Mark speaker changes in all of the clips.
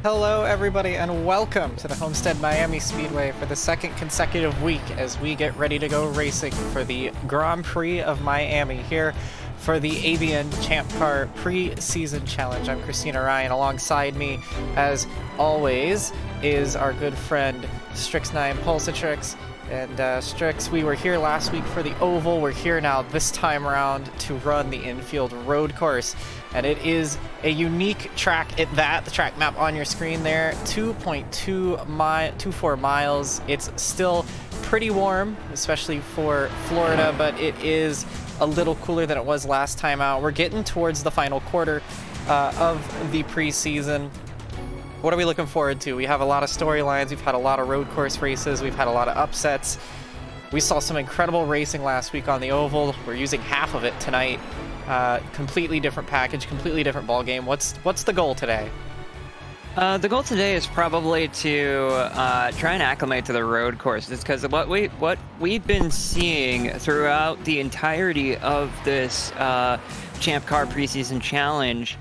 Speaker 1: Hello, everybody, and welcome to the Homestead-Miami Speedway for the second consecutive week as we get ready to go racing for the Grand Prix of Miami here for the ABN Champ Car Pre-Season Challenge. I'm Christina Ryan. Alongside me, as always, is our good friend Strix9 Pulsatrix. And Strix, we were here last week for the Oval. We're here now this time around to run the infield road course. And it is a unique track at that. The track map on your screen there, 2.24 miles. It's still pretty warm, especially for Florida, but it is a little cooler than it was last time out. We're getting towards the final quarter of the preseason. What are we looking forward to? We have a lot of storylines. We've had a lot of road course races. We've had a lot of upsets. We saw some incredible racing last week on the Oval. We're using half of it tonight. Completely different package, completely different ball game. What's the goal today?
Speaker 2: The goal today is probably to try and acclimate to the road courses, because what we've been seeing throughout the entirety of this Champ Car Preseason Challenge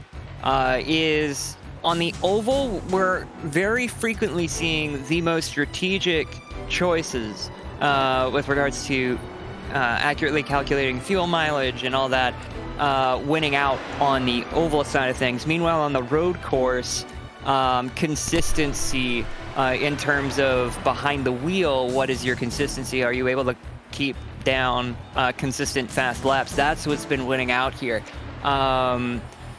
Speaker 2: is on the Oval, we're very frequently seeing the most strategic choices with regards to accurately calculating fuel mileage and all that, winning out on the Oval side of things. Meanwhile, on the road course, consistency in terms of behind the wheel, what is your consistency? Are you able to keep down consistent fast laps? That's what's been winning out here.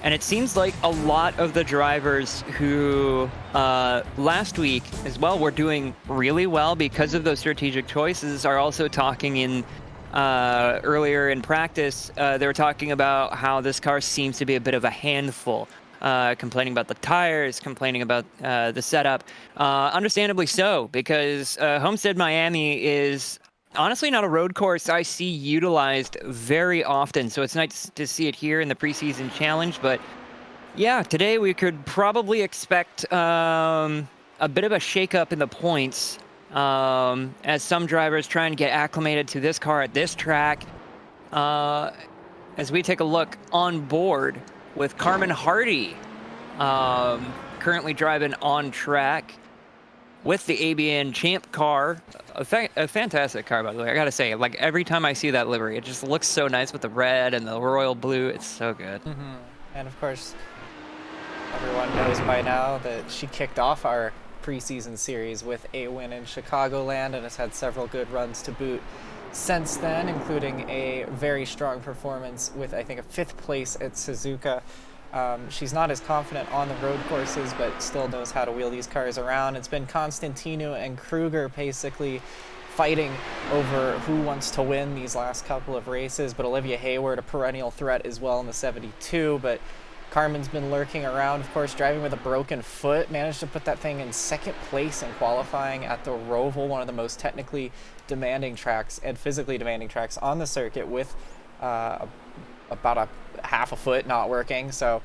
Speaker 2: And it seems like a lot of the drivers who last week as well were doing really well because of those strategic choices are also talking in earlier in practice. They were talking about how this car seems to be a bit of a handful, complaining about the tires, complaining about the setup. Understandably so, because Homestead-Miami is honestly not a road course I see utilized very often, so it's nice to see it here in the preseason challenge. But yeah, today we could probably expect a bit of a shakeup in the points as some drivers try and get acclimated to this car at this track. As we take a look on board with Carmen Hardy currently driving on track with the ABN Champ car, a fantastic car, by the way. I gotta say, like, every time I see that livery, it just looks so nice with the red and the royal blue. It's so good.
Speaker 1: Mm-hmm. And of course, everyone knows by now that she kicked off our preseason series with a win in Chicagoland and has had several good runs to boot since then, including a very strong performance with, I think, a 5th place at Suzuka. She's not as confident on the road courses, but still knows how to wheel these cars around. It's been Constantino and Kruger basically fighting over who wants to win these last couple of races, but Olivia Hayward, a perennial threat as well in the 72, but Carmen's been lurking around, of course, driving with a broken foot, managed to put that thing in 2nd place in qualifying at the Roval, one of the most technically demanding tracks and physically demanding tracks on the circuit, with about a half a foot not working. So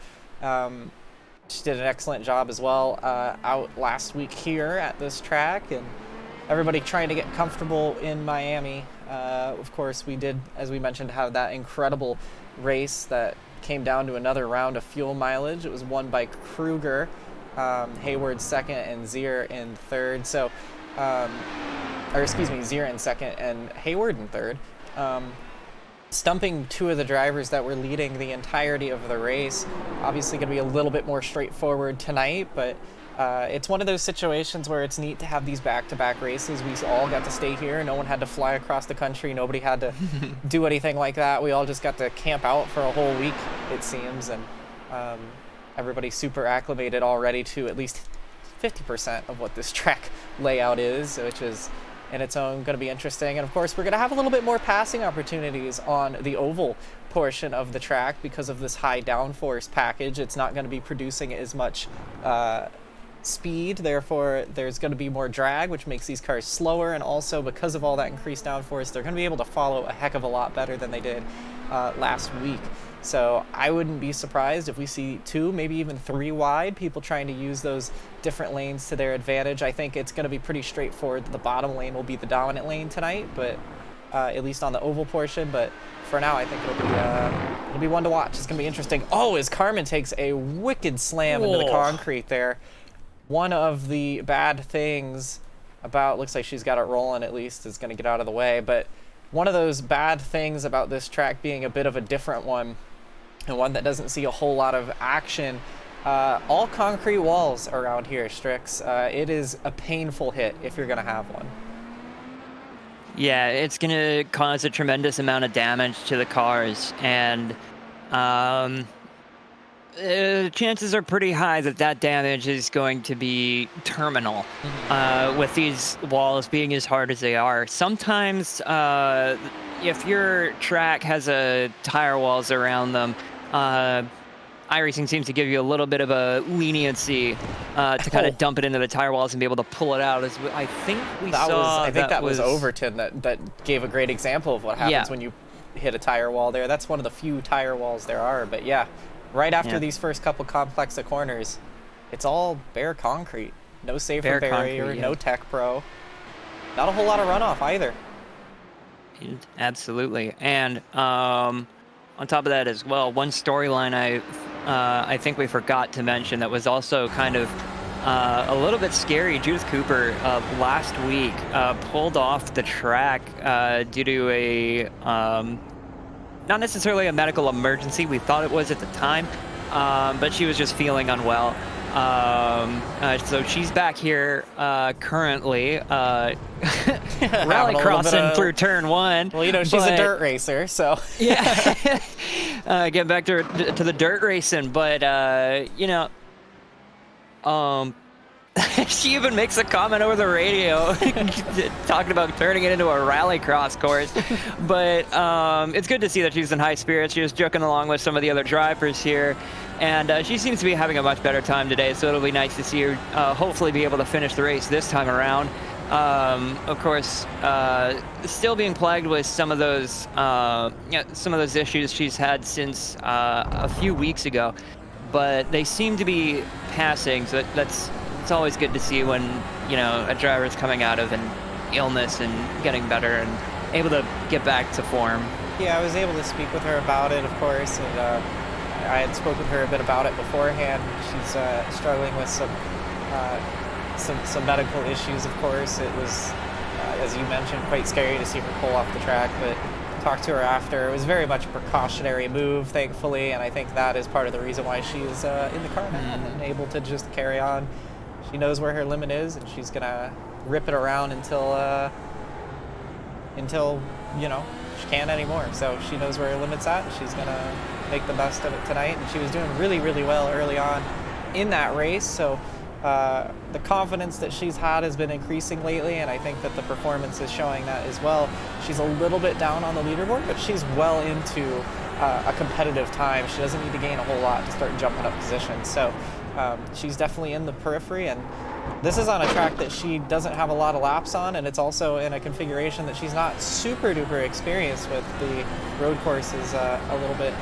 Speaker 1: she did an excellent job as well out last week here at this track, and everybody trying to get comfortable in Miami. Of course, we did, as we mentioned, have that incredible race that came down to another round of fuel mileage. It was won by Kruger, Hayward 2nd and Zier in 3rd. So, Zier in 2nd and Hayward in 3rd. Stumping 2 of the drivers that were leading the entirety of the race. Obviously going to be a little bit more straightforward tonight, but it's one of those situations where it's neat to have these back-to-back races. We all got to stay here. No one had to fly across the country. Nobody had to do anything like that. We all just got to camp out for a whole week, it seems, and everybody's super acclimated already to at least 50% of what this track layout is, which is in its own going to be interesting. And of course, we're going to have a little bit more passing opportunities on the Oval portion of the track because of this high downforce package. It's not going to be producing as much speed, therefore there's going to be more drag, which makes these cars slower, and also because of all that increased downforce, they're going to be able to follow a heck of a lot better than they did last week. So I wouldn't be surprised if we see 2, maybe even 3 wide, people trying to use those different lanes to their advantage. I think it's going to be pretty straightforward. The bottom lane will be the dominant lane tonight, but at least on the Oval portion. But for now, I think it'll be one to watch. It's going to be interesting. Oh, as Carmen takes a wicked slam into the concrete there. one of the bad things about, looks like she's got it rolling at least, is going to get out of the way, but one of those bad things about this track being a bit of a different one, and one that doesn't see a whole lot of action, all concrete walls around here, Strix. It is a painful hit if you're going to have one.
Speaker 2: Yeah, it's going to cause a tremendous amount of damage to the cars, and chances are pretty high that that damage is going to be terminal, with these walls being as hard as they are. Sometimes, if your track has tire walls around them, iRacing seems to give you a little bit of a leniency to kind of dump it into the tire walls and be able to pull it out. As I think
Speaker 1: that was Overton that gave a great example of what happens when you hit a tire wall there. That's one of the few tire walls there are, but yeah. Right after these first couple complex of corners, it's all bare concrete. No safer barrier, no Tech Pro. Not a whole lot of runoff either.
Speaker 2: Absolutely. And on top of that as well, one storyline I think we forgot to mention that was also kind of a little bit scary. Judith Cooper last week pulled off the track due to a... not necessarily a medical emergency. We thought it was at the time, but she was just feeling unwell. So she's back here currently, rallycrossing through turn 1.
Speaker 1: Well, you know, she's a dirt racer, so.
Speaker 2: Yeah. Get back to the dirt racing, but, you know, she even makes a comment over the radio talking about turning it into a rallycross course. But it's good to see that she's in high spirits. She was joking along with some of the other drivers here. And she seems to be having a much better time today, so it'll be nice to see her hopefully be able to finish the race this time around. Of course, still being plagued with some of those issues she's had since a few weeks ago. But they seem to be passing, so it's always good to see when, you know, a driver is coming out of an illness and getting better and able to get back to form.
Speaker 1: Yeah, I was able to speak with her about it, of course, and I had spoken with her a bit about it beforehand. She's struggling with some medical issues, of course. It was, as you mentioned, quite scary to see her pull off the track, but talked to her after. It was very much a precautionary move, thankfully, and I think that is part of the reason why she's in the car now and able to just carry on. She knows where her limit is, and she's gonna rip it around until you know, she can't anymore. So she knows where her limit's at, and she's gonna make the best of it tonight. And she was doing really, really well early on in that race. So the confidence that she's had has been increasing lately, and I think that the performance is showing that as well. She's a little bit down on the leaderboard, but she's well into a competitive time. She doesn't need to gain a whole lot to start jumping up positions. So she's definitely in the periphery, and this is on a track that she doesn't have a lot of laps on, and it's also in a configuration that she's not super duper experienced with. The road course is a little bit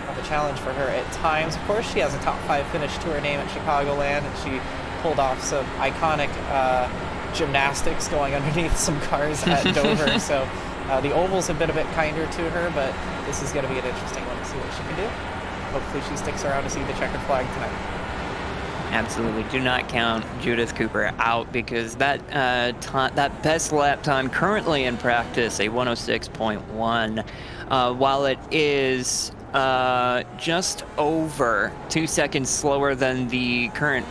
Speaker 1: of a challenge for her at times. Of course, she has a top 5 finish to her name at Chicagoland, and she pulled off some iconic gymnastics going underneath some cars at Dover. So the ovals have been a bit kinder to her, but this is going to be an interesting one to see what she can do. Hopefully she sticks around to see the checkered flag tonight.
Speaker 2: Absolutely. Do not count Judith Cooper out, because that that best lap time currently in practice, a 106.1, while it is just over 2 seconds slower than the current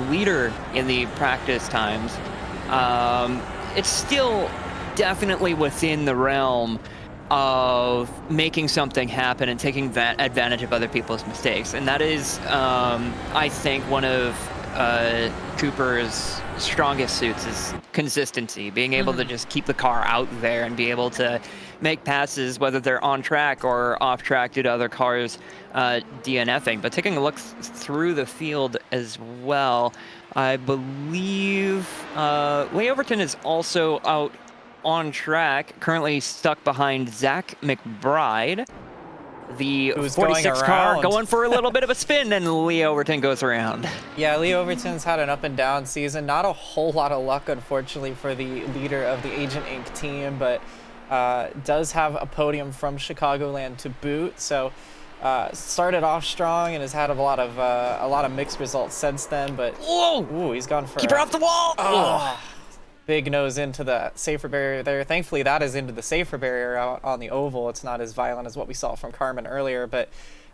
Speaker 2: leader in the practice times, it's still definitely within the realm of making something happen and taking advantage of other people's mistakes. And that is, I think, one of Cooper's strongest suits is consistency, being able to just keep the car out there and be able to make passes, whether they're on track or off track due to other cars DNFing. But taking a look through the field as well, I believe Lee Overton is also out on track, currently stuck behind Zach McBride, the 46 car, going for a little bit of a spin, and Lee Overton goes around.
Speaker 1: Yeah, Lee Overton's had an up and down season. Not a whole lot of luck, unfortunately, for the leader of the Agent Inc. team, but does have a podium from Chicagoland to boot. So Started off strong and has had a lot of mixed results since then. But
Speaker 2: Whoa!
Speaker 1: ooh, he's gone for
Speaker 2: Keep her off the wall!
Speaker 1: oh, big nose into the safer barrier there. Thankfully, that is into the safer barrier out on the oval. It's not as violent as what we saw from Carmen earlier, but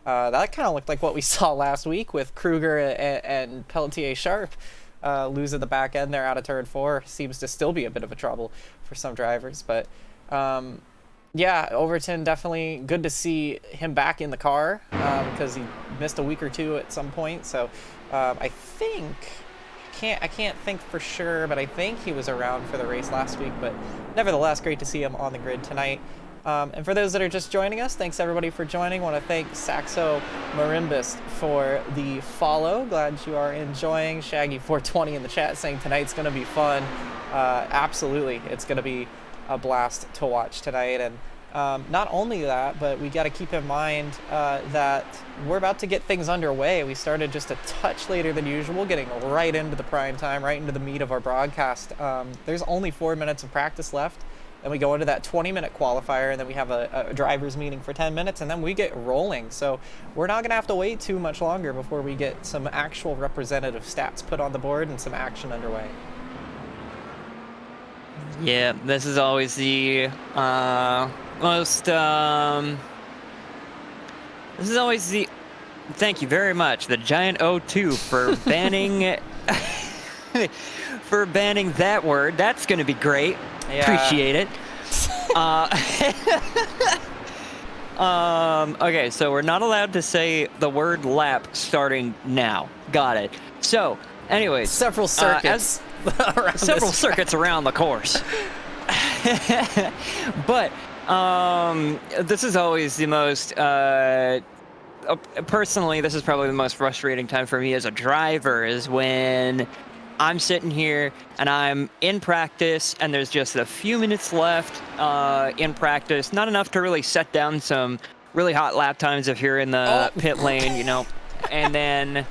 Speaker 1: that kind of looked like what we saw last week with Kruger and Pelletier Sharp. Losing the back end there out of turn 4 seems to still be a bit of a trouble for some drivers, but yeah, Overton, definitely good to see him back in the car because he missed a week or two at some point. So I can't think for sure, but I think he was around for the race last week. But nevertheless, great to see him on the grid tonight. And for those that are just joining us, thanks everybody for joining. Want to thank Saxo Marimbus for the follow. Glad you are enjoying. Shaggy420 in the chat saying tonight's going to be fun. Absolutely, it's going to be a blast to watch tonight. And not only that, but we got to keep in mind that we're about to get things underway. We started just a touch later than usual, getting right into the prime time, right into the meat of our broadcast. There's only 4 minutes of practice left. Then we go into that 20-minute qualifier, and then we have a driver's meeting for 10 minutes, and then we get rolling. So we're not going to have to wait too much longer before we get some actual representative stats put on the board and some action underway.
Speaker 2: Yeah, this is always the most. This is always the. Thank you very much, the Giant O2, for banning for banning that word. That's going to be great. Yeah. Appreciate it. Okay, so we're not allowed to say the word lap starting now. Got it. So, anyways,
Speaker 1: several circuits.
Speaker 2: Several circuits around the course. But this is always the most. Personally, this is probably the most frustrating time for me as a driver, is when I'm sitting here and I'm in practice and there's just a few minutes left in practice, not enough to really set down some really hot lap times if you're in the pit lane, you know, and then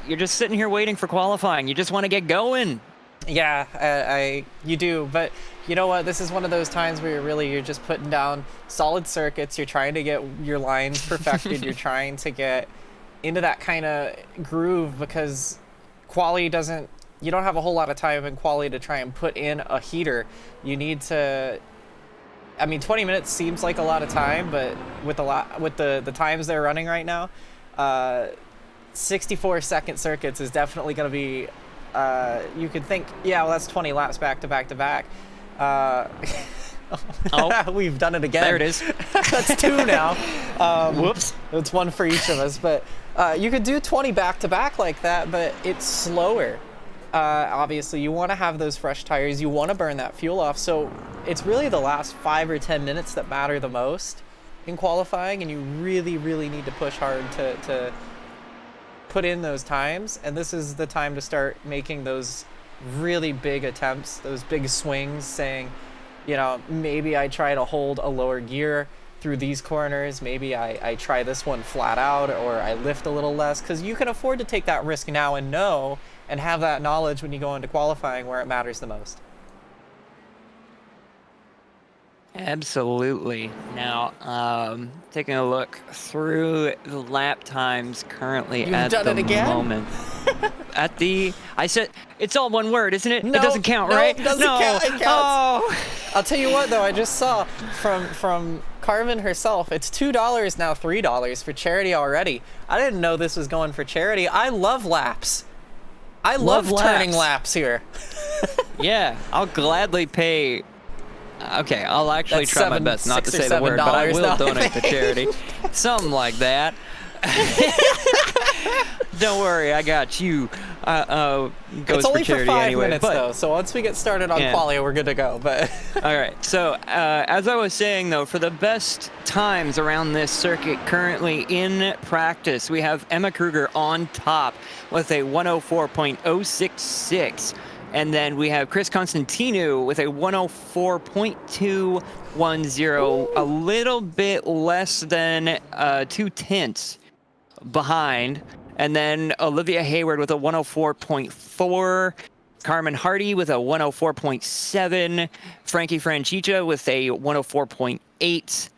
Speaker 2: you're just sitting here waiting for qualifying. You just want to get going.
Speaker 1: Yeah, you do, but you know what? This is one of those times where you're just putting down solid circuits. You're trying to get your lines perfected. You're trying to get into that kind of groove because quali you don't have a whole lot of time in quali to try and put in a heater. You need to, I mean, 20 minutes seems like a lot of time, but with the times they're running right now, 64-second circuits is definitely going to be, you could think, yeah, well, that's 20 laps back to back to back. We've done it again.
Speaker 2: There it is.
Speaker 1: That's 2 now.
Speaker 2: Whoops.
Speaker 1: It's 1 for each of us, but you could do 20 back-to-back like that, but it's slower. Obviously, you want to have those fresh tires. You want to burn that fuel off. So it's really the last 5 or 10 minutes that matter the most in qualifying, and you really, really need to push hard to put in those times. And this is the time to start making those really big attempts, those big swings, saying, you know, maybe I try to hold a lower gear through these corners. Maybe I try this one flat out, or I lift a little less, because you can afford to take that risk now and know and have that knowledge when you go into qualifying where it matters the most.
Speaker 2: Absolutely. Now, taking a look through the lap times currently at the moment. I said, it's all one word, isn't it?
Speaker 1: No,
Speaker 2: it doesn't count, right?
Speaker 1: It doesn't count. It counts. Oh. I'll tell you what, though, I just saw from Carmen herself, it's $2 now, $3 for charity already. I didn't know this was going for charity. I love laps. I love turning laps here.
Speaker 2: Yeah, I'll gladly pay. Okay, I'll actually try my best not to say the word, but I will donate to charity. Something like that. Don't worry, I got you. Goes
Speaker 1: it's only
Speaker 2: for charity
Speaker 1: for 5
Speaker 2: anyway,
Speaker 1: minutes, though, so once we get started on quali, we're good to go. But
Speaker 2: all right, so as I was saying, though, for the best times around this circuit currently in practice, we have Emma Kruger on top with a 104.066. And then we have Chris Constantino with a 104.210, a little bit less than 2/10 behind. And then Olivia Hayward with a 104.4, Carmen Hardy with a 104.7, Frankie Franchicha with a 104.8,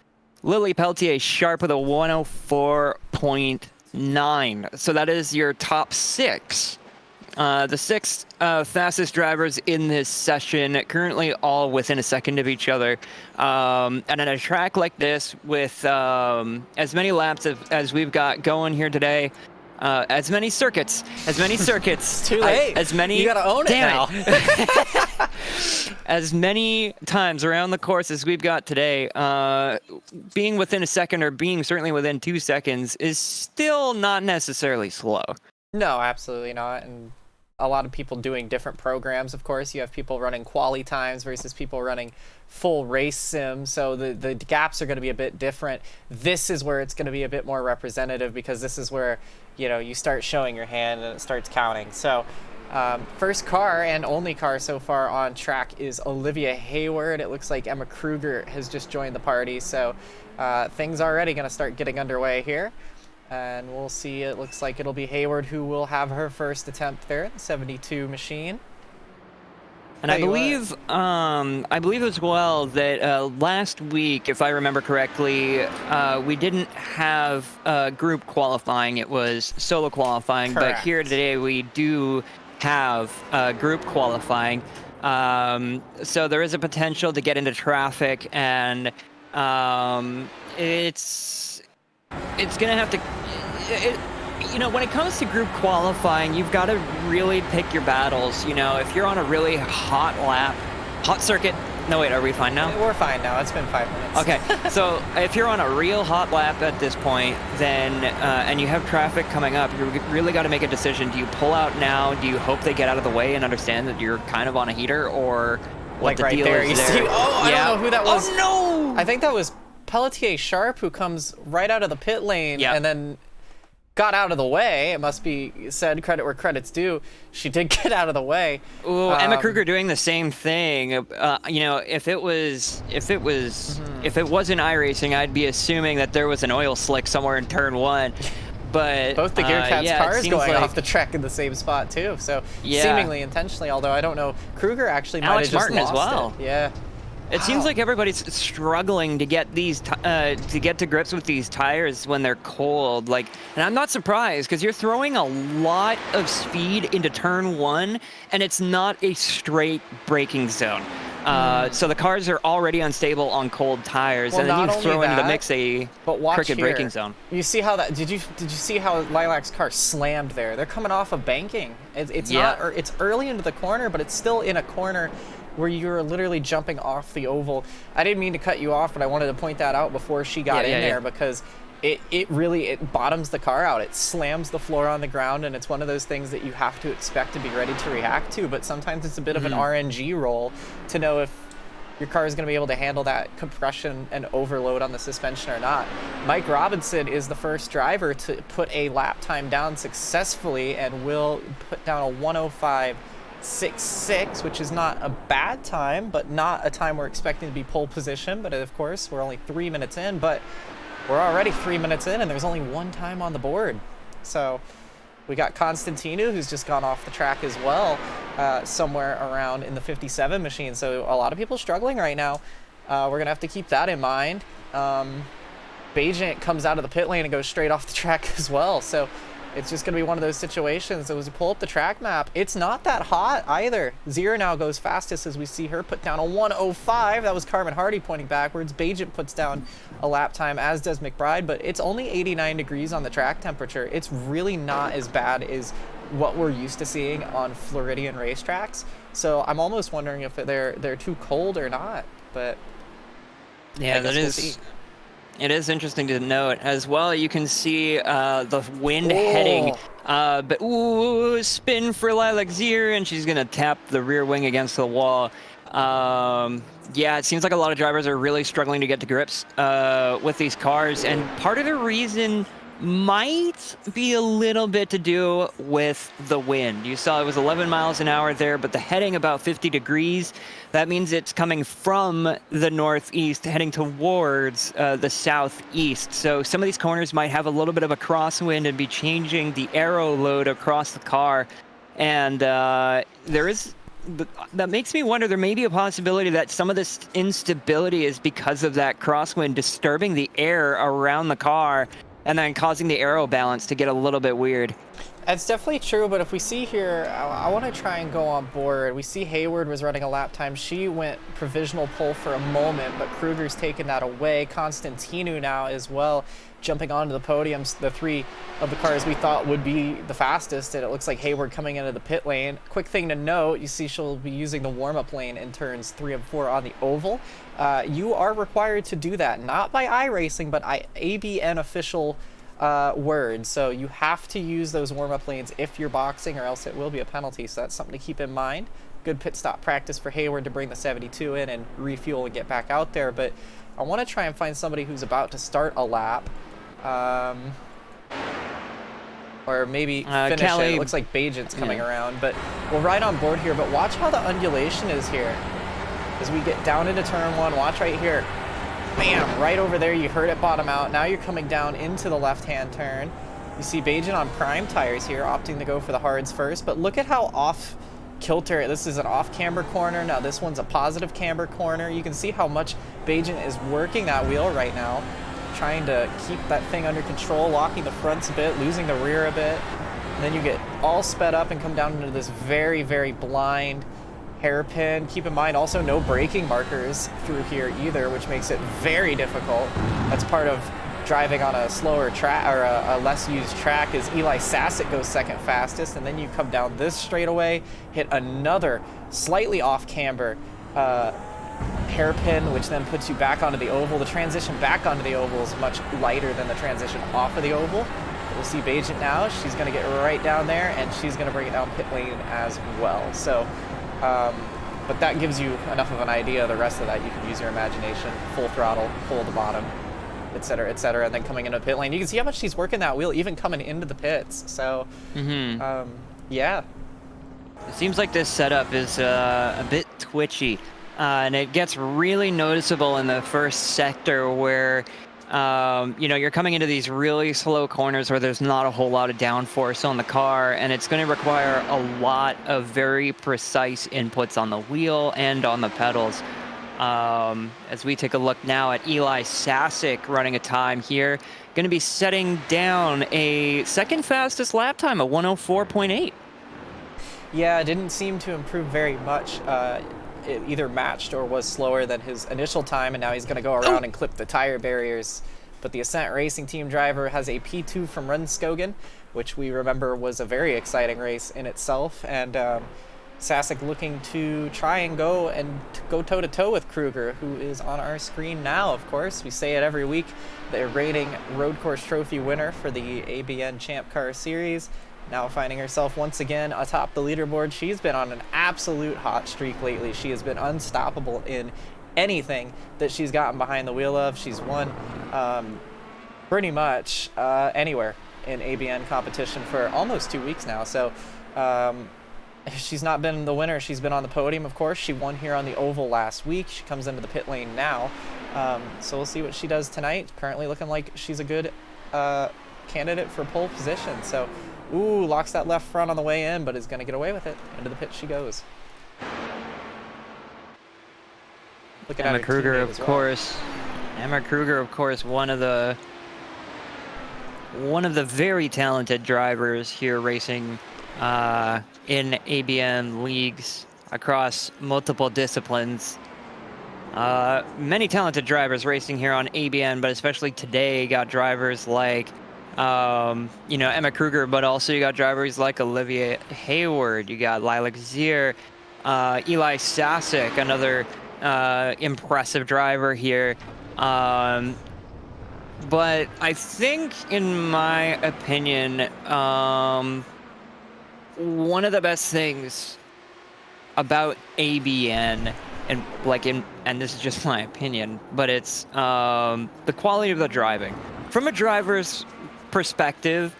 Speaker 2: Lily Peltier sharp with a 104.9. So that is your top 6. The 6 fastest drivers in this session, currently all within a second of each other. And on a track like this, with as many laps as we've got going here today, as many circuits.
Speaker 1: It's too late.
Speaker 2: As many.
Speaker 1: You gotta own it now.
Speaker 2: As many times around the course as we've got today, being within a second or being certainly within 2 seconds is still not necessarily slow.
Speaker 1: No, absolutely not. And a lot of people doing different programs, of course. You have people running quali times versus people running full race sim, so the gaps are going to be a bit different. This is where it's going to be a bit more representative, because this is where, you know, you start showing your hand and it starts counting. So first car and only car so far on track is Olivia Hayward. It looks like Emma Kruger has just joined the party, so things are already going to start getting underway here. And we'll see. It looks like it'll be Hayward who will have her first attempt there, the 72 machine.
Speaker 2: And I believe as well that last week, if I remember correctly, we didn't have group qualifying. It was solo qualifying.
Speaker 1: Correct.
Speaker 2: But here today we do have group qualifying. So there is a potential to get into traffic, and it's going to have to... you know, when it comes to group qualifying, you've got to really pick your battles. You know, if you're on a really hot lap, hot circuit. No, wait, are we fine now?
Speaker 1: We're fine now. It's been 5 minutes.
Speaker 2: Okay, so if you're on a real hot lap at this point, then and you have traffic coming up, you really got to make a decision. Do you pull out now? Do you hope they get out of the way and understand that you're kind of on a heater, or what
Speaker 1: like
Speaker 2: the
Speaker 1: right
Speaker 2: deal
Speaker 1: there,
Speaker 2: is
Speaker 1: you
Speaker 2: there?
Speaker 1: see, I don't know who that was.
Speaker 2: Oh no!
Speaker 1: I think that was Pelletier Sharp, who comes right out of the pit lane and then got out of the way. It must be said, credit where credit's due. She did get out of the way.
Speaker 2: Ooh, Emma Kruger doing the same thing. You know, if it wasn't iRacing, I'd be assuming that there was an oil slick somewhere in turn 1. But
Speaker 1: both the Gearcats cars going
Speaker 2: like
Speaker 1: off the track in the same spot too. So seemingly intentionally, although I don't know. Kruger actually might have just
Speaker 2: Martin
Speaker 1: lost
Speaker 2: as well.
Speaker 1: it. Yeah.
Speaker 2: It seems like everybody's struggling to get these to get to grips with these tires when they're cold. Like, and I'm not surprised, because you're throwing a lot of speed into turn 1, and it's not a straight braking zone. So the cars are already unstable on cold tires, and then you throw into the mix a crooked braking zone.
Speaker 1: You see how that? Did you see how Lilac's car slammed there? They're coming off of banking. It's not. It's early into the corner, but it's still in a corner where you're literally jumping off the oval. I didn't mean to cut you off, but I wanted to point that out before she got in there, because it really bottoms the car out. It slams the floor on the ground, and it's one of those things that you have to expect to be ready to react to, but sometimes it's a bit of an RNG roll to know if your car is going to be able to handle that compression and overload on the suspension or not. Mike Robinson is the first driver to put a lap time down successfully, and will put down a 105.66, which is not a bad time, but not a time we're expecting to be pole position. But of course, we're only 3 minutes in, but we're already 3 minutes in, and there's only one time on the board. So we got Constantinu, who's just gone off the track as well, somewhere around in the 57 machine. So a lot of people struggling right now. We're going to have to keep that in mind. Bajent comes out of the pit lane and goes straight off the track as well. So it's just going to be one of those situations. So as we pull up the track map, it's not that hot either. Zira now goes fastest as we see her put down a 105. That was Carmen Hardy pointing backwards. Bajent puts down a lap time, as does McBride, but it's only 89 degrees on the track temperature. It's really not as bad as what we're used to seeing on Floridian racetracks. So I'm almost wondering if they're too cold or not. But
Speaker 2: yeah, that is... It is interesting to note as well. You can see the wind heading, but spin for Lilac Zier, and she's gonna tap the rear wing against the wall. Yeah, it seems like a lot of drivers are really struggling to get to grips with these cars, and part of the reason might be a little bit to do with the wind. You saw it was 11 miles an hour there, but the heading about 50 degrees. That means it's coming from the northeast, heading towards the southeast. So some of these corners might have a little bit of a crosswind and be changing the aero load across the car. And there is that makes me wonder, there may be a possibility that some of this instability is because of that crosswind disturbing the air around the car and then causing the aero balance to get a little bit weird.
Speaker 1: That's definitely true, but if we see here, I want to try and go on board. We see Hayward was running a lap time. She went provisional pole for a moment, but Kruger's taken that away. Constantinu now as well, jumping onto the podiums. The three of the cars we thought would be the fastest, and it looks like Hayward coming into the pit lane. Quick thing to note, you see she'll be using the warm-up lane in turns 3 and 4 on the oval. You are required to do that, not by iRacing, but ABN official word. So you have to use those warm-up lanes if you're boxing, or else it will be a penalty. So that's something to keep in mind. Good pit stop practice for Hayward to bring the 72 in and refuel and get back out there. But I want to try and find somebody who's about to start a lap, or maybe finish it. It looks like Bajent's coming around, but we'll ride on board here. But watch how the undulation is here as we get down into turn 1. Watch right here. Bam, right over there, you heard it bottom out. Now you're coming down into the left-hand turn. You see Bajent on prime tires here, opting to go for the hards first, but look at how off kilter. This is an off camber corner. Now this one's a positive camber corner. You can see how much Bajent is working that wheel right now, trying to keep that thing under control, locking the fronts a bit, losing the rear a bit. And then you get all sped up and come down into this very, very blind hairpin. Keep in mind also no braking markers through here either, which makes it very difficult. That's part of driving on a slower track, or a less used track, is Eli Sassett goes second fastest, and then you come down this straightaway, hit another slightly off camber hairpin, which then puts you back onto the oval. The transition back onto the oval is much lighter than the transition off of the oval. We'll see Bajent now. She's going to get right down there, and she's going to bring it down pit lane as well. So but that gives you enough of an idea. The rest of that, you can use your imagination, full throttle, pull the bottom, etc., etc., and then coming into pit lane. You can see how much she's working that wheel, even coming into the pits. So, yeah.
Speaker 2: It seems like this setup is a bit twitchy, and it gets really noticeable in the first sector where you know, you're coming into these really slow corners where there's not a whole lot of downforce on the car, and it's going to require a lot of very precise inputs on the wheel and on the pedals. As we take a look now at Eli Sassett running a time here, going to be setting down a second fastest lap time, a 104.8.
Speaker 1: Yeah, it didn't seem to improve very much. It either matched or was slower than his initial time, and now he's going to go around and clip the tire barriers. But the Ascent Racing Team driver has a P2 from Rundskogen, which we remember was a very exciting race in itself. And Sassett looking to try and go toe-to-toe with Kruger, who is on our screen now, of course. We say it every week. The reigning Road Course Trophy winner for the ABN Champ Car Series, now finding herself once again atop the leaderboard. She's been on an absolute hot streak lately. She has been unstoppable in anything that she's gotten behind the wheel of. She's won pretty much anywhere in ABN competition for almost 2 weeks now. So she's not been the winner. She's been on the podium, of course. She won here on the oval last week. She comes into the pit lane now. So we'll see what she does tonight. Currently looking like she's a good candidate for pole position. So, ooh, locks that left front on the way in, but is going to get away with it. Into the pit she goes. Looking
Speaker 2: Emma
Speaker 1: at
Speaker 2: Kruger, of course. Emma Kruger, of course, one of the very talented drivers here racing in ABN leagues across multiple disciplines. Many talented drivers racing here on ABN, but especially today got drivers like you know, Emma Kruger, but also you got drivers like Olivia Hayward, you got Lilac Zier, Eli Sassett, another impressive driver here. But I think, in my opinion, one of the best things about ABN, and this is just my opinion, but it's the quality of the driving. From a driver's perspective,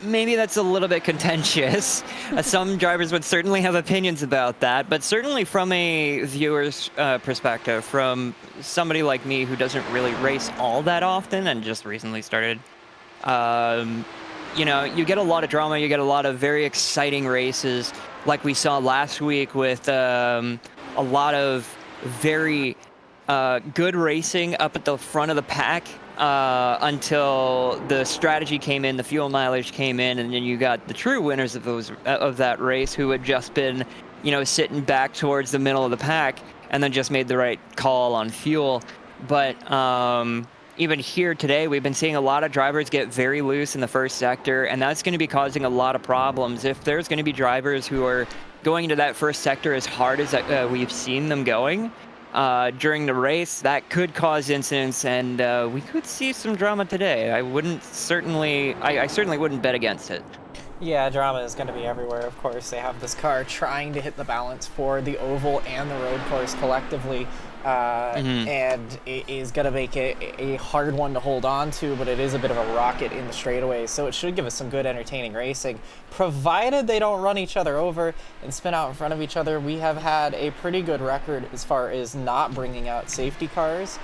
Speaker 2: maybe that's a little bit contentious. Some drivers would certainly have opinions about that, but certainly from a viewer's perspective, from somebody like me who doesn't really race all that often and just recently started, you know, you get a lot of drama, you get a lot of very exciting races, like we saw last week with a lot of very good racing up at the front of the pack until the strategy came in, the fuel mileage came in, and then you got the true winners of that race who had just been, sitting back towards the middle of the pack and then just made the right call on fuel. But even here today, we've been seeing a lot of drivers get very loose in the first sector, and that's going to be causing a lot of problems. If there's going to be drivers who are going into that first sector as hard as we've seen them going during the race, that could cause incidents, and we could see some drama today. I certainly wouldn't bet against it.
Speaker 1: Yeah, drama is going to be everywhere, of course. They have this car trying to hit the balance for the oval and the road course collectively, and it is going to make it a hard one to hold on to, but it is a bit of a rocket in the straightaways, so it should give us some good entertaining racing, provided they don't run each other over and spin out in front of each other. We have had a pretty good record as far as not bringing out safety cars.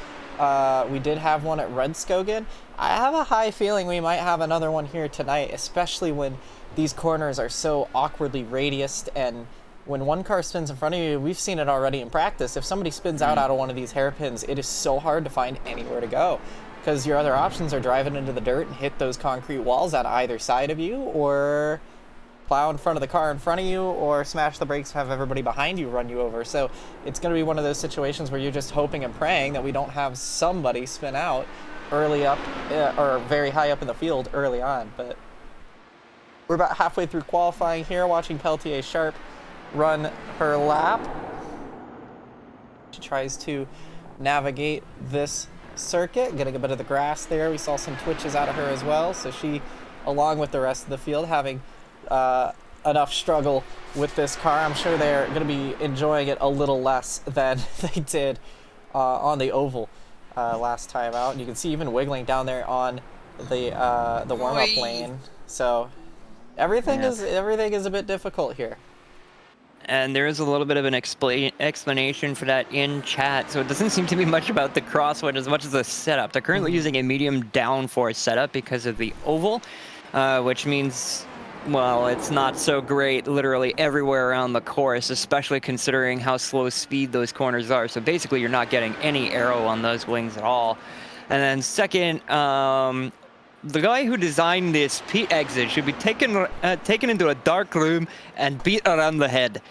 Speaker 1: We did have one at Redskogen. I have a high feeling we might have another one here tonight, especially when these corners are so awkwardly radiused, and when one car spins in front of you, we've seen it already in practice. If somebody spins out of one of these hairpins, it is so hard to find anywhere to go, because your other options are driving into the dirt and hit those concrete walls on either side of you, or plow in front of the car in front of you, or smash the brakes, have everybody behind you run you over. So it's going to be one of those situations where you're just hoping and praying that we don't have somebody spin out early up or very high up in the field early on. But we're about halfway through qualifying here, watching Peltier Sharp run her lap. She tries to navigate this circuit, getting a bit of the grass there. We saw some twitches out of her as well, so she, along with the rest of the field, having enough struggle with this car. I'm sure they're going to be enjoying it a little less than they did on the oval last time out. And you can see even wiggling down there on the warm-up lane. So everything is a bit difficult here.
Speaker 2: And there is a little bit of an explanation for that in chat. So it doesn't seem to be much about the crosswind as much as the setup. They're currently using a medium downforce setup because of the oval, which means, well, it's not so great literally everywhere around the course, especially considering how slow speed those corners are. So basically you're not getting any aero on those wings at all. And then second, the guy who designed this pit exit should be taken into a dark room and beat around the head.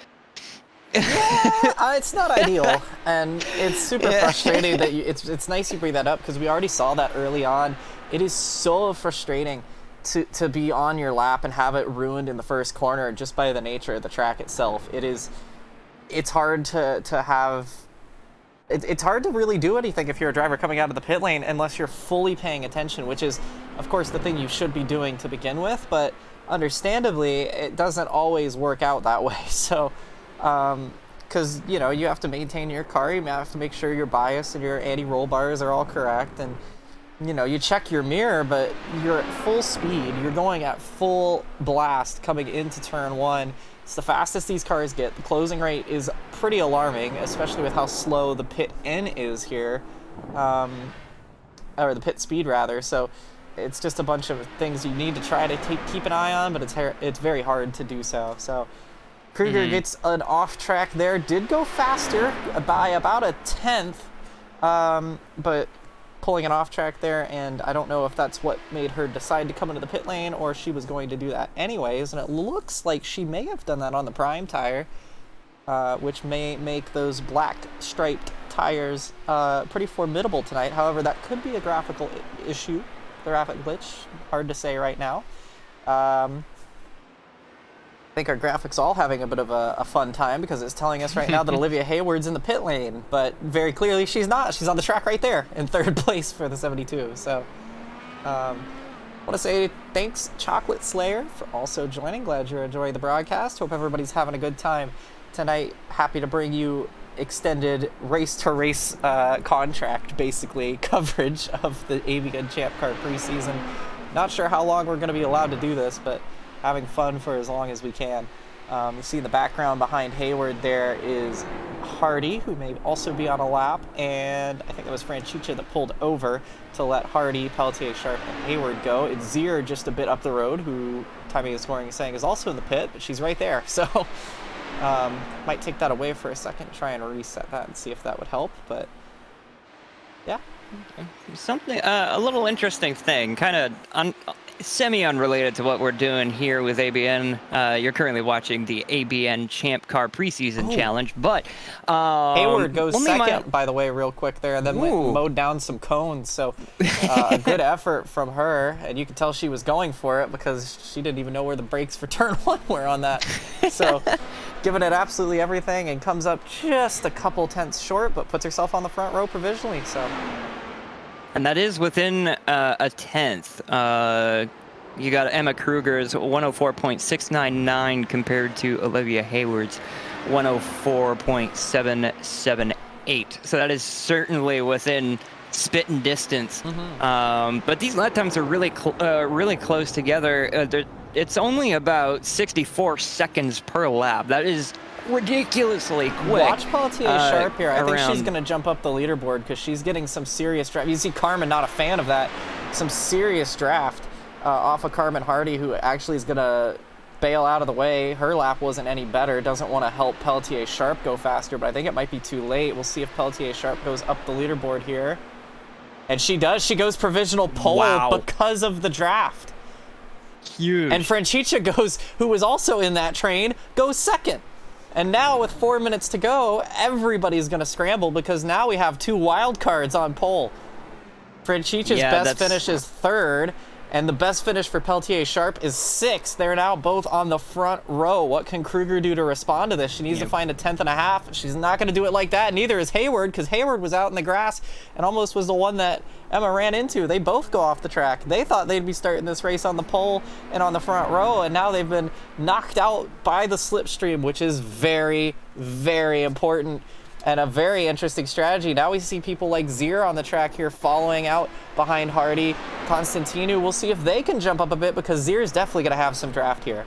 Speaker 1: Yeah, it's not ideal, and it's super frustrating that it's nice you bring that up, because we already saw that early on. It is so frustrating to be on your lap and have it ruined in the first corner just by the nature of the track itself. It's hard to have. It's hard to really do anything if you're a driver coming out of the pit lane unless you're fully paying attention, which is, of course, the thing you should be doing to begin with, but understandably, it doesn't always work out that way. So, because, you have to maintain your car, you have to make sure your bias and your anti-roll bars are all correct, and, you check your mirror, but you're at full speed, you're going at full blast coming into turn one. It's the fastest these cars get. The closing rate is pretty alarming, especially with how slow the pit N is here, or the pit speed rather. So it's just a bunch of things you need to try to keep an eye on, but it's very hard to do so. So Kruger gets an off track there. Did go faster by about a tenth, but pulling an off track there, and I don't know if that's what made her decide to come into the pit lane or she was going to do that anyways, and it looks like she may have done that on the prime tire, which may make those black striped tires pretty formidable tonight. However, that could be a graphical issue, graphic glitch, hard to say right now. I think our graphics all having a bit of a fun time, because it's telling us right now that Olivia Hayward's in the pit lane, but very clearly she's not. She's on the track right there in third place for the 72. So I want to say thanks, Chocolate Slayer, for also joining. Glad you're enjoying the broadcast. Hope everybody's having a good time tonight. Happy to bring you extended race-to-race contract, basically, coverage of the ABN Champ Car preseason. Not sure how long we're going to be allowed to do this, but having fun for as long as we can. You see in the background behind Hayward there is Hardy, who may also be on a lap, and I think it was Franchicha that pulled over to let Hardy, Peltier, Sharp, and Hayward go. It's Zier just a bit up the road who Timing and Scoring is saying, is also in the pit, but she's right there. So might take that away for a second, try and reset that and see if that would help. But yeah.
Speaker 2: Something, a little interesting thing, kind of semi-unrelated to what we're doing here with ABN. You're currently watching the ABN Champ Car preseason challenge, but
Speaker 1: Hayward goes second, by the way, real quick there, and then mowed down some cones. So a good effort from her, and you could tell she was going for it because she didn't even know where the brakes for turn 1 were on that. So giving it absolutely everything, and comes up just a couple tenths short, but puts herself on the front row provisionally. So.
Speaker 2: And that is within a tenth. You got Emma Kruger's 104.699 compared to Olivia Hayward's 104.778. So that is certainly within spitting distance. But these lap times are really close together. It's only about 64 seconds per lap. That is ridiculously quick.
Speaker 1: Watch Pelletier Sharp here. I think she's going to jump up the leaderboard because she's getting some serious draft. You see Carmen not a fan of that. Some serious draft off of Carmen Hardy, who actually is going to bail out of the way. Her lap wasn't any better. Doesn't want to help Pelletier Sharp go faster, but I think it might be too late. We'll see if Pelletier Sharp goes up the leaderboard here. And she does. She goes provisional pole because of the draft.
Speaker 2: Huge.
Speaker 1: And Franchicha goes, who was also in that train, goes second. And now with 4 minutes to go, everybody's going to scramble because now we have 2 wild cards on pole. Franchicha's best finish is 3rd, and the best finish for Pelletier Sharp is 6th. They're now both on the front row. What can Kruger do to respond to this? She needs to find a 10.5. She's not going to do it like that. Neither is Hayward, because Hayward was out in the grass and almost was the one that Emma ran into. They both go off the track. They thought they'd be starting this race on the pole and on the front row, and now they've been knocked out by the slipstream, which is very, very important and a very interesting strategy. Now we see people like Zier on the track here following out behind Hardy. Constantinu, we'll see if they can jump up a bit because Zier is definitely going to have some draft here.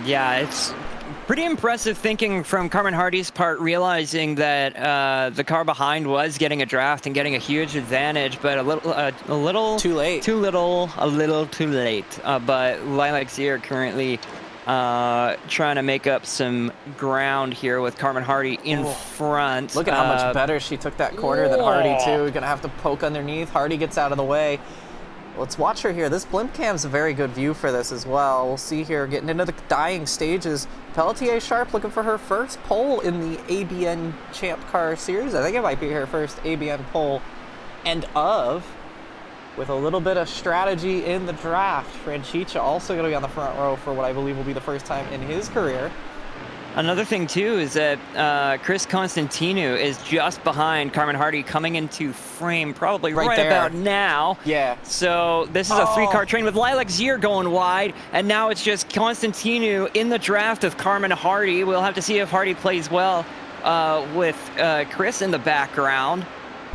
Speaker 2: Yeah, it's pretty impressive thinking from Carmen Hardy's part, realizing that the car behind was getting a draft and getting a huge advantage, but a little
Speaker 1: too late.
Speaker 2: A little too late. But Lilac Zier currently trying to make up some ground here with Carmen Hardy in front.
Speaker 1: Look at how much better she took that corner than Hardy too. Gonna have to poke underneath. Hardy gets out of the way. Let's watch her here. This blimp cam's a very good view for this as well. We'll see here getting into the dying stages. Pelletier Sharp looking for her first pole in the ABN Champ Car Series. I think it might be her first ABN pole with a little bit of strategy in the draft. Franchicha also going to be on the front row for what I believe will be the first time in his career.
Speaker 2: Another thing, too, is that Chris Constantinu is just behind Carmen Hardy coming into frame probably right about now.
Speaker 1: Yeah.
Speaker 2: So this is a 3-car train with Lilac Zier going wide, and now it's just Constantinu in the draft of Carmen Hardy. We'll have to see if Hardy plays well with Chris in the background.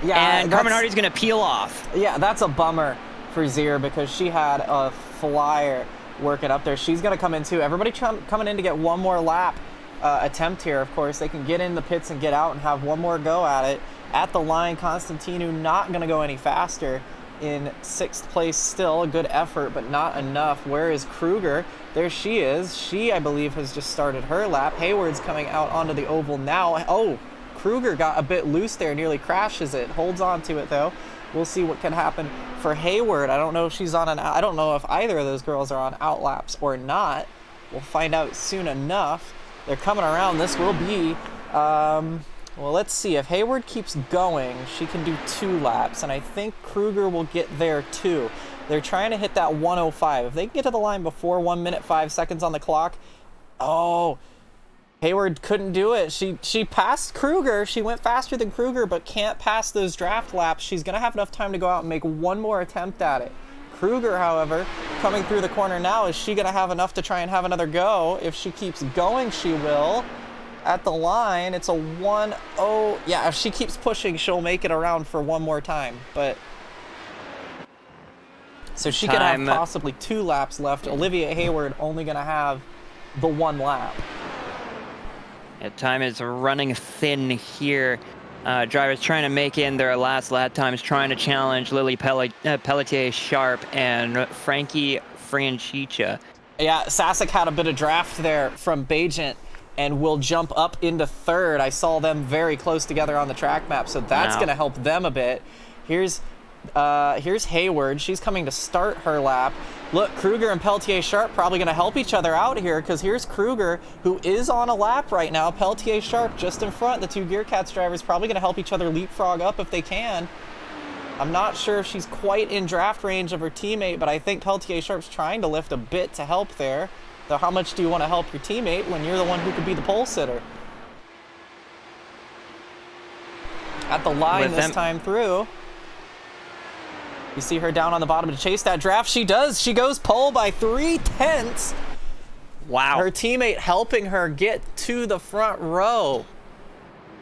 Speaker 2: Yeah, and Carmen Hardy's going to peel off.
Speaker 1: Yeah, that's a bummer for Zier because she had a flyer working up there. She's going to come in too. Everybody coming in to get one more lap attempt here, of course. They can get in the pits and get out and have one more go at it. At the line, Constantinu not going to go any faster. In 6th place still. A good effort, but not enough. Where is Kruger? There she is. She, I believe, has just started her lap. Hayward's coming out onto the oval now. Oh, Kruger got a bit loose there, nearly crashes it, holds on to it though. We'll see what can happen for Hayward. I don't know if she's on I don't know if either of those girls are on outlaps or not. We'll find out soon enough. They're coming around. This will be, well, let's see. If Hayward keeps going, she can do 2 laps, and I think Kruger will get there too. They're trying to hit that 105. If they can get to the line before 1 minute 5 seconds on the clock, Hayward couldn't do it. She passed Kruger. She went faster than Kruger, but can't pass those draft laps. She's going to have enough time to go out and make one more attempt at it. Kruger, however, coming through the corner now, is she going to have enough to try and have another go? If she keeps going, she will. At the line, it's a 1-0. Yeah, if she keeps pushing, she'll make it around for one more time. But so she could have possibly 2 laps left. Olivia Hayward only going to have the 1 lap.
Speaker 2: Yeah, time is running thin here. Drivers trying to make in their last lap times, trying to challenge Lily Pelletier Sharp and Frankie Franchicha.
Speaker 1: Yeah, Sasek had a bit of draft there from Bajent and will jump up into third. I saw them very close together on the track map, so that's
Speaker 2: Wow.
Speaker 1: going to help them a bit. Here's Hayward. She's coming to start her lap. Look, Kruger and Peltier Sharp probably going to help each other out here, because here's Kruger, who is on a lap right now. Peltier Sharp just in front. The two Gear Cats drivers probably going to help each other leapfrog up if they can. I'm not sure if she's quite in draft range of her teammate, but I think Peltier Sharp's trying to lift a bit to help there. Though how much do you want to help your teammate when you're the one who could be the pole sitter? At the line this time through. You see her down on the bottom to chase that draft. She does. She goes pole by 3/10.
Speaker 2: Wow.
Speaker 1: Her teammate helping her get to the front row.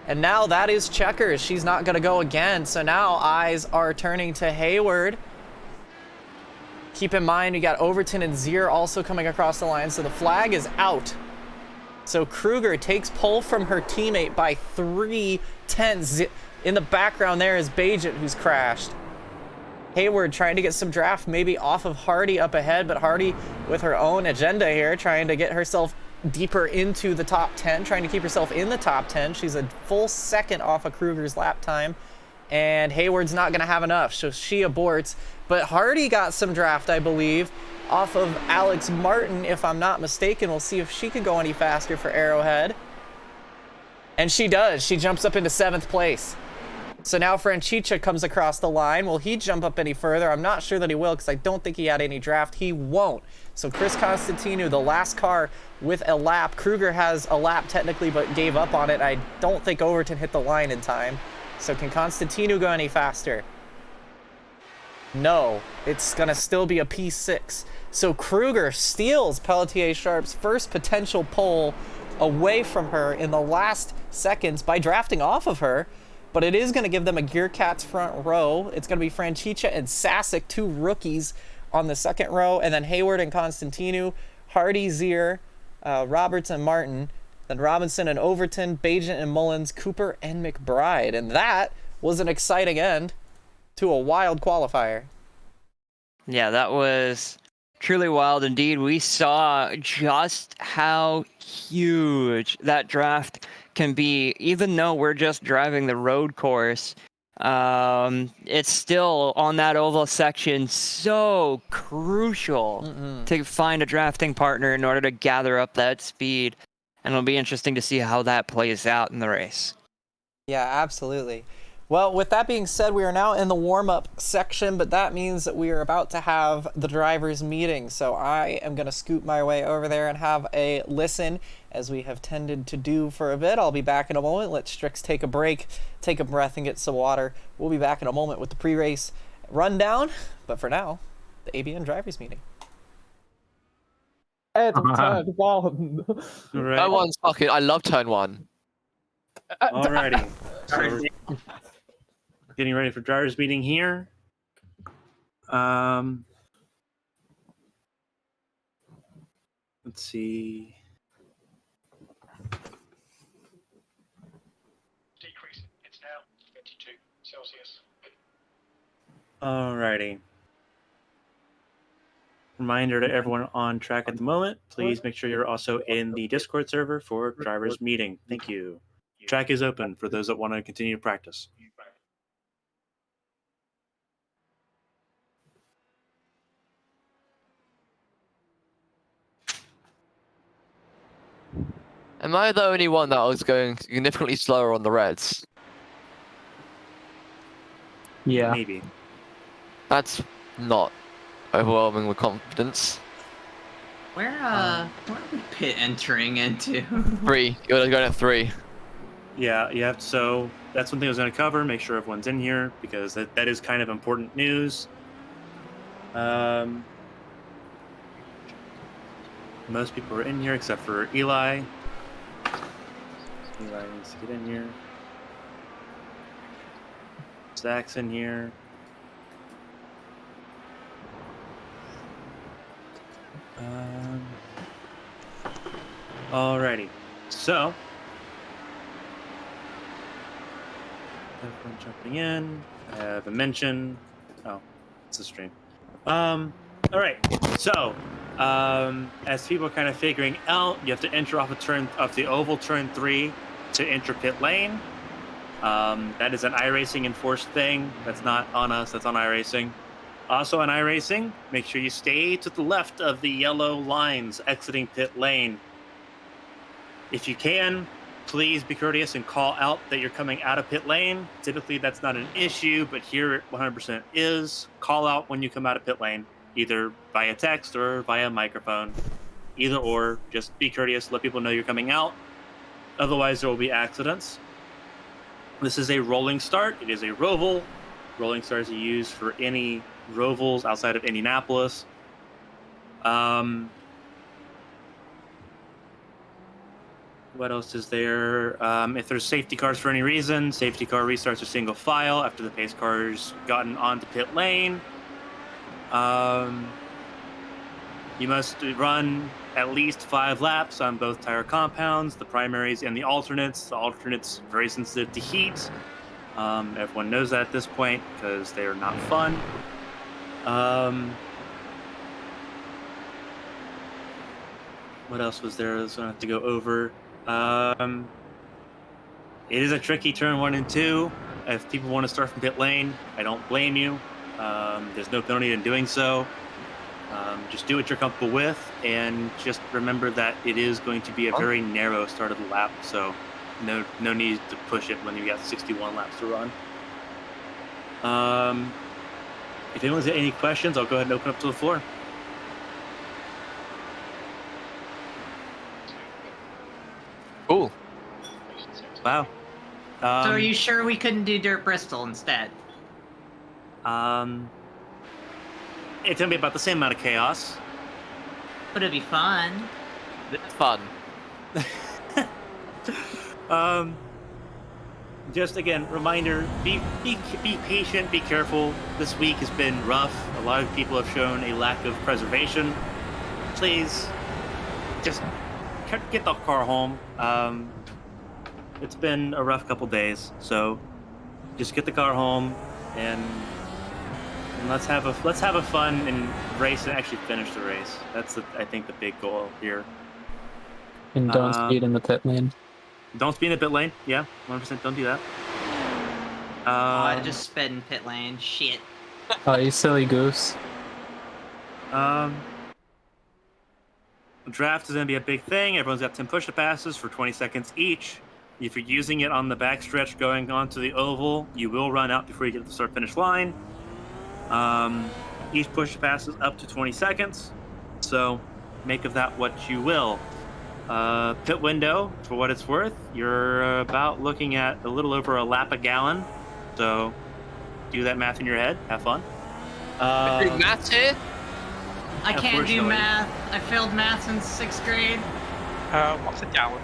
Speaker 1: And now that is checkers. She's not going to go again. So now eyes are turning to Hayward. Keep in mind, we got Overton and Zier also coming across the line. So the flag is out. So Kruger takes pole from her teammate by 3/10. In the background there is Bajent, who's crashed. Hayward trying to get some draft maybe off of Hardy up ahead, but Hardy with her own agenda here, trying to get herself deeper into the top 10, trying to keep herself in the top 10. She's a full second off of Kruger's lap time, and Hayward's not going to have enough, so she aborts. But Hardy got some draft, I believe, off of Alex Martin, if I'm not mistaken. We'll see if she can go any faster for Arrowhead. And she does. She jumps up into 7th place. So now Franchicha comes across the line. Will he jump up any further? I'm not sure that he will, because I don't think he had any draft. He won't. So Chris Constantinu, the last car with a lap. Kruger has a lap technically, but gave up on it. I don't think Overton hit the line in time. So can Constantinu go any faster? No, it's going to still be a P6. So Kruger steals Peltier Sharp's first potential pole away from her in the last seconds by drafting off of her. But it is going to give them a Gear Cats front row. It's going to be Franchicha and Sasek, two rookies, on the second row. And then Hayward and Constantinu, Hardy, Zier, Roberts and Martin. Then Robinson and Overton, Bajent and Mullins, Cooper and McBride. And that was an exciting end to a wild qualifier.
Speaker 2: Yeah, that was truly wild indeed. We saw just how huge that draft can be. Even though we're just driving the road course, it's still on that oval section so crucial to find a drafting partner in order to gather up that speed. And it'll be interesting to see how that plays out in the race.
Speaker 1: Yeah, absolutely. Well, with that being said, we are now in the warm-up section, but that means that we are about to have the drivers' meeting. So I am going to scoot my way over there and have a listen, as we have tended to do for a bit. I'll be back in a moment. Let Strix take a break, take a breath, and get some water. We'll be back in a moment with the pre-race rundown. But for now, the ABN drivers' meeting.
Speaker 3: Turn 1.
Speaker 4: Right.
Speaker 3: Turn 1's fucking. I love turn 1.
Speaker 4: Alrighty. So we're getting ready for drivers' meeting here. Let's see.
Speaker 5: Decrease. It's now 52 Celsius.
Speaker 4: Alrighty. Reminder to everyone on track at the moment, please make sure you're also in the Discord server for drivers' meeting. Thank you. Track is open for those that want to continue to practice.
Speaker 3: Am I the only one that was going significantly slower on the reds?
Speaker 6: Yeah.
Speaker 4: Maybe.
Speaker 3: That's not overwhelming with confidence.
Speaker 7: Where are we pit entering into?
Speaker 3: 3. You're going at 3.
Speaker 4: Yeah, you have. So that's one thing I was going to cover. Make sure everyone's in here because that is kind of important news. Most people are in here except for Eli. Eli needs to get in here. Zach's in here. Alrighty. So everyone jumping in. I have a mention. Oh, it's a stream. All right. So, as people are kind of figuring out, you have to enter off the oval turn 3 to enter pit lane. That is an iRacing enforced thing. That's not on us. That's on iRacing. Also on iRacing, make sure you stay to the left of the yellow lines exiting pit lane. If you can, please be courteous and call out that you're coming out of pit lane. Typically, that's not an issue, but here it 100% is. Call out when you come out of pit lane, either via text or via microphone. Either or, just be courteous, let people know you're coming out. Otherwise, there will be accidents. This is a rolling start. It is a roval. Rolling starts are used for any rovals outside of Indianapolis. What else is there? If there's safety cars for any reason, safety car restarts are single file after the pace car's gotten onto pit lane. You must run at least 5 laps on both tire compounds, the primaries and the alternates. The alternates very sensitive to heat. Everyone knows that at this point because they are not fun. What else was there? I was going to have to go over. It is a tricky turn 1 and 2. If people want to start from pit lane, I don't blame you. There's no penalty in doing so. Just do what you're comfortable with, and just remember that it is going to be a very narrow start of the lap, so no need to push it when you got 61 laps to run. If anyone's got any questions, I'll go ahead and open up to the floor.
Speaker 3: Cool.
Speaker 4: Wow.
Speaker 7: So are you sure we couldn't do Dirt Bristol instead?
Speaker 4: It's gonna be about the same amount of chaos.
Speaker 7: But it'd be fun.
Speaker 3: It's fun.
Speaker 4: Just again, reminder: be patient, be careful. This week has been rough. A lot of people have shown a lack of preservation. Please, just get the car home. It's been a rough couple days, so just get the car home and let's have a fun and race and actually finish the race. That's I think the big goal here.
Speaker 6: And don't speed in the pit lane.
Speaker 4: Don't speed in the pit lane. Yeah, 100%. Don't do that.
Speaker 7: I just sped in pit lane. Shit.
Speaker 6: Oh, you silly goose.
Speaker 4: Draft is going to be a big thing. Everyone's got 10 push-up passes for 20 seconds each. If you're using it on the backstretch going onto the oval, you will run out before you get to the start-finish line. Each push-up pass is up to 20 seconds, so make of that what you will. Pit window, for what it's worth, you're about looking at a little over a lap a gallon, so do that math in your head. Have fun.
Speaker 3: Big maths here.
Speaker 7: I can't do math. I failed math in 6th grade.
Speaker 5: What's a gallon?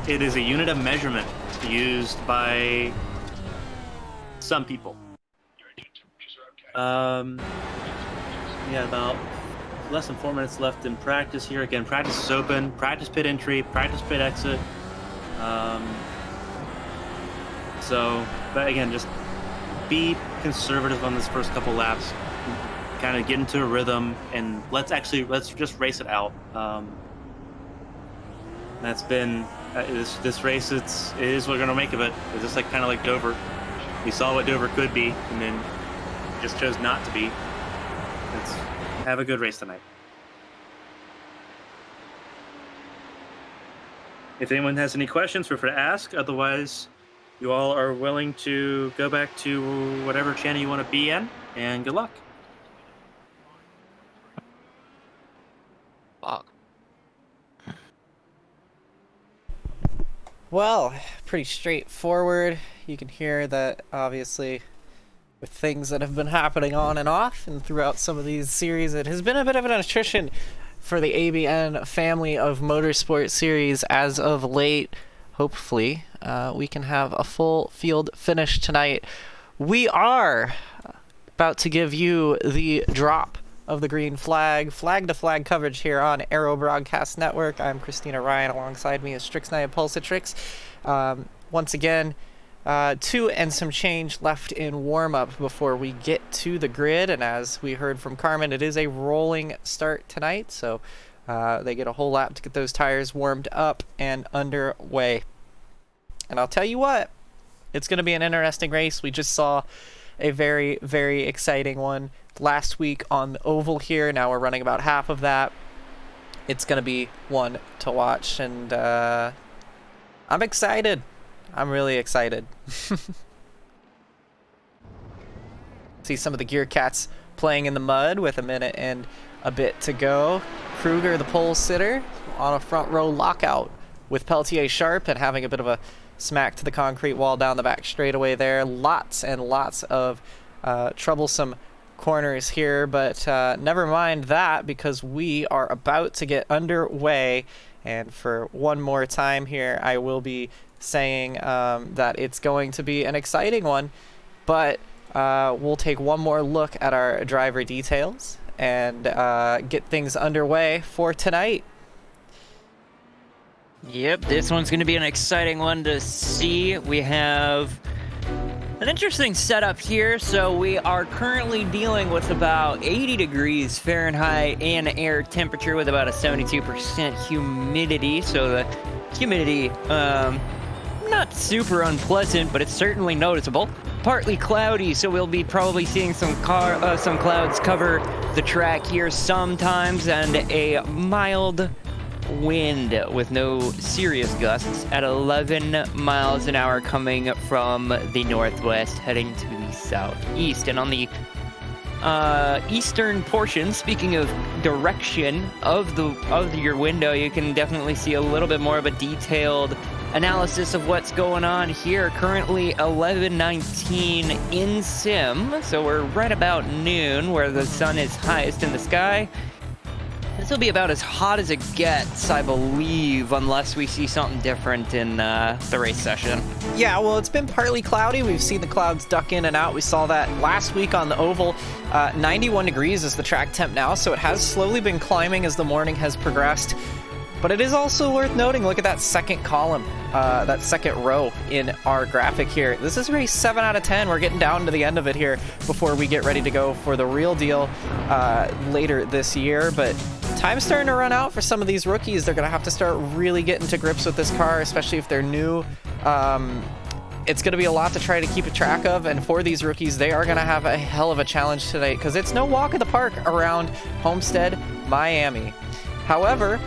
Speaker 4: It is a unit of measurement used by some people. Yeah, about less than 4 minutes left in practice here. Again, practice is open. Practice pit entry, practice pit exit. But again, just be conservative on this first couple laps. Kind of get into a rhythm, and let's just race it out. That's been this race. It is what we're gonna make of it. It's just kind of like Dover. We saw what Dover could be, and then just chose not to be. Let's have a good race tonight. If anyone has any questions, feel free to ask. Otherwise, you all are willing to go back to whatever channel you want to be in, and good luck.
Speaker 3: Fuck.
Speaker 1: Well, pretty straightforward. You can hear that, obviously, with things that have been happening on and off and throughout some of these series, it has been a bit of an attrition for the ABN family of motorsport series as of late. Hopefully, we can have a full field finish tonight. We are about to give you the drop of the green flag to flag coverage here on Aero Broadcast Network. I'm Christina Ryan. Alongside me is Strix Pulsatrix. Once again, 2 and some change left in warm-up before we get to the grid. And as we heard from Carmen, it is a rolling start tonight, so they get a whole lap to get those tires warmed up and underway. And I'll tell you what, it's going to be an interesting race. We just saw a very, very exciting one last week on the oval here. Now we're running about half of that. It's going to be one to watch, and I'm excited. I'm really excited. See some of the Gear Cats playing in the mud with a minute and a bit to go. Kruger, the pole sitter, on a front row lockout with Peltier sharp and having a bit of a smack to the concrete wall down the back straightaway there. Lots and lots of troublesome corners here, but never mind that, because we are about to get underway. And for one more time here, I will be saying that it's going to be an exciting one, but we'll take one more look at our driver details and get things underway for tonight.
Speaker 2: Yep, this one's going to be an exciting one to see. We have an interesting setup here. So we are currently dealing with about 80 degrees Fahrenheit in air temperature with about a 72% humidity. So the humidity, not super unpleasant, but it's certainly noticeable. Partly cloudy, so we'll be probably seeing some clouds cover the track here sometimes, and a mild wind with no serious gusts at 11 miles an hour coming from the northwest heading to the southeast. And on the eastern portion, speaking of direction of your window, you can definitely see a little bit more of a detailed analysis of what's going on here. Currently 11:19 in sim, so we're right about noon where the sun is highest in the sky. This will be about as hot as it gets, I believe, unless we see something different in the race session.
Speaker 1: Yeah, well, it's been partly cloudy. We've seen the clouds duck in and out. We saw that last week on the oval. 91 degrees is the track temp now, so it has slowly been climbing as the morning has progressed. But it is also worth noting, look at that second column, that second row in our graphic here. This is race 7 out of 10. We're getting down to the end of it here before we get ready to go for the real deal later this year. But time's starting to run out for some of these rookies. They're going to have to start really getting to grips with this car, especially if they're new. It's going to be a lot to try to keep a track of, and for these rookies, they are going to have a hell of a challenge tonight because it's no walk in the park around Homestead-Miami. However,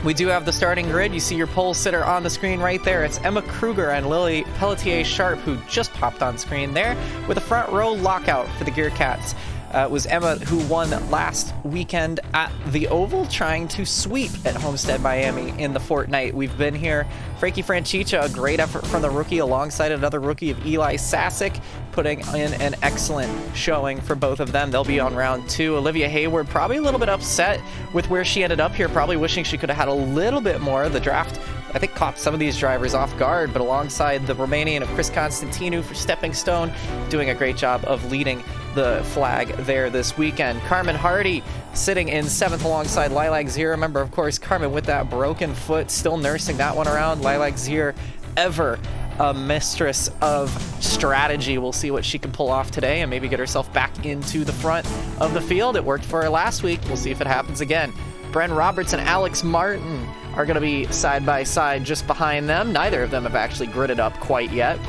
Speaker 1: we do have the starting grid. You see your pole sitter on the screen right there. It's Emma Kruger and Lily Pelletier-Sharp, who just popped on screen there with a front row lockout for the Gear Cats. It was Emma who won last weekend at the Oval, trying to sweep at Homestead-Miami in the fortnight we've been here. Frankie Francica, a great effort from the rookie alongside another rookie of Eli Sasick, putting in an excellent showing for both of them. They'll be on round 2. Olivia Hayward probably a little bit upset with where she ended up here, probably wishing she could have had a little bit more. The draft, I think, caught some of these drivers off guard, but alongside the Romanian of Chris Constantinou for Stepping Stone, doing a great job of leading the flag there this weekend. Carmen Hardy sitting in 7th alongside Lilac Zier. Remember, of course, Carmen with that broken foot, still nursing that one around. Lilac Zier, ever a mistress of strategy. We'll see what she can pull off today and maybe get herself back into the front of the field. It worked for her last week. We'll see if it happens again. Bren Roberts and Alex Martin are going to be side by side just behind them. Neither of them have actually gridded up quite yet.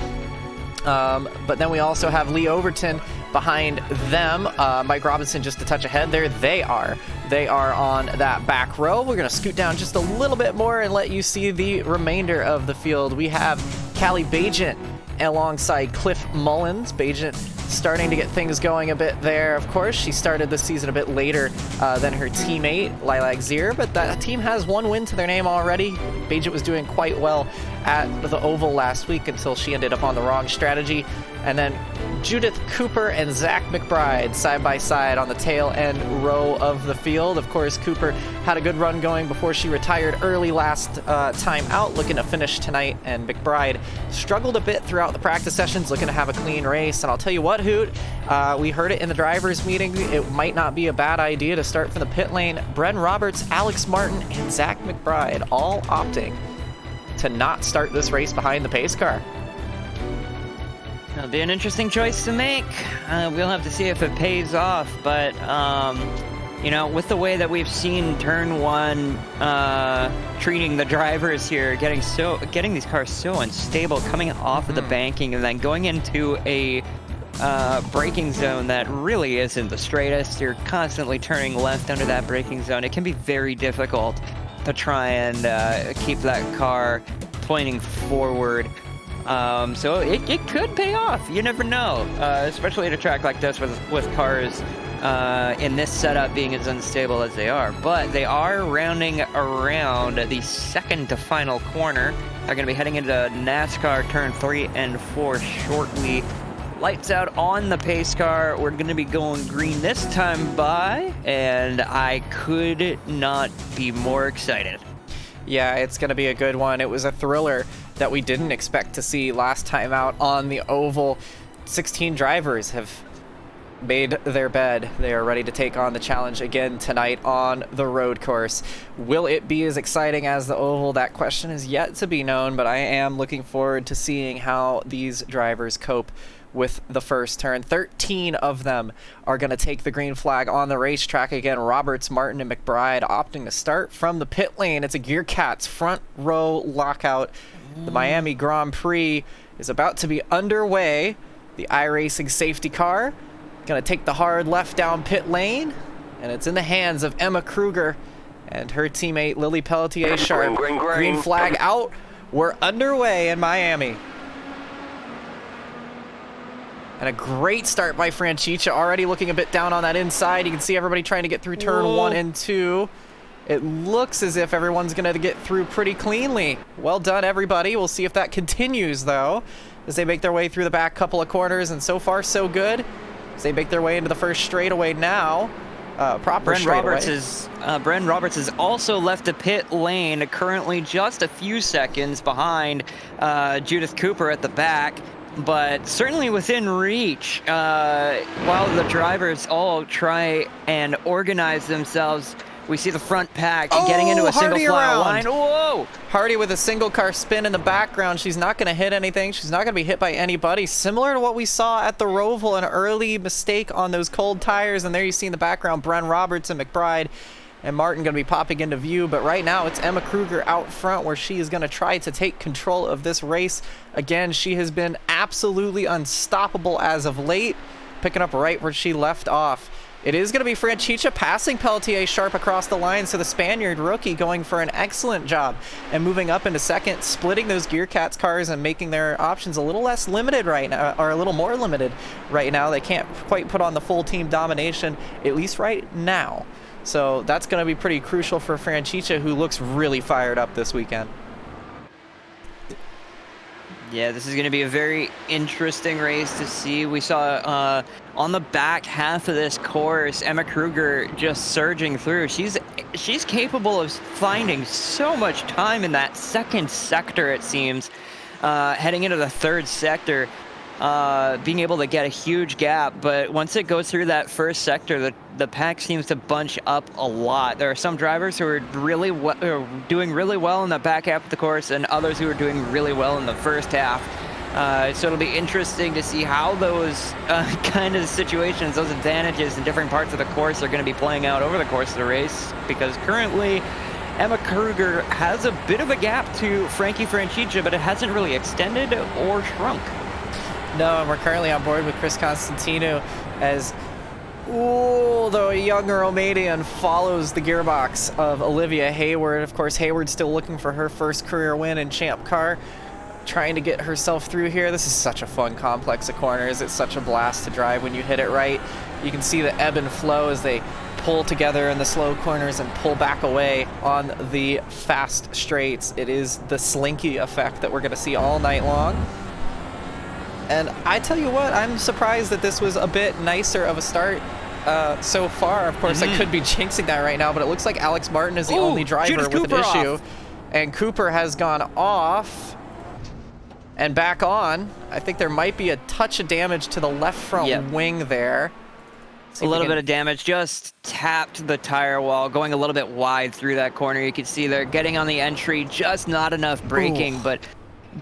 Speaker 1: But then we also have Lee Overton behind them. Mike Robinson just a touch ahead there. They are on that back row. We're going to scoot down just a little bit more and let you see the remainder of the field. We have Callie Bajent alongside Cliff Mullins. Bajent starting to get things going a bit there. Of course, she started the season a bit later than her teammate, Lilac Zier, but that team has one win to their name already. Bajent was doing quite well at the Oval last week until she ended up on the wrong strategy. And then Judith Cooper and Zach McBride side by side on the tail end row of the field. Of course, Cooper had a good run going before she retired early last time out, looking to finish tonight. And McBride struggled a bit throughout the practice sessions, looking to have a clean race. And I'll tell you what, Hoot, we heard it in the drivers' meeting. It might not be a bad idea to start from the pit lane. Bren Roberts, Alex Martin, and Zach McBride all opting to not start this race behind the pace car.
Speaker 2: It'll be an interesting choice to make. We'll have to see if it pays off, but you know, with the way that we've seen turn one treating the drivers here, getting these cars so unstable, coming off of the banking and then going into a braking zone that really isn't the straightest. You're constantly turning left under that braking zone. It can be very difficult to try and keep that car pointing forward. So it could pay off. You never know, especially at a track like this with cars in this setup being as unstable as they are. But they are rounding around the second to final corner. They're going to be heading into NASCAR turn 3 and 4 shortly. Lights out on the pace car. We're going to be going green this time by, and I could not be more excited.
Speaker 1: Yeah, it's going to be a good one. It was a thriller that we didn't expect to see last time out on the oval. 16 drivers have made their bed. They are ready to take on the challenge again tonight on the road course. Will it be as exciting as the oval? That question is yet to be known, but I am looking forward to seeing how these drivers cope with the first turn. 13 of them are going to take the green flag on the racetrack again. Roberts, Martin, and McBride opting to start from the pit lane. It's a Gear Cats front row lockout. The Miami Grand Prix is about to be underway. The iRacing safety car going to take the hard left down pit lane, and it's in the hands of Emma Kruger and her teammate Lily Pelletier-Sharp. Green flag out. We're underway in Miami. And a great start by Franchicha, already looking a bit down on that inside. You can see everybody trying to get through turn 1 and 2. It looks as if everyone's going to get through pretty cleanly. Well done, everybody. We'll see if that continues, though, as they make their way through the back couple of corners. And so far, so good, as they make their way into the first straightaway now. Bren
Speaker 2: Roberts has also left the pit lane, currently just a few seconds behind Judith Cooper at the back. But certainly within reach, while the drivers all try and organize themselves. We see the front pack getting into a single file line. Whoa!
Speaker 1: Hardy with a single car spin in the background. She's not going to hit anything. She's not going to be hit by anybody. Similar to what we saw at the Roval, an early mistake on those cold tires. And there you see in the background Bren Roberts and McBride and Martin going to be popping into view. But right now it's Emma Kruger out front, where she is going to try to take control of this race. Again, she has been absolutely unstoppable as of late, picking up right where she left off. It is going to be Franchicha passing Pelletier-Sharp across the line, so the Spaniard rookie going for an excellent job and moving up into second, splitting those Gear Cats cars and making their options a little less limited right now, or a little more limited right now. They can't quite put on the full team domination, at least right now. So that's going to be pretty crucial for Franchicha, who looks really fired up this weekend.
Speaker 2: Yeah, this is going to be a very interesting race to see. We saw on the back half of this course, Emma Kruger just surging through. She's capable of finding so much time in that second sector, it seems, heading into the third sector, being able to get a huge gap. But once it goes through that first sector, the pack seems to bunch up a lot. There are some drivers who are doing really well in the back half of the course, and others who are doing really well in the first half. So it'll be interesting to see how those kind of situations, those advantages in different parts of the course are going to be playing out over the course of the race, because currently Emma Kruger has a bit of a gap to Frankie Franchicha, but it hasn't really extended or shrunk.
Speaker 1: No, and we're currently on board with Chris Constantino as the younger Romanian follows the gearbox of Olivia Hayward. Of course, Hayward's still looking for her first career win in Champ Car, trying to get herself through here. This is such a fun complex of corners. It's such a blast to drive when you hit it right. You can see the ebb and flow as they pull together in the slow corners and pull back away on the fast straights. It is the slinky effect that we're going to see all night long. And I tell you what, I'm surprised that this was a bit nicer of a start so far. Of course, I could be jinxing that right now, but it looks like Alex Martin is the only driver with an issue. And Cooper has gone off and back on. I think there might be a touch of damage to the left front wing there.
Speaker 2: A little bit of damage, just tapped the tire wall, going a little bit wide through that corner. You can see they're getting on the entry, just not enough braking, but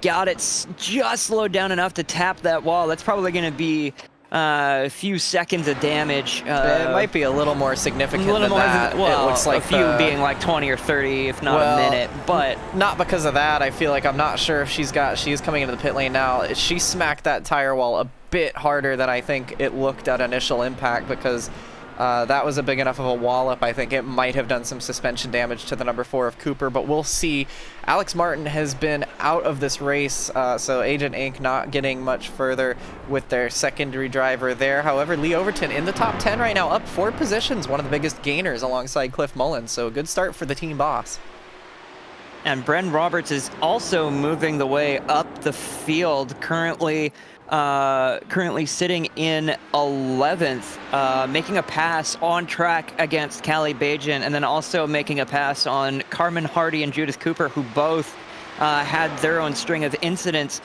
Speaker 2: got it just slowed down enough to tap that wall. That's probably going to be a few seconds of damage.
Speaker 1: It might be a little more significant
Speaker 2: a little
Speaker 1: than
Speaker 2: more
Speaker 1: that.
Speaker 2: well,
Speaker 1: it looks like
Speaker 2: a few being like 20 or 30, if not a minute. But
Speaker 1: not because of that. I feel like I'm not sure if she's coming into the pit lane now. She smacked that tire wall a bit harder than I think it looked at initial impact, because that was a big enough of a wallop. I think it might have done some suspension damage to the number 4 of Cooper, but we'll see. Alex Martin has been out of this race, so Agent Inc. not getting much further with their secondary driver there. However, Lee Overton in the top 10 right now, up 4 positions, one of the biggest gainers alongside Cliff Mullins, so a good start for the team boss.
Speaker 2: And Bren Roberts is also moving the way up the field, currently sitting in 11th, making a pass on track against Callie Bajan, and then also making a pass on Carmen Hardy and Judith Cooper, who both had their own string of incidents.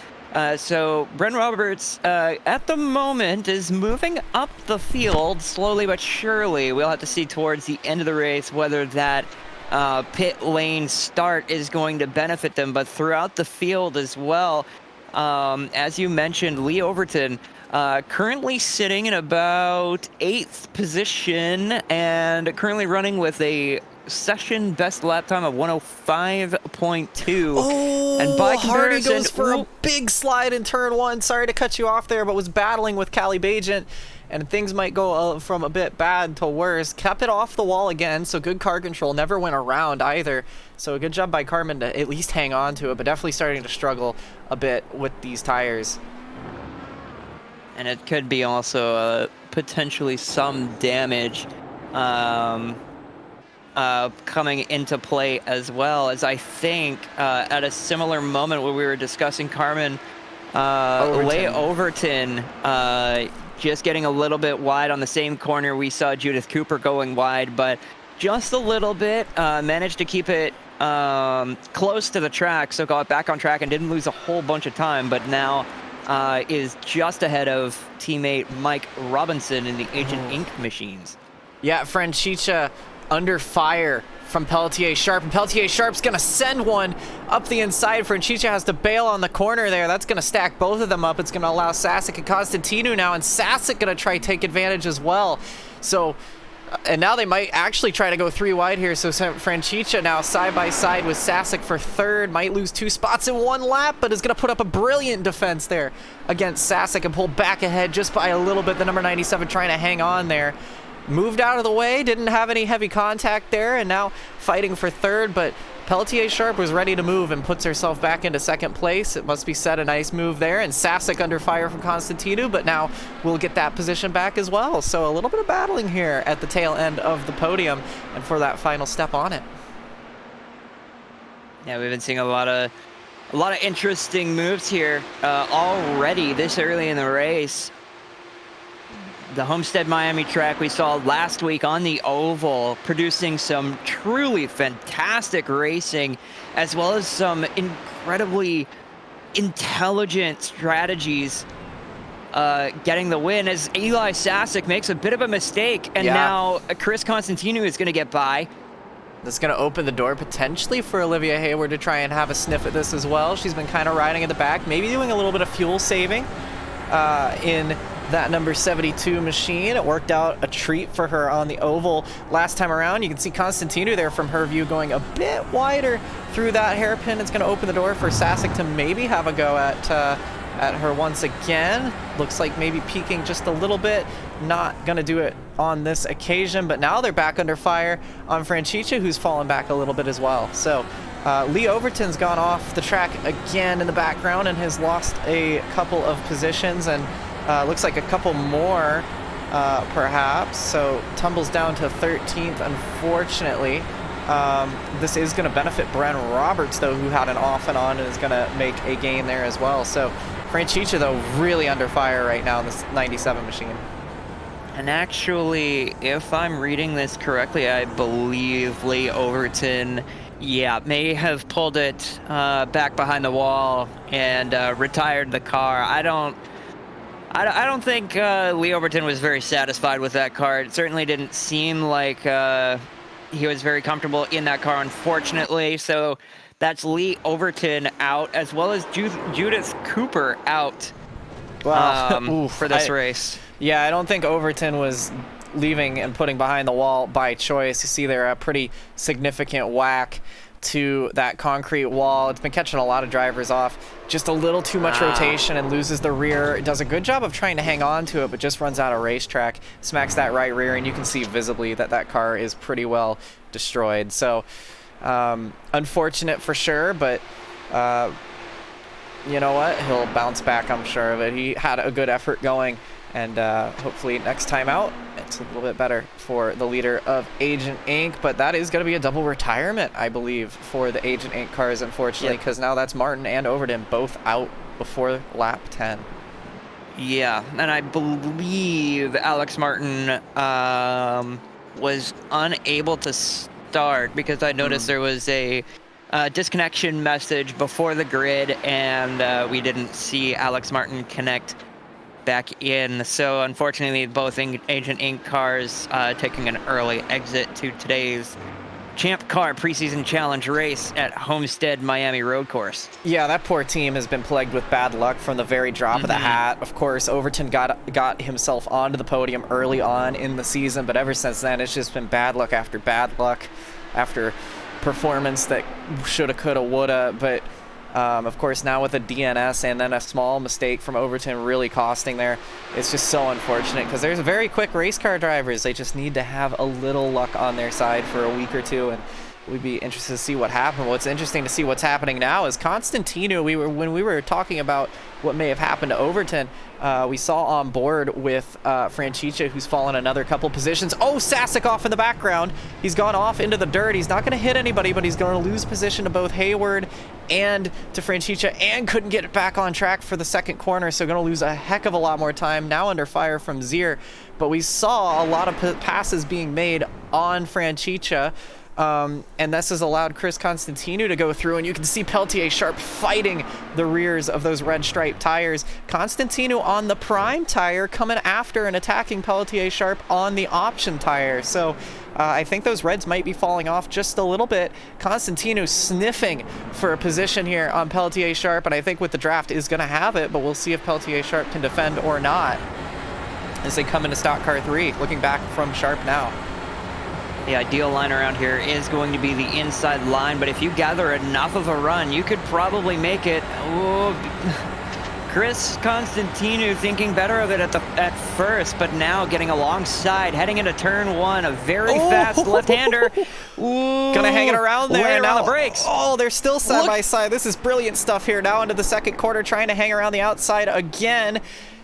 Speaker 2: So Bren Roberts, at the moment, is moving up the field slowly but surely. We'll have to see towards the end of the race whether that pit lane start is going to benefit them, but throughout the field as well. As you mentioned, Lee Overton currently sitting in about 8th position and currently running with a session best lap time of 105.2.
Speaker 1: Oh,
Speaker 2: and by
Speaker 1: Hardy
Speaker 2: comparison,
Speaker 1: goes for a big slide in turn 1. Sorry to cut you off there, but was battling with Callie Bajan, and things might go from a bit bad to worse. Kept it off the wall again, so good car control. Never went around either. So a good job by Carmen to at least hang on to it, but definitely starting to struggle a bit with these tires.
Speaker 2: And it could be also potentially some damage coming into play as well, as I think at a similar moment where we were discussing Carmen Leigh Overton just getting a little bit wide on the same corner. We saw Judith Cooper going wide, but just a little bit, managed to keep it close to the track, so got back on track and didn't lose a whole bunch of time, but now is just ahead of teammate Mike Robinson in the Agent Inc. machines.
Speaker 1: Yeah, Franchicha under fire from Pelletier Sharp, and Pelletier Sharp's gonna send one up the inside. Franchicha has to bail on the corner there. That's gonna stack both of them up. It's gonna allow Sasek and Constantinu now, and Sasek gonna try take advantage as well. So, and now they might actually try to go 3 wide here. So Franchicha now side by side with Sasek for 3rd, might lose 2 spots in 1 lap, but is gonna put up a brilliant defense there against Sasek and pull back ahead just by a little bit. The number 97 trying to hang on there. Moved out of the way, didn't have any heavy contact there, and now fighting for 3rd, but Pelletier Sharp was ready to move and puts herself back into 2nd place. It must be said, a nice move there, and Sasek under fire from Constantinu, but now we'll get that position back as well. So a little bit of battling here at the tail end of the podium, and for that final step on it.
Speaker 2: Yeah, we've been seeing a lot of interesting moves here already this early in the race. The Homestead-Miami track we saw last week on the oval, producing some truly fantastic racing, as well as some incredibly intelligent strategies getting the win, as Eli Sasek makes a bit of a mistake, and now Chris Constantinu is going to get by.
Speaker 1: That's going to open the door potentially for Olivia Hayward to try and have a sniff at this as well. She's been kind of riding in the back, maybe doing a little bit of fuel saving in that number 72 machine. It worked out a treat for her on the oval last time around. You can see Constantinu there from her view going a bit wider through that hairpin. It's going to open the door for Sasek to maybe have a go at her once again. Looks like maybe peaking just a little bit. Not going to do it on this occasion, but now they're back under fire on Franchicha, who's fallen back a little bit as well. So Lee Overton's gone off the track again in the background and has lost a couple of positions, and looks like a couple more perhaps, so tumbles down to 13th, unfortunately. This is going to benefit Bren Roberts, though, who had an off and on and is going to make a gain there as well. So Franchicha, though, really under fire right now in this 97 machine.
Speaker 2: And actually, if I'm reading this correctly, I believe Lee Overton, may have pulled it back behind the wall and retired the car. I don't think Lee Overton was very satisfied with that car. It certainly didn't seem like he was very comfortable in that car, unfortunately. So that's Lee Overton out, as well as Judith Cooper out for this race.
Speaker 1: Yeah, I don't think Overton was leaving and putting behind the wall by choice. You see there a pretty significant whack to that concrete wall. It's been catching a lot of drivers off. Just a little too much rotation and loses the rear. It does a good job of trying to hang on to it, but just runs out of racetrack. Smacks that right rear, and you can see visibly that that car is pretty well destroyed. So unfortunate for sure, but you know what? He'll bounce back, I'm sure of it. He had a good effort going, and hopefully next time out, it's a little bit better for the leader of Agent Inc. But that is going to be a double retirement, I believe, for the Agent Inc. cars, unfortunately, because now that's Martin and Overton both out before lap 10.
Speaker 2: Yeah, and I believe Alex Martin was unable to start because I noticed there was a disconnection message before the grid, and we didn't see Alex Martin connect back in. So unfortunately, both Agent Inc. cars taking an early exit to today's Champ Car preseason challenge race at Homestead-Miami road course.
Speaker 1: Yeah, that poor team has been plagued with bad luck from the very drop of the hat. Of course, Overton got himself onto the podium early on in the season, but ever since then, it's just been bad luck after performance that shoulda, coulda, woulda. But of course, now with a DNS and then a small mistake from Overton really costing there, it's just so unfortunate because there's very quick race car drivers. They just need to have a little luck on their side for a week or two, and we'd be interested to see what happened. What's interesting to see what's happening now is Constantino. When we were talking about what may have happened to Overton, we saw on board with Franchicha, who's fallen another couple positions. Oh, Sasek off in the background. He's gone off into the dirt. He's not going to hit anybody, but he's going to lose position to both Hayward and to Franchicha, and couldn't get it back on track for the second corner, so going to lose a heck of a lot more time. Now under fire from Zier, but we saw a lot of passes being made on Franchicha. And this has allowed Chris Constantino to go through, and you can see Peltier Sharp fighting the rears of those red striped tires. Constantino on the prime tire coming after and attacking Peltier Sharp on the option tire. So I think those reds might be falling off just a little bit. Constantino sniffing for a position here on Peltier Sharp, and I think with the draft is going to have it, but we'll see if Peltier Sharp can defend or not as they come into stock car 3, looking back from Sharp now.
Speaker 2: The ideal line around here is going to be the inside line, but if you gather enough of a run, you could probably make it. Oh, Chris Constantino thinking better of it at first, but now getting alongside, heading into turn 1, a very fast left-hander.
Speaker 1: Gonna hang it around there.
Speaker 2: Way
Speaker 1: now
Speaker 2: around the brakes.
Speaker 1: Oh, they're still side by side. This is brilliant stuff here. Now into the second quarter, trying to hang around the outside again.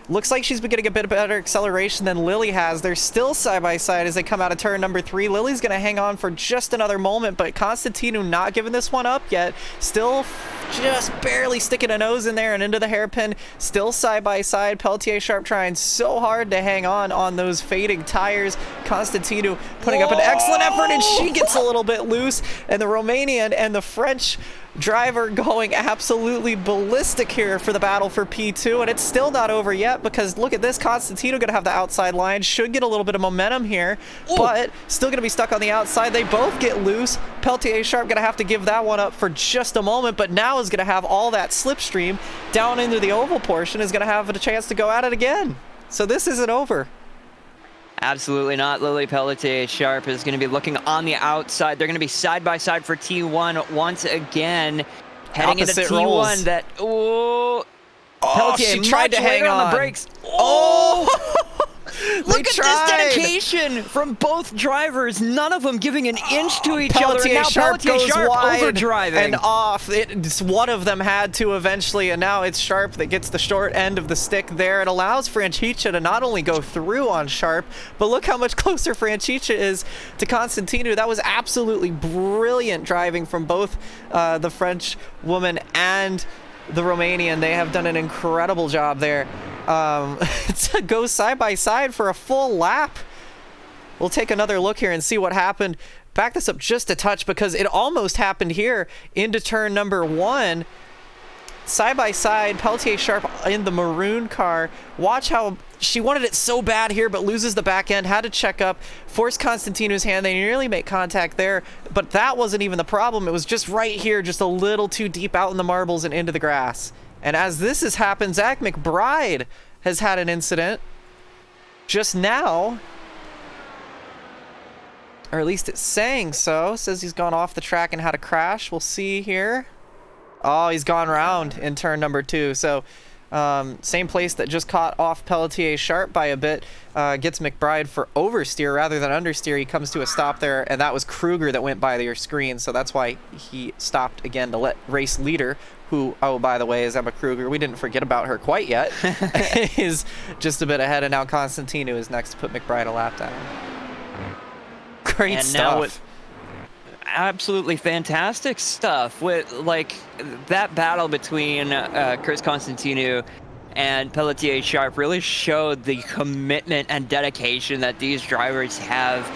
Speaker 1: Looks like she's been getting a bit better acceleration than Lily has. They're still side by side as they come out of turn number 3. Lily's going to hang on for just another moment, but Constantino not giving this one up yet. Still just barely sticking a nose in there and into the hairpin. Still side by side. Peltier Sharp trying so hard to hang on those fading tires. Constantino putting up an excellent effort, and she gets a little bit loose. And the Romanian and the French driver going absolutely ballistic here for the battle for P2, and it's still not over yet because look at this. Constantino gonna have the outside line, should get a little bit of momentum here, but still gonna be stuck on the outside. They both get loose. Peltier Sharp gonna have to give that one up for just a moment, but now is gonna have all that slipstream down into the oval portion, is gonna have a chance to go at it again. So this isn't over.
Speaker 2: Absolutely not. Lily Peltier Sharp is going to be looking on the outside. They're going to be side by side for T1 once again. Heading
Speaker 1: Opposite
Speaker 2: into T1
Speaker 1: rolls.
Speaker 2: that Peltier
Speaker 1: she tried to hang
Speaker 2: on the brakes. Look at this dedication from both drivers. None of them giving an inch to each other. And now Peltier Sharp overdriving
Speaker 1: and off. One of them had to eventually, and now it's Sharp that gets the short end of the stick there. It allows Franchicha to not only go through on Sharp, but look how much closer Franchicha is to Constantino. That was absolutely brilliant driving from both the French woman and the Romanian. They have done an incredible job there. To go side by side for a full lap. We'll take another look here and see what happened. Back this up just a touch because it almost happened here into turn number 1. Side by side, Peltier Sharp in the maroon car. Watch how she wanted it so bad here, but loses the back end, had to check up, forced Constantino's hand. They nearly make contact there, but that wasn't even the problem. It was just right here, just a little too deep out in the marbles and into the grass. And as this has happened, Zach McBride has had an incident just now. Or at least it's saying so. Says he's gone off the track and had a crash. We'll see here. Oh, he's gone round in turn number 2. So same place that just caught off Pelletier sharp by a bit, gets McBride for oversteer rather than understeer. He comes to a stop there, and that was Kruger that went by your screen, so that's why he stopped again to let race leader, who, oh, by the way, is Emma Kruger. We didn't forget about her quite yet. Is just a bit ahead, and now Constantino is next to put McBride a lap down. Great
Speaker 2: and
Speaker 1: stuff.
Speaker 2: Now with absolutely fantastic stuff with like that battle between Chris Constantino and Pelletier Sharp really showed the commitment and dedication that these drivers have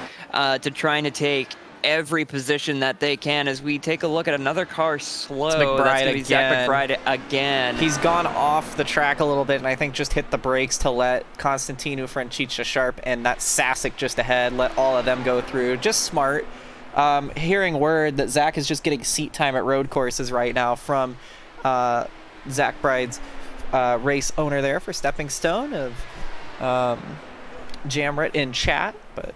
Speaker 2: to trying to take every position that they can. As we take a look at another car slow,
Speaker 1: It's McBride
Speaker 2: that's gonna be Zach
Speaker 1: again.
Speaker 2: McBride again.
Speaker 1: He's gone off the track a little bit, and I think just hit the brakes to let Constantino, Franchicha Sharp, and that Sasic just ahead, let all of them go through. Just smart. Hearing word that Zach is just getting seat time at road courses right now from Zach Bride's race owner there for Stepping Stone of Jamret in chat. But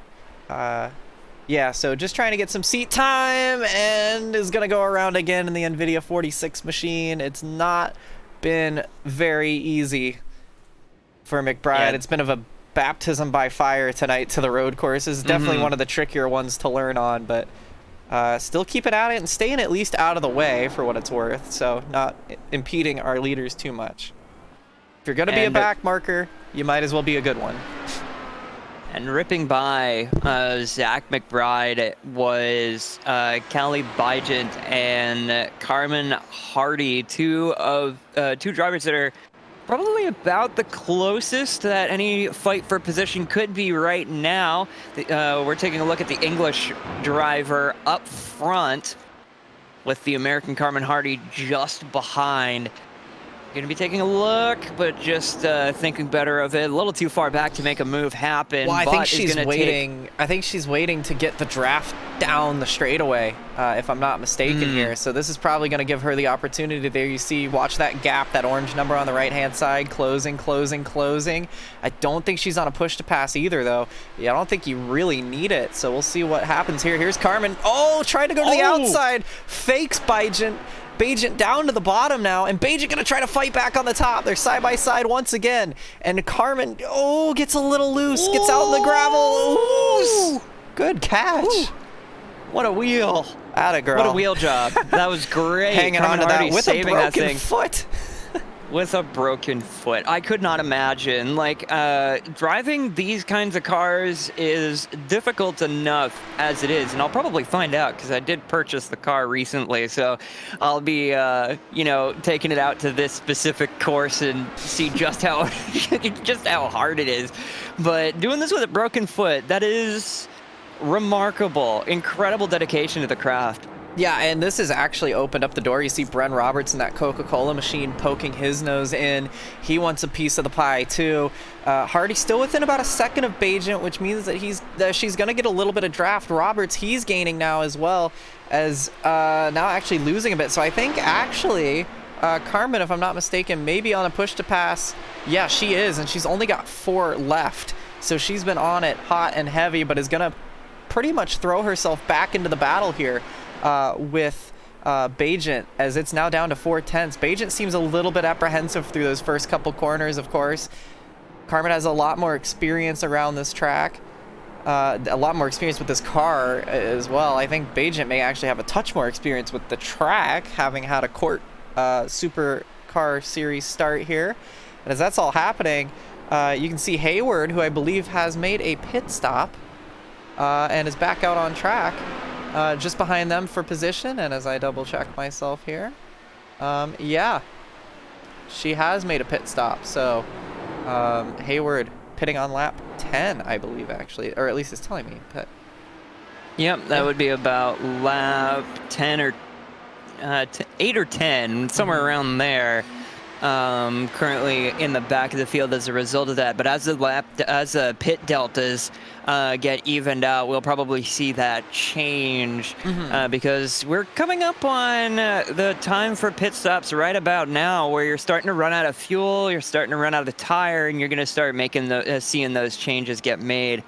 Speaker 1: yeah, so just trying to get some seat time, and is going to go around again in the NVIDIA 46 machine. It's not been very easy for McBride.
Speaker 2: Yeah.
Speaker 1: It's been of a baptism by fire tonight to the road courses. Definitely one of the trickier ones to learn on, but still keeping at it and staying at least out of the way for what it's worth, so not impeding our leaders too much. If you're going to be a back marker, you might as well be a good one.
Speaker 2: And ripping by Zach McBride was Callie Bygent and Carmen Hardy, two drivers that are probably about the closest that any fight for position could be right now. We're taking a look at the English driver up front with the American Carmen Hardy just behind. Going to be taking a look, but just thinking better of it. A little too far back to make a move happen.
Speaker 1: Well, I
Speaker 2: but
Speaker 1: think
Speaker 2: is
Speaker 1: she's
Speaker 2: gonna
Speaker 1: waiting. I think she's waiting to get the draft down the straightaway, if I'm not mistaken here. So this is probably going to give her the opportunity. There you see, watch that gap, that orange number on the right-hand side, closing, closing, closing. I don't think she's on a push to pass either, though. Yeah, I don't think you really need it. So we'll see what happens here. Here's Carmen. Oh, trying to go to the outside. Fakes Bygent. Bygent down to the bottom now, and Bygent gonna try to fight back on the top. They're side by side once again, and Carmen, oh, gets a little loose, gets out in the gravel. Ooh, good catch. Ooh.
Speaker 2: What a wheel.
Speaker 1: Atta girl.
Speaker 2: What a wheel job. That was great.
Speaker 1: Hanging on to that with a broken foot.
Speaker 2: With a broken foot. I could not imagine. Like, driving these kinds of cars is difficult enough as it is, and I'll probably find out because I did purchase the car recently, so I'll be, you know, taking it out to this specific course and see just how hard it is. But doing this with a broken foot, that is remarkable. Incredible dedication to the craft.
Speaker 1: Yeah, and this has actually opened up the door. You see Bren Roberts in that Coca-Cola machine poking his nose in. He wants a piece of the pie, too. Hardy still within about a second of Bygent, which means that she's going to get a little bit of draft. Roberts, he's gaining now as well, as now actually losing a bit. So I think actually Carmen, if I'm not mistaken, maybe on a push to pass. Yeah, she is, and she's only got 4 left. So she's been on it hot and heavy, but is going to pretty much throw herself back into the battle here. With Bygent, as it's now down to 4/10. Bygent seems a little bit apprehensive through those first couple corners, of course. Carmen has a lot more experience around this track, a lot more experience with this car as well. I think Bygent may actually have a touch more experience with the track, having had a Court Supercar Series start here. And as that's all happening, you can see Hayward, who I believe has made a pit stop and is back out on track. Just behind them for position, and as I double check myself here, yeah, she has made a pit stop. So Hayward pitting on lap 10, I believe, actually, or at least it's telling me. But
Speaker 2: yep, that would be about lap 10 or 8 or 10, somewhere around there. currently in the back of the field as a result of that. But as the pit deltas get evened out, we'll probably see that change because we're coming up on the time for pit stops right about now, where you're starting to run out of fuel, you're starting to run out of tire, and you're going to start making seeing those changes get made.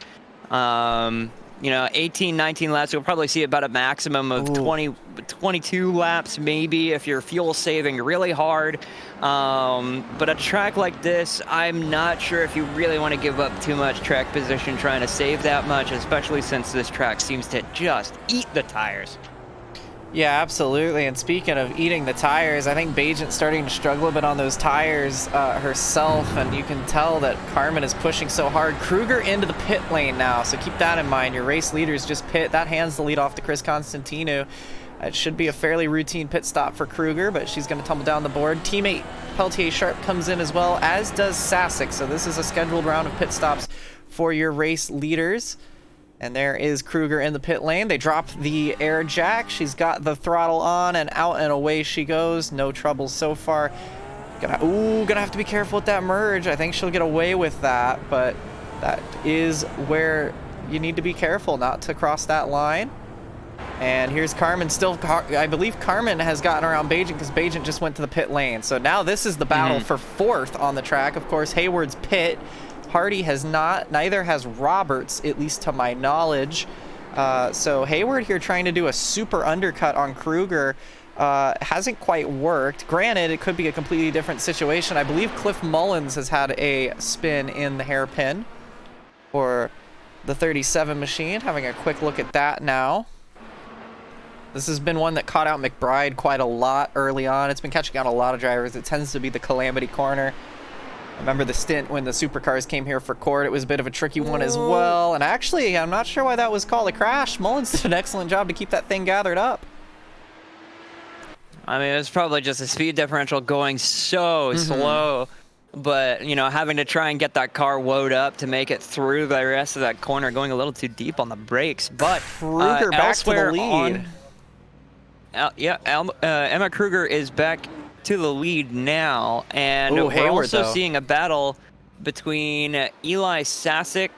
Speaker 2: 18, 19 laps, you'll probably see about a maximum of 22 laps maybe if you're fuel saving really hard. But a track like this, I'm not sure if you really want to give up too much track position trying to save that much, especially since this track seems to just eat the tires.
Speaker 1: Yeah, absolutely. And speaking of eating the tires, I think Bajent's starting to struggle a bit on those tires herself, and you can tell that Carmen is pushing so hard. Kruger into the pit lane now, so keep that in mind. Your race leaders just pit. That hands the lead off to Chris Constantino. It should be a fairly routine pit stop for Kruger, but she's going to tumble down the board. Teammate Peltier Sharp comes in as well, as does Sasek. So this is a scheduled round of pit stops for your race leaders. And there is Kruger in the pit lane. They drop the air jack. She's got the throttle on, and out and away she goes. No trouble so far. Gonna have to be careful with that merge. I think she'll get away with that, but that is where you need to be careful not to cross that line. And here's Carmen still. I believe Carmen has gotten around Bajent because Bajent just went to the pit lane. So now this is the battle for fourth on the track. Of course, Hayward's pit. Hardy has not, neither has Roberts, at least to my knowledge. So Hayward here trying to do a super undercut on Kruger hasn't quite worked. Granted, it could be a completely different situation. I believe Cliff Mullins has had a spin in the hairpin for the 37 machine. Having a quick look at that now. This has been one that caught out McBride quite a lot early on. It's been catching out a lot of drivers. It tends to be the calamity corner. I remember the stint when the supercars came here for court. It was a bit of a tricky one as well. And actually, I'm not sure why that was called a crash. Mullins did an excellent job to keep that thing gathered up.
Speaker 2: I mean, it was probably just a speed differential going so slow. But, having to try and get that car woed up to make it through the rest of that corner, going a little too deep on the brakes. But
Speaker 1: Kruger back to the lead.
Speaker 2: Emma Kruger is back to the lead now, and we're
Speaker 1: Hayward,
Speaker 2: also
Speaker 1: though,
Speaker 2: seeing a battle between Eli Sasek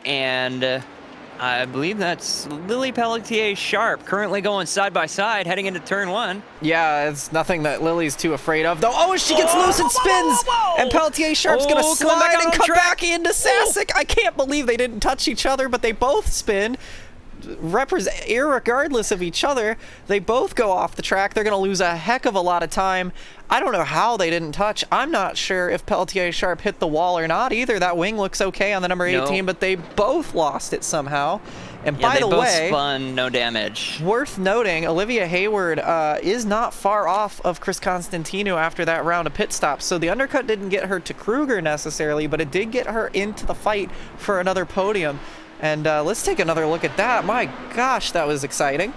Speaker 2: and I believe that's Lily Pelletier Sharp, currently going side by side heading into turn one.
Speaker 1: Yeah, it's nothing that Lily's too afraid of, though. Oh, she gets loose and spins, and Pelletier Sharp's gonna slide and come back into Sasek. I can't believe they didn't touch each other, but they both spin. Irregardless of each other, they both go off the track. They're going to lose a heck of a lot of time. I don't know how they didn't touch. I'm not sure if Pelletier Sharp hit the wall or not either. That wing looks okay on the number 18, but they both lost it somehow. And by the way,
Speaker 2: they both spun, no damage.
Speaker 1: Worth noting, Olivia Hayward is not far off of Chris Constantino after that round of pit stops. So the undercut didn't get her to Kruger necessarily, but it did get her into the fight for another podium. And let's take another look at that. My gosh, that was exciting.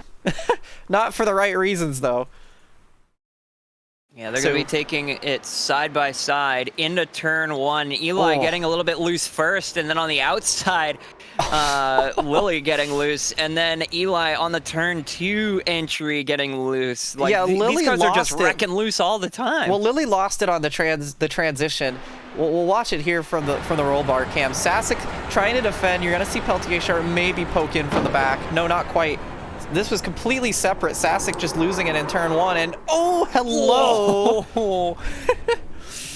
Speaker 1: Not for the right reasons, though.
Speaker 2: Yeah, they're going to be taking it side by side into turn one. Eli getting a little bit loose first, and then on the outside, Lily getting loose, and then Eli on the turn two entry getting loose. Like,
Speaker 1: yeah, Lily
Speaker 2: these cars are just
Speaker 1: lost
Speaker 2: wrecking loose all the time.
Speaker 1: Well, Lily lost it on the transition. We'll watch it here from the roll bar cam. Sasek trying to defend. You're going to see Pelletier Sharp maybe poke in from the back. No, not quite. This was completely separate. Sasek just losing it in turn one, and oh, hello.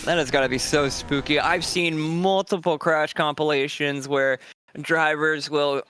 Speaker 2: That has got to be so spooky. I've seen multiple crash compilations where drivers will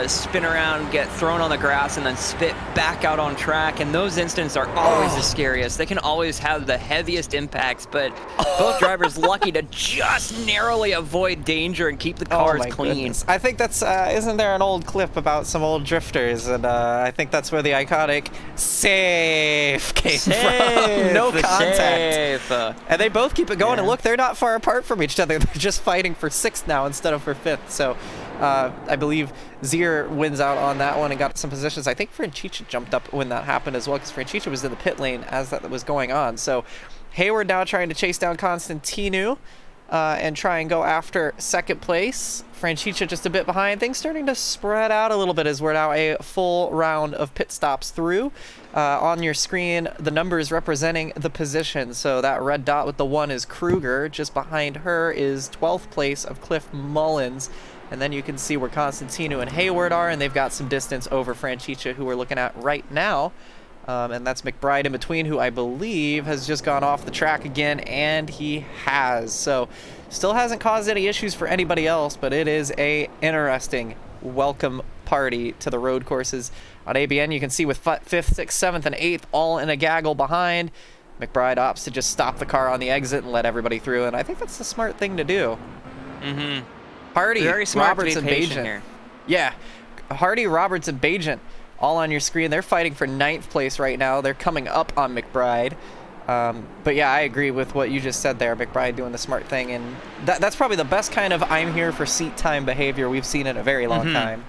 Speaker 2: spin around, get thrown on the grass, and then spit back out on track. And those incidents are always the scariest. They can always have the heaviest impacts, but both drivers lucky to just narrowly avoid danger and keep the cars clean.
Speaker 1: Goodness. I think that's, isn't there an old clip about some old drifters? And I think that's where the iconic safe came from. No contact. And they both keep it going. And look, they're not far apart from each other. They're just fighting for sixth now instead of for fifth. So I believe Zier wins out on that one and got some positions. I think Franchicha jumped up when that happened as well, because Franchicha was in the pit lane as that was going on. So Hayward now trying to chase down Constantino. and try and go after second place. Franchicia just a bit behind. Things starting to spread out a little bit as we're now a full round of pit stops through. On your screen, the numbers representing the position. So that red dot with the 1 is Kruger. Just behind her is 12th place of Cliff Mullins. And then you can see where Constantino and Hayward are, and they've got some distance over Franchicia, who we're looking at right now. And that's McBride in between, who I believe has just gone off the track again, and he has. So still hasn't caused any issues for anybody else, but it is a interesting welcome party to the road courses on ABN. You can see with 5th, 6th, 7th, and 8th all in a gaggle behind. McBride opts to just stop the car on the exit and let everybody through, and I think that's the smart thing to do.
Speaker 2: Mm-hmm.
Speaker 1: Hardy,
Speaker 2: Very smart
Speaker 1: Roberts,
Speaker 2: to
Speaker 1: and
Speaker 2: be patient
Speaker 1: Bajan.
Speaker 2: here.
Speaker 1: Yeah, Hardy, Roberts, and Bajan all on your screen. They're fighting for 9th place right now. They're coming up on McBride. But yeah, I agree with what you just said there. McBride doing the smart thing, and that's probably the best kind of I'm here for seat time behavior we've seen in a very long time.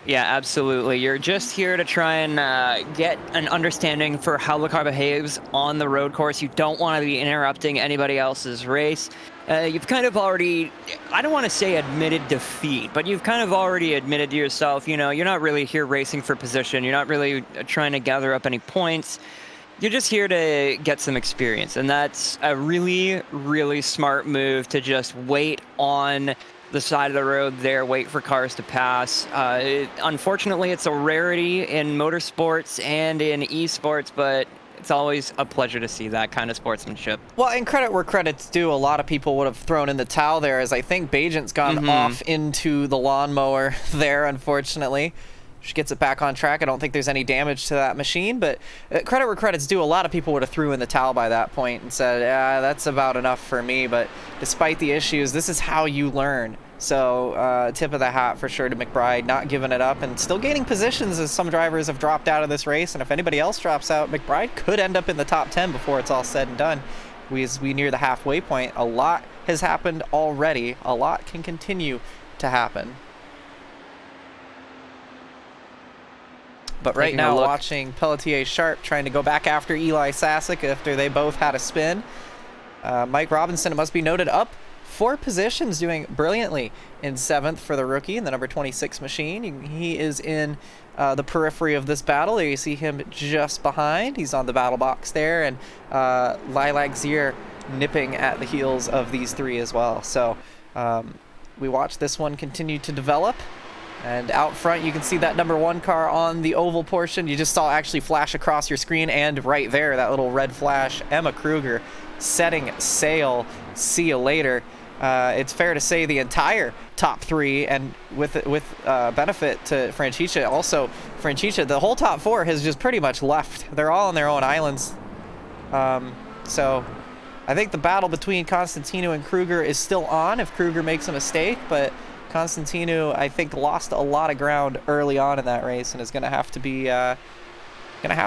Speaker 2: Yeah, absolutely. You're just here to try and get an understanding for how the car behaves on the road course. You don't want to be interrupting anybody else's race. You've kind of already, I don't want to say admitted defeat, but you've kind of already admitted to yourself, you know, you're not really here racing for position. You're not really trying to gather up any points. You're just here to get some experience. And that's a really, really smart move to just wait on the side of the road there, wait for cars to pass. Unfortunately, it's a rarity in motorsports and in esports, but it's always a pleasure to see that kind of sportsmanship.
Speaker 1: Well, and credit where credit's due, a lot of people would have thrown in the towel there, as I think Bajan's gone off into the lawnmower there, unfortunately. She gets it back on track. I don't think there's any damage to that machine, but credit where credit's due, a lot of people would have threw in the towel by that point and said, yeah, that's about enough for me. But despite the issues, this is how you learn. So tip of the hat for sure to McBride, not giving it up and still gaining positions as some drivers have dropped out of this race. And if anybody else drops out, McBride could end up in the top 10 before it's all said and done. As we near the halfway point, a lot has happened already. A lot can continue to happen. But right now, watching Pelletier Sharp trying to go back after Eli Sasek after they both had a spin. Mike Robinson, it must be noted, up 4 positions, doing brilliantly in 7th for the rookie in the number 26 machine. He is in the periphery of this battle. There you see him just behind. He's on the battle box there, and Lilac Zier nipping at the heels of these 3 as well. So we watch this one continue to develop. And out front, you can see that number 1 car on the oval portion. You just saw actually flash across your screen, and right there, that little red flash, Emma Kruger setting sail. See you later. It's fair to say the entire top 3, and with benefit to Franchicia. Also, Franchicia, the whole top 4 has just pretty much left. They're all on their own islands. So I think the battle between Constantino and Kruger is still on if Kruger makes a mistake, but Constantino, I think, lost a lot of ground early on in that race and is going to have to be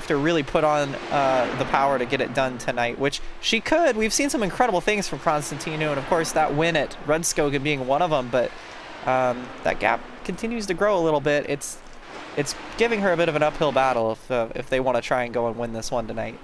Speaker 1: really put on the power to get it done tonight, which she could. We've seen some incredible things from Constantino, and of course that win at Redskogen being one of them, but that gap continues to grow a little bit. It's giving her a bit of an uphill battle if they want to try and go and win this one tonight.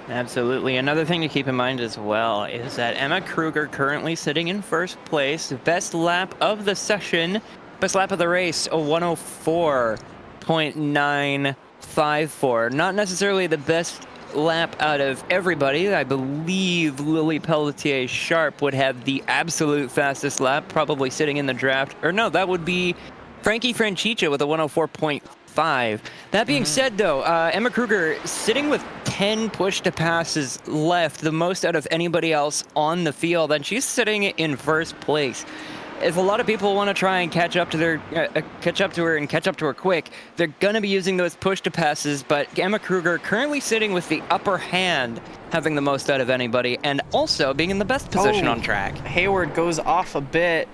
Speaker 2: Absolutely. Another thing to keep in mind as well is that Emma Kruger currently sitting in first place. Best lap of the session, best lap of the race, a 104.954. Not necessarily the best lap out of everybody. I believe Lily Pelletier Sharp would have the absolute fastest lap, probably sitting in the draft. Or no, that would be Frankie Franchicia with a 104.5. That being said, though, Emma Kruger sitting with 10 push-to-passes left, the most out of anybody else on the field, and she's sitting in first place. If a lot of people want to try and catch up to her and catch up to her quick, they're going to be using those push-to-passes, but Emma Kruger currently sitting with the upper hand, having the most out of anybody, and also being in the best position on track.
Speaker 1: Hayward goes off a bit.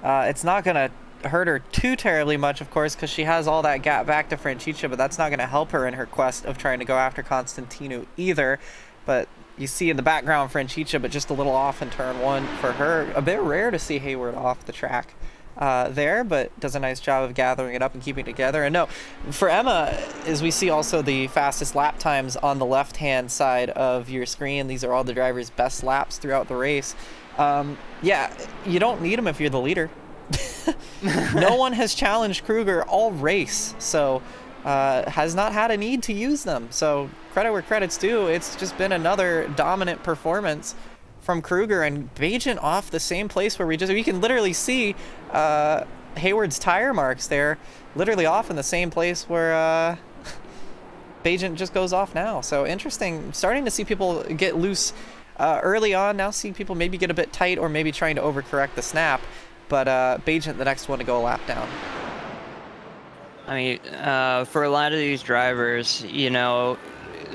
Speaker 1: It's not going to hurt her too terribly much, of course, because she has all that gap back to Franchicia, but that's not going to help her in her quest of trying to go after Constantino either. But you see in the background Franchicia, but just a little off in turn 1 for her. A bit rare to see Hayward off the track there, but does a nice job of gathering it up and keeping it together. And no, for Emma, as we see also the fastest lap times on the left-hand side of your screen, these are all the drivers' best laps throughout the race. Yeah, you don't need them if you're the leader. No one has challenged Kruger all race, so has not had a need to use them. So credit where credit's due. It's just been another dominant performance from Kruger, and Bajent off the same place where we can literally see Hayward's tire marks there, literally off in the same place where Bajent just goes off now. So interesting, starting to see people get loose early on. Now see people maybe get a bit tight or maybe trying to overcorrect the snap, but Bajent the next one to go a lap down.
Speaker 2: I mean, for a lot of these drivers, you know,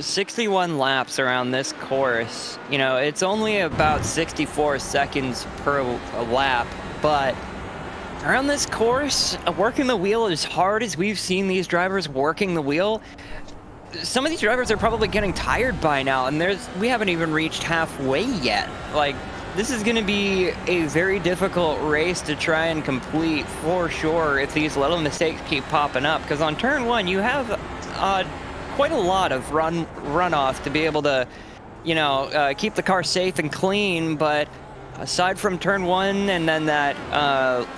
Speaker 2: 61 laps around this course, you know, it's only about 64 seconds per lap, but around this course, working the wheel as hard as we've seen these drivers working the wheel, some of these drivers are probably getting tired by now, and we haven't even reached halfway yet. Like, this is going to be a very difficult race to try and complete for sure if these little mistakes keep popping up, because on turn one you have quite a lot of runoff to be able to, you know, keep the car safe and clean. But aside from turn one and then that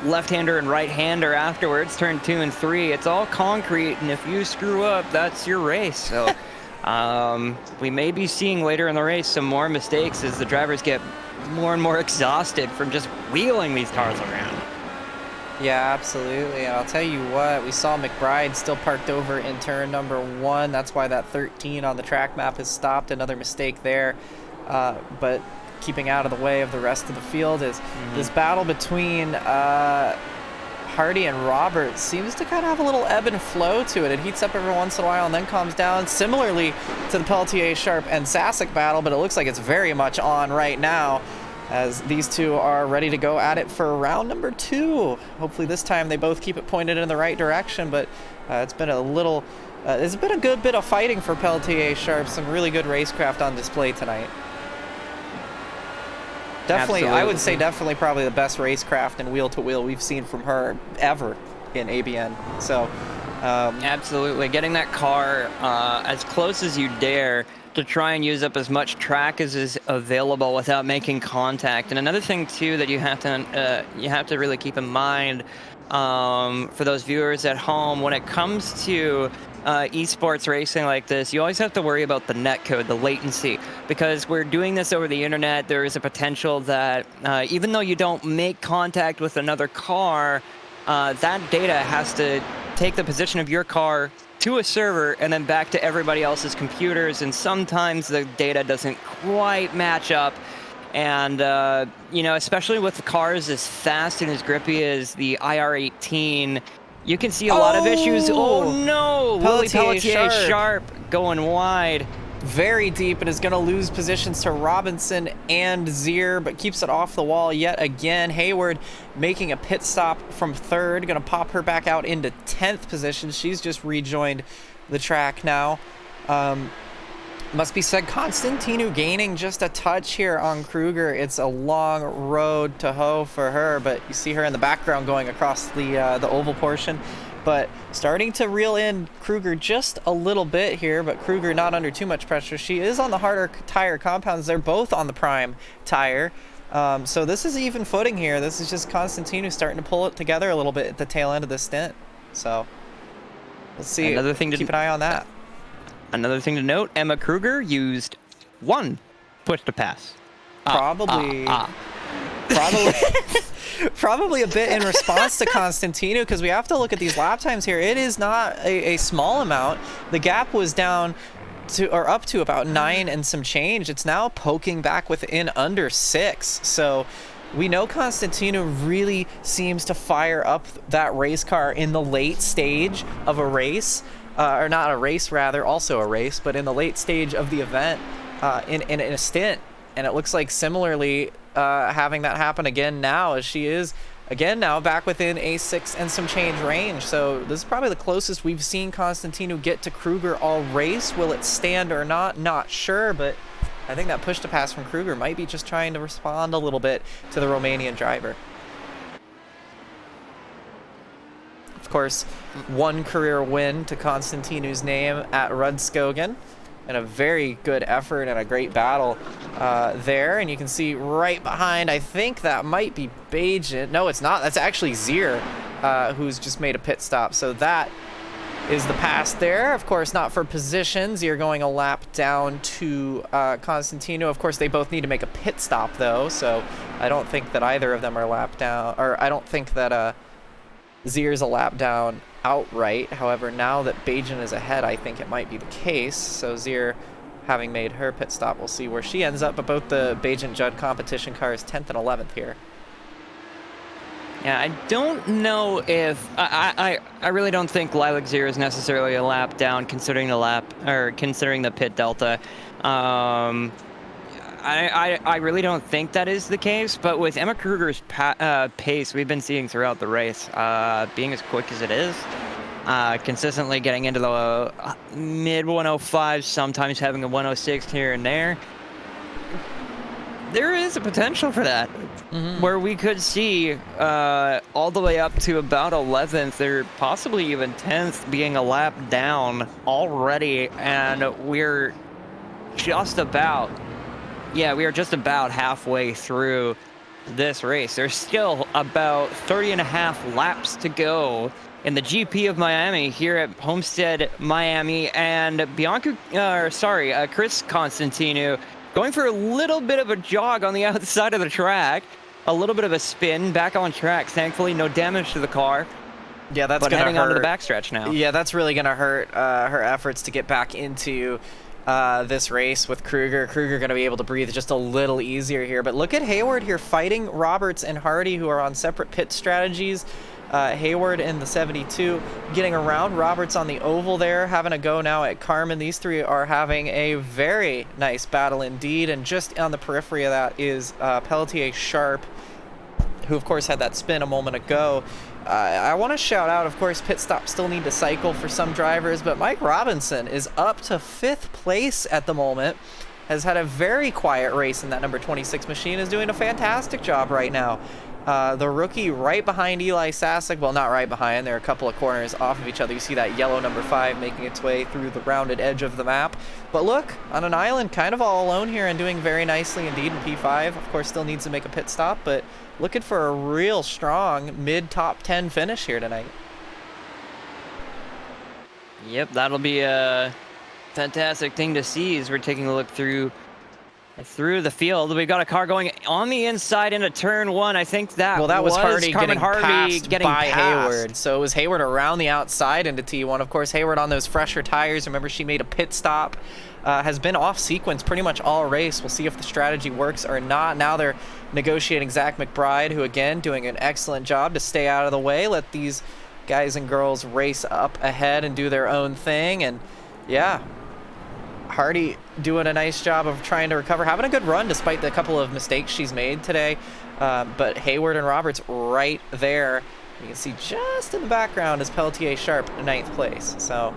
Speaker 2: left-hander and right-hander afterwards, turn 2 and 3, it's all concrete, and if you screw up, that's your race. So we may be seeing later in the race some more mistakes as the drivers get more and more exhausted from just wheeling these cars around.
Speaker 1: Yeah, absolutely. And I'll tell you what, we saw McBride still parked over in turn number 1. That's why that 13 on the track map has stopped. Another mistake there. But keeping out of the way of the rest of the field is this battle between Hardy and Roberts seems to kind of have a little ebb and flow to it. It heats up every once in a while and then calms down, similarly to the Pelletier, Sharp, and Sasek battle, but it looks like it's very much on right now as these two are ready to go at it for round number 2. Hopefully this time they both keep it pointed in the right direction, but it's been a good bit of fighting for Pelletier, Sharp. Some really good racecraft on display tonight. Definitely,
Speaker 2: Absolutely.
Speaker 1: I would say definitely probably the best racecraft and wheel-to-wheel we've seen from her ever in ABN. So,
Speaker 2: absolutely, getting that car as close as you dare to try and use up as much track as is available without making contact. And another thing too that you have to really keep in mind for those viewers at home, when it comes to esports racing like this, you always have to worry about the netcode, the latency, because we're doing this over the internet. There is a potential that even though you don't make contact with another car, that data has to take the position of your car to a server and then back to everybody else's computers, and sometimes the data doesn't quite match up. And you know, especially with the cars as fast and as grippy as the IR-18, you can see a lot of issues. Oh no! Pelletier Sharp going wide.
Speaker 1: Very deep, and is going to lose positions to Robinson and Zier, but keeps it off the wall yet again. Hayward making a pit stop from 3rd, going to pop her back out into 10th position. She's just rejoined the track now. Must be said, Constantinu gaining just a touch here on Kruger. It's a long road to hoe for her, but you see her in the background going across the oval portion. But starting to reel in Kruger just a little bit here, but Kruger not under too much pressure. She is on the harder tire compounds. They're both on the prime tire. So this is even footing here. This is just Constantinu starting to pull it together a little bit at the tail end of the stint. So let's see.
Speaker 2: Another thing to
Speaker 1: keep an eye on that.
Speaker 2: Another thing to note, Emma Kruger used 1 push to pass.
Speaker 1: Probably probably a bit in response to Constantinu, because we have to look at these lap times here. It is not a small amount. The gap was down to, or up to, about 9 and some change. It's now poking back within under 6. So we know Constantinu really seems to fire up that race car in the late stage of a race. Or not a race, rather, also a race, but in the late stage of the event, in a stint. And it looks like similarly having that happen again now, as she is again now back within a 6 and some change range. So this is probably the closest we've seen Constantinu get to Kruger all race. Will it stand or not? Not sure, but I think that push to pass from Kruger might be just trying to respond a little bit to the Romanian driver. course, one career win to Konstantinu's name at Rudskogen, and a very good effort and a great battle there. And you can see right behind, I think that might be Bajan. No, it's not. That's actually Zier, who's just made a pit stop. So that is the pass there. Of course, not for positions. You're going a lap down to Konstantino. Of course, they both need to make a pit stop, though, so I don't think that either of them are lap down, or I don't think that Zier's a lap down outright. However, now that Bajan is ahead, I think it might be the case. So Zier, having made her pit stop, we'll see where she ends up, but both the Bajan-Judd competition cars 10th and 11th here.
Speaker 2: Yeah, I don't know if I really don't think Lilac Zero is necessarily a lap down, considering the pit delta. I really don't think that is the case. But with Emma Kruger's pace we've been seeing throughout the race, being as quick as it is, consistently getting into the mid 105s, sometimes having a 106 here and there. There is a potential for that, where we could see all the way up to about 11th or possibly even 10th being a lap down already, and we're just about, we are just about halfway through this race. There's still about 30 and a half laps to go in the GP of Miami here at Homestead-Miami, and Chris Constantino going for a little bit of a jog on the outside of the track, a little bit of a spin back on track. Thankfully, no damage to the car.
Speaker 1: Yeah, that's
Speaker 2: but
Speaker 1: gonna
Speaker 2: heading
Speaker 1: hurt.
Speaker 2: onto the backstretch now.
Speaker 1: Yeah, that's really gonna hurt her efforts to get back into this race with Kruger. Kruger gonna be able to breathe just a little easier here. But look at Hayward here fighting Roberts and Hardy, who are on separate pit strategies. Hayward in the 72 getting around Roberts on the oval there, having a go now at Carmen. These three are having a very nice battle indeed, and just on the periphery of that is Pelletier Sharp, who of course had that spin a moment ago. I want to shout out, of course, pit stops still need to cycle for some drivers, but Mike Robinson is up to 5th place at the moment, has had a very quiet race in that number 26 machine, is doing a fantastic job right now. The rookie right behind Eli Sasek, well, not right behind, there are a couple of corners off of each other. You see that yellow number 5 making its way through the rounded edge of the map. But look, on an island, kind of all alone here and doing very nicely indeed in P5. Of course, still needs to make a pit stop, but looking for a real strong mid-top 10 finish here tonight.
Speaker 2: Yep, that'll be a fantastic thing to see as we're taking a look through the field. We've got a car going on the inside into turn 1. I think that
Speaker 1: was Hardy
Speaker 2: Carmen Harvey getting
Speaker 1: by
Speaker 2: passed.
Speaker 1: Hayward. So it was Hayward around the outside into T1. Of course, Hayward on those fresher tires. Remember, she made a pit stop. Has been off sequence pretty much all race. We'll see if the strategy works or not. Now they're negotiating Zach McBride, who again doing an excellent job to stay out of the way. Let these guys and girls race up ahead and do their own thing. And yeah, Hardy doing a nice job of trying to recover, having a good run despite the couple of mistakes she's made today. But Hayward and Roberts right there. You can see just in the background is Pelletier Sharp in 9th place. So,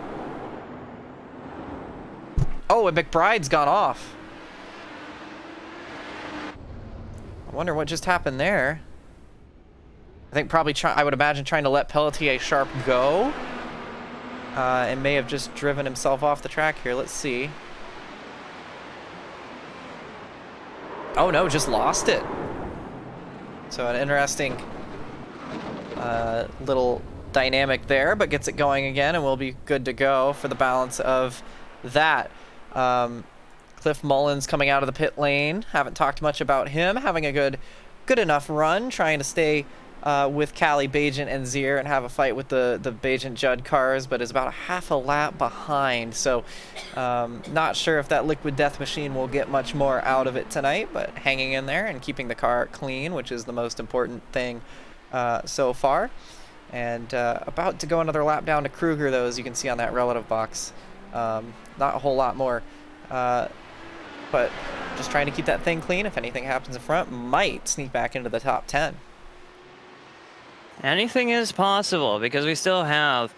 Speaker 1: oh, and McBride's gone off. I wonder what just happened there. I think probably I would imagine trying to let Pelletier Sharp go. And may have just driven himself off the track here. Let's see. Oh no, just lost it. So an interesting little dynamic there, but gets it going again, and we'll be good to go for the balance of that. Cliff Mullins coming out of the pit lane. Haven't talked much about him. Having a good enough run, trying to stay with Callie, Bajan, and Zier and have a fight with the Bajan-Judd cars, but is about a half a lap behind. So not sure if that Liquid Death machine will get much more out of it tonight, but hanging in there and keeping the car clean, which is the most important thing so far. And about to go another lap down to Kruger, though, as you can see on that relative box. Not a whole lot more. But just trying to keep that thing clean. If anything happens in front, might sneak back into the top 10.
Speaker 2: Anything is possible because we still have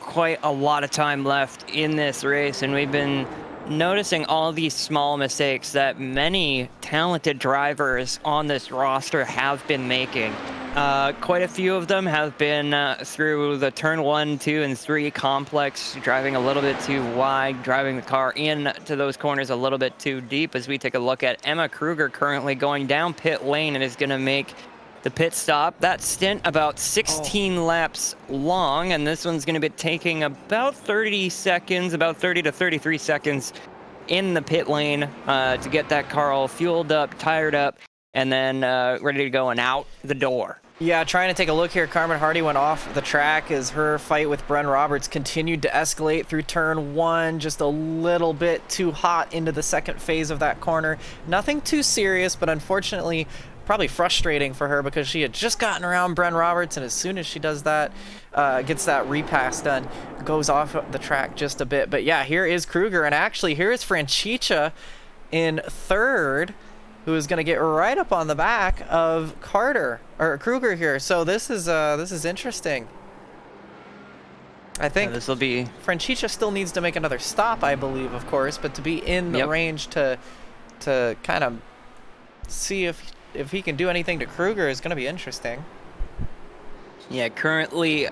Speaker 2: quite a lot of time left in this race, and we've been noticing all these small mistakes that many talented drivers on this roster have been making. Quite a few of them have been through the turn 1, 2, and 3 complex, driving a little bit too wide, driving the car into those corners a little bit too deep. As we take a look at Emma Kruger currently going down pit lane and is going to make the pit stop. That stint about 16 laps long, and this one's going to be taking about 30 seconds, about 30 to 33 seconds in the pit lane to get that car all fueled up, tired up, and then ready to go and out the door.
Speaker 1: Yeah, trying to take a look here. Carmen Hardy went off the track as her fight with Bren Roberts continued to escalate through turn 1, just a little bit too hot into the second phase of that corner. Nothing too serious, but unfortunately probably frustrating for her because she had just gotten around Bren Roberts, and as soon as she does that, gets that repass done, goes off the track just a bit. But yeah, here is Kruger, and actually here is Franchicha in third, who is going to get right up on the back of Kruger here. So this is interesting. I think
Speaker 2: this will be.
Speaker 1: Franchicha still needs to make another stop, I believe, of course, but to be in the range to kind of see if he can do anything to Kruger is going to be interesting.
Speaker 2: Yeah, currently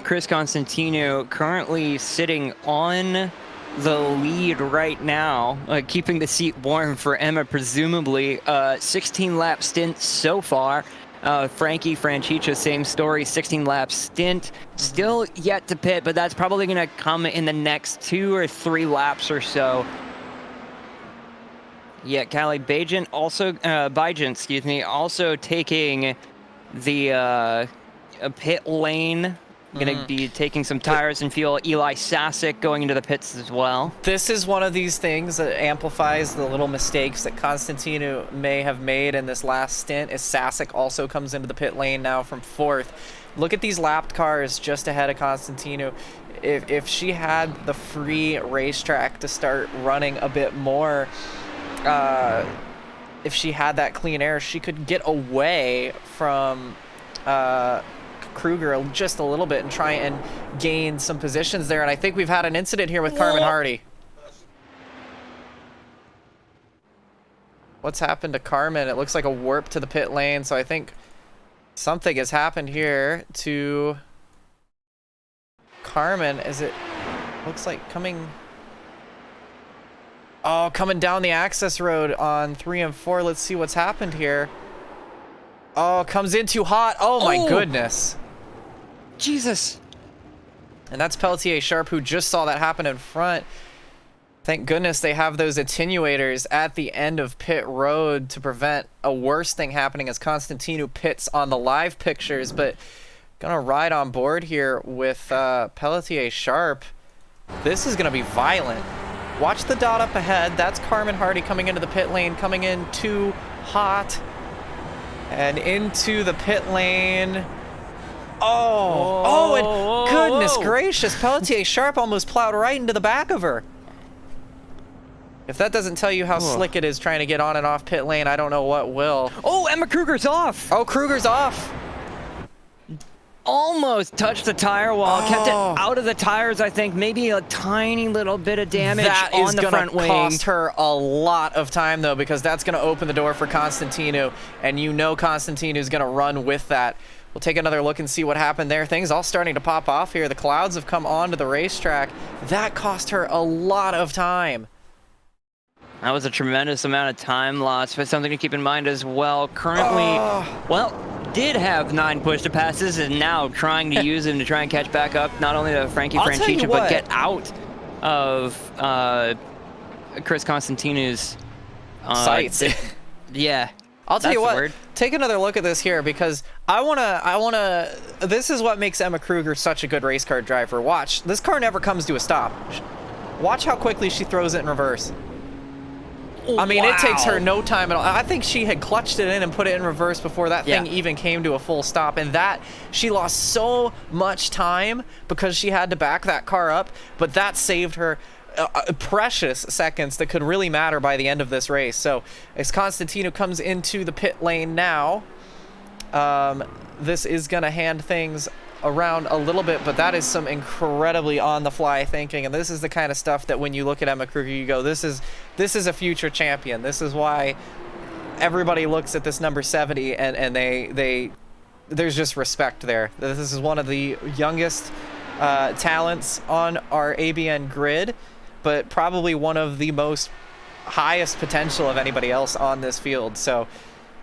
Speaker 2: Chris Constantino currently sitting on the lead right now, keeping the seat warm for Emma, presumably. 16 lap stint so far. Frankie Franchicha, same story, 16 lap stint, still yet to pit, but that's probably going to come in the next 2 or 3 laps or so. Yeah, Callie Bajan also, excuse me, also taking the pit lane. Going to be taking some tires and fuel. Eli Sasek going into the pits as well.
Speaker 1: This is one of these things that amplifies the little mistakes that Constantino may have made in this last stint, as Sasek also comes into the pit lane now from 4th. Look at these lapped cars just ahead of Constantino. If she had the free racetrack to start running a bit more, if she had that clean air, she could get away from Kruger just a little bit and try and gain some positions there. And I think we've had an incident here with Carmen Hardy. What's happened to Carmen? It looks like a warp to the pit lane, so I think something has happened here to Carmen as it looks like coming down the access road on 3 and 4. Let's see what's happened here. Oh, comes in too hot. Oh my goodness.
Speaker 2: Jesus.
Speaker 1: And that's Pelletier Sharp, who just saw that happen in front. Thank goodness they have those attenuators at the end of pit road to prevent a worse thing happening as Constantino pits on the live pictures. But gonna ride on board here with Pelletier Sharp. This is gonna be violent. Watch the dot up ahead. That's Carmen Hardy coming into the pit lane, coming in too hot. And into the pit lane. And goodness gracious, Pelletier Sharp almost plowed right into the back of her. If that doesn't tell you how slick it is trying to get on and off pit lane, I don't know what will.
Speaker 2: Oh, Emma Kruger's off.
Speaker 1: Oh, Kruger's off.
Speaker 2: Almost touched the tire wall, kept it out of the tires, I think. Maybe a tiny little bit of damage on the front wing.
Speaker 1: That is going to cost her a lot of time, though, because that's going to open the door for Constantino, and you know Constantino is going to run with that. We'll take another look and see what happened there. Things all starting to pop off here. The clouds have come onto the racetrack. That cost her a lot of time.
Speaker 2: That was a tremendous amount of time lost, but something to keep in mind as well. Currently, did have 9 push-to-passes and now trying to use them to try and catch back up, not only to Frankie Franchicha, but get out of Chris Constantino's
Speaker 1: sights.
Speaker 2: Yeah.
Speaker 1: I'll tell you what, take another look at this here, because I wanna, this is what makes Emma Kruger such a good race car driver. Watch, this car never comes to a stop. Watch how quickly she throws it in reverse. I mean, it takes her no time at all. I think she had clutched it in and put it in reverse before that thing even came to a full stop. And that, she lost so much time because she had to back that car up, but that saved her precious seconds that could really matter by the end of this race. So as Constantino comes into the pit lane now, this is going to hand things around a little bit, but that is some incredibly on-the-fly thinking, and this is the kind of stuff that when you look at Emma Kruger, you go, this is a future champion. This is why everybody looks at this number 70 and they there's just respect there. This is one of the youngest talents on our ABN grid, but probably one of the most highest potential of anybody else on this field. So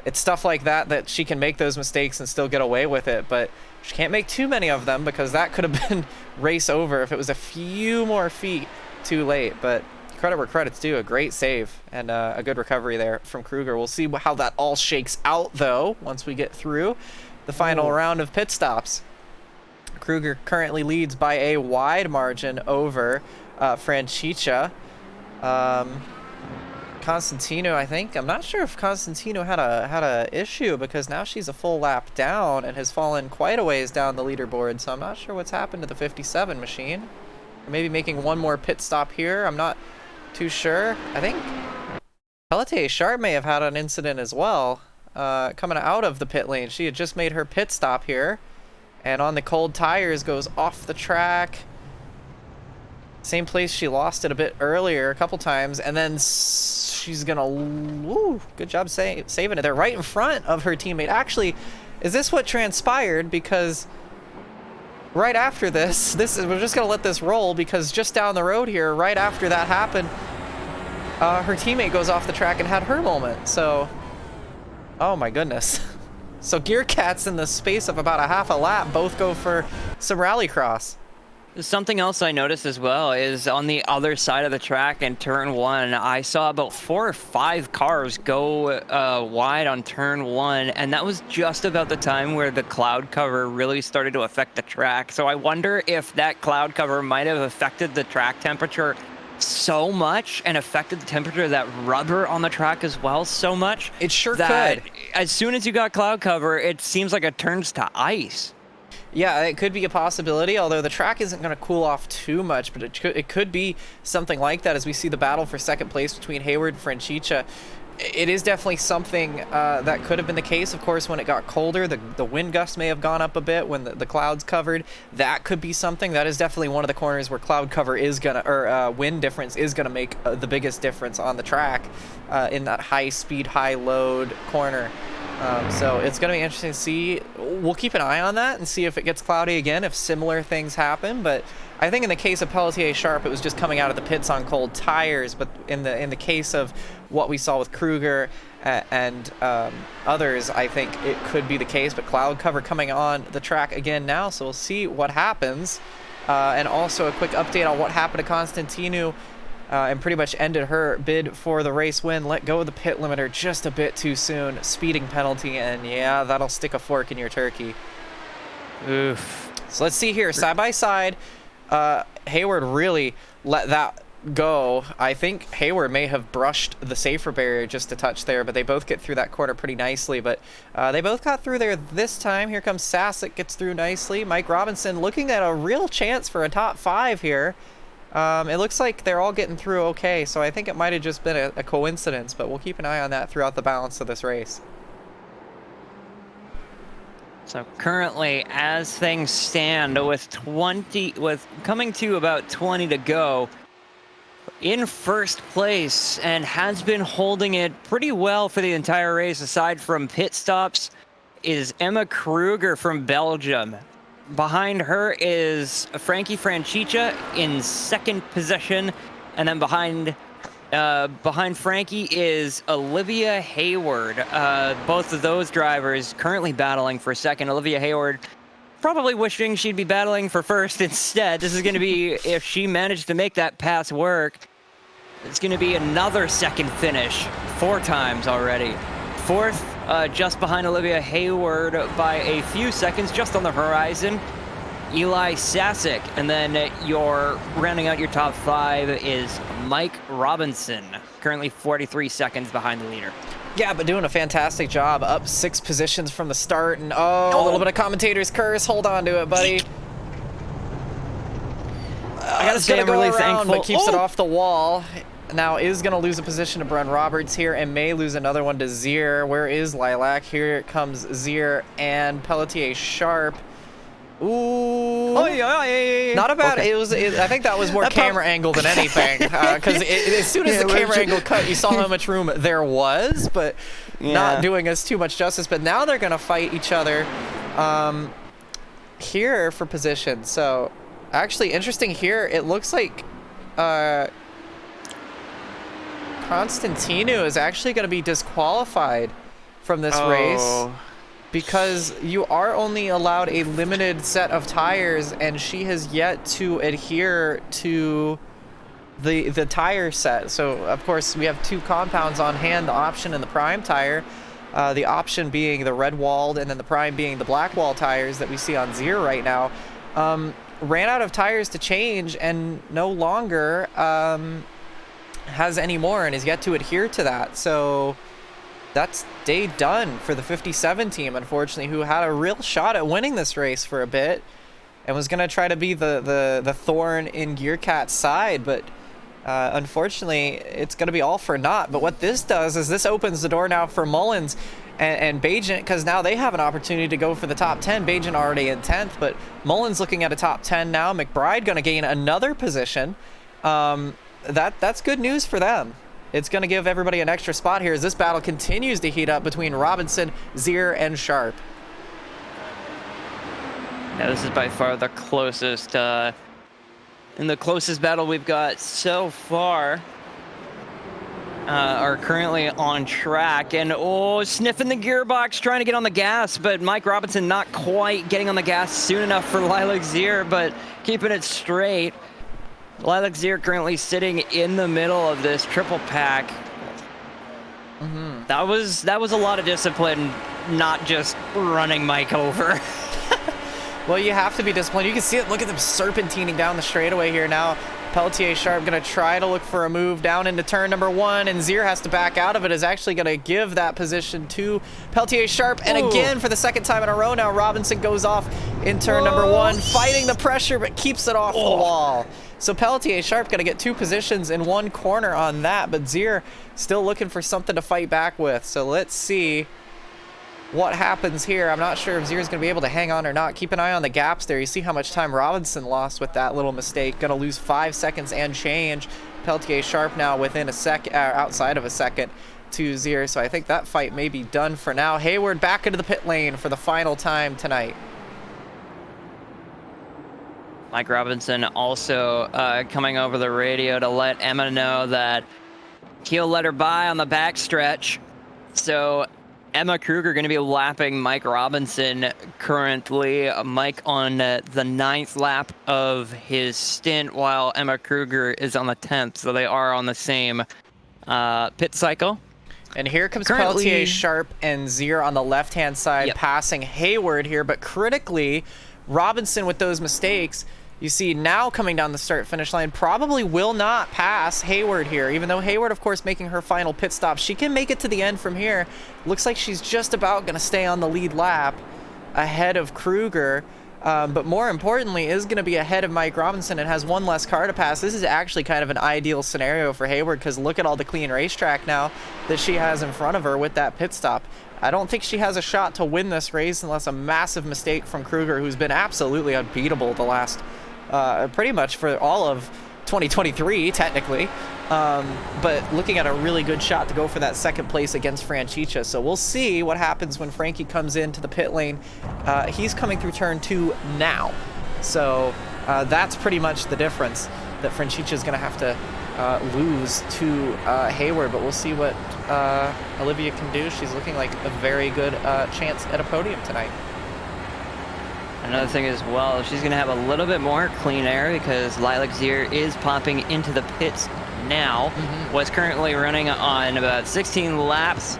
Speaker 1: it's stuff like that she can make those mistakes and still get away with it, but she can't make too many of them because that could have been race over if it was a few more feet too late. But credit where credit's due, a great save and a good recovery there from Kruger. We'll see how that all shakes out though once we get through the final round of pit stops. Kruger currently leads by a wide margin over Francica. Constantino, I think. I'm not sure if Constantino had a issue because now she's a full lap down and has fallen quite a ways down the leaderboard. So I'm not sure what's happened to the 57 machine. Maybe making one more pit stop here. I'm not too sure. I think Pelletier-Sharp may have had an incident as well. Coming out of the pit lane. She had just made her pit stop here. And on the cold tires goes off the track. Same place she lost it a bit earlier, a couple times, and then she's gonna, woo, good job saving it. They're right in front of her teammate. Actually, is this what transpired? Because right after this we're just gonna let this roll because just down the road here, right after that happened, her teammate goes off the track and had her moment. So, oh my goodness. So Gear Cats in the space of about a half a lap both go for some rallycross.
Speaker 2: Something else I noticed as well is on the other side of the track in turn 1, I saw about 4 or 5 cars go wide on turn 1, and that was just about the time where the cloud cover really started to affect the track. So I wonder if that cloud cover might have affected the track temperature so much and affected the temperature of that rubber on the track as well so much.
Speaker 1: It sure
Speaker 2: that
Speaker 1: could.
Speaker 2: As soon as you got cloud cover, it seems like it turns to ice.
Speaker 1: Yeah, it could be a possibility, although the track isn't going to cool off too much, but it could be something like that as we see the battle for second place between Hayward and Francica. It is definitely something that could have been the case. Of course, when it got colder, the wind gusts may have gone up a bit when the clouds covered. That could be something. That is definitely one of the corners where cloud cover is going to, or wind difference is going to make the biggest difference on the track in that high speed, high load corner. So it's going to be interesting to see. We'll keep an eye on that and see if it gets cloudy again, if similar things happen. But I think in the case of Pelletier-Sharp, it was just coming out of the pits on cold tires. But in the case of what we saw with Kruger and others, I think it could be the case. But cloud cover coming on the track again now, so we'll see what happens. And also a quick update on what happened to Constantino. And pretty much ended her bid for the race win. Let go of the pit limiter just a bit too soon. Speeding penalty, and yeah, that'll stick a fork in your turkey.
Speaker 2: Oof.
Speaker 1: So let's see here, side by side. Hayward really let that go. I think Hayward may have brushed the safer barrier just a touch there, but they both get through that corner pretty nicely. But they both got through there this time. Here comes Sasek, gets through nicely. Mike Robinson looking at a real chance for a top 5 here. It looks like they're all getting through okay, so I think it might have just been a coincidence, but we'll keep an eye on that throughout the balance of this race.
Speaker 2: So currently, as things stand, with coming to about 20 to go, in first place and has been holding it pretty well for the entire race, aside from pit stops, is Emma Kruger from Belgium. Behind her is Frankie Francica in second position, and then behind Frankie is Olivia Hayward. Both of those drivers currently battling for second. Olivia Hayward probably wishing she'd be battling for first instead. This is going to be, if she managed to make that pass work, it's going to be another second finish, 4 times already. Fourth, just behind Olivia Hayward by a few seconds, just on the horizon, Eli Sasek. And then rounding out your top 5 is Mike Robinson, currently 43 seconds behind the leader.
Speaker 1: Yeah, but doing a fantastic job, up 6 positions from the start, and a little bit of commentator's curse. Hold on to it, buddy.
Speaker 2: I gotta say, I'm really thankful.
Speaker 1: But keeps it off the wall. Now is going to lose a position to Brun Roberts here and may lose another one to Zier. Where is Lilac? Here comes Zier and Pelletier-Sharp. Ooh.
Speaker 2: Oh, yeah.
Speaker 1: Not a bad.
Speaker 2: Okay.
Speaker 1: I think that was more camera angle than anything. Because as soon as the camera angle cut, you saw how much room there was, but not doing us too much justice. But now they're going to fight each other Here for position. So actually interesting here. It looks like Constantinu is actually going to be disqualified from this race because you are only allowed a limited set of tires, and she has yet to adhere to the tire set. So of course we have two compounds on hand, the option and the prime tire. The option being the red walled and then the prime being the black wall tires that we see on Zier right now. Ran out of tires to change and no longer has any more and is yet to adhere to that. So that's day done for the 57 team, unfortunately, who had a real shot at winning this race for a bit and was going to try to be the thorn in Gearcat's side, but unfortunately it's going to be all for naught. But what this does is this opens the door now for Mullins and Bajent, because now they have an opportunity to go for the top 10. Bajent already in 10th, but Mullins looking at a top 10 now. McBride going to gain another position. That's good news for them. It's going to give everybody an extra spot here as this battle continues to heat up between Robinson, Zier, and Sharp.
Speaker 2: Yeah, this is by far the closest, and the closest battle we've got so far. Are currently on track, and sniffing the gearbox, trying to get on the gas, but Mike Robinson not quite getting on the gas soon enough for Lilac Zier, but keeping it straight. Lilac Zier currently sitting in the middle of this triple pack. That was a lot of discipline, not just running Mike over.
Speaker 1: Well, you have to be disciplined. You can see it. Look at them serpentining down the straightaway here now. Pelletier Sharp going to try to look for a move down into turn number 1, and Zier has to back out of it. Is actually going to give that position to Pelletier Sharp. And again, for the second time in a row now, Robinson goes off in turn number 1, fighting the pressure, but keeps it off the wall. So Pelletier Sharp going to get 2 positions in 1 corner on that, but Zier still looking for something to fight back with. So let's see what happens here. I'm not sure if Zier's going to be able to hang on or not. Keep an eye on the gaps there. You see how much time Robinson lost with that little mistake. Going to lose 5 seconds and change. Pelletier Sharp now within a second, outside of a second to Zier. So I think that fight may be done for now. Hayward back into the pit lane for the final time tonight.
Speaker 2: Mike Robinson also coming over the radio to let Emma know that he'll let her by on the back stretch. So Emma Kruger going to be lapping Mike Robinson currently. Mike on the 9th lap of his stint, while Emma Kruger is on the 10th. So they are on the same pit cycle.
Speaker 1: And here comes Pelletier Sharp and Zier on the left-hand side, passing Hayward here. But critically, Robinson with those mistakes, you see now coming down the start-finish line, probably will not pass Hayward here. Even though Hayward, of course, making her final pit stop, she can make it to the end from here. Looks like she's just about going to stay on the lead lap ahead of Kruger. But more importantly, is going to be ahead of Mike Robinson and has 1 less car to pass. This is actually kind of an ideal scenario for Hayward, because look at all the clean racetrack now that she has in front of her with that pit stop. I don't think she has a shot to win this race unless a massive mistake from Kruger, who's been absolutely unbeatable the last pretty much for all of 2023, technically. But looking at a really good shot to go for that 2nd place against Franchicha. So we'll see what happens when Frankie comes into the pit lane. He's coming through turn 2 now. So that's pretty much the difference that Franchicha is going to have to lose to Hayward. But we'll see what Olivia can do. She's looking like a very good chance at a podium tonight.
Speaker 2: Another thing as well, she's going to have a little bit more clean air because Lilac Zier is popping into the pits now. Was currently running on about 16 laps.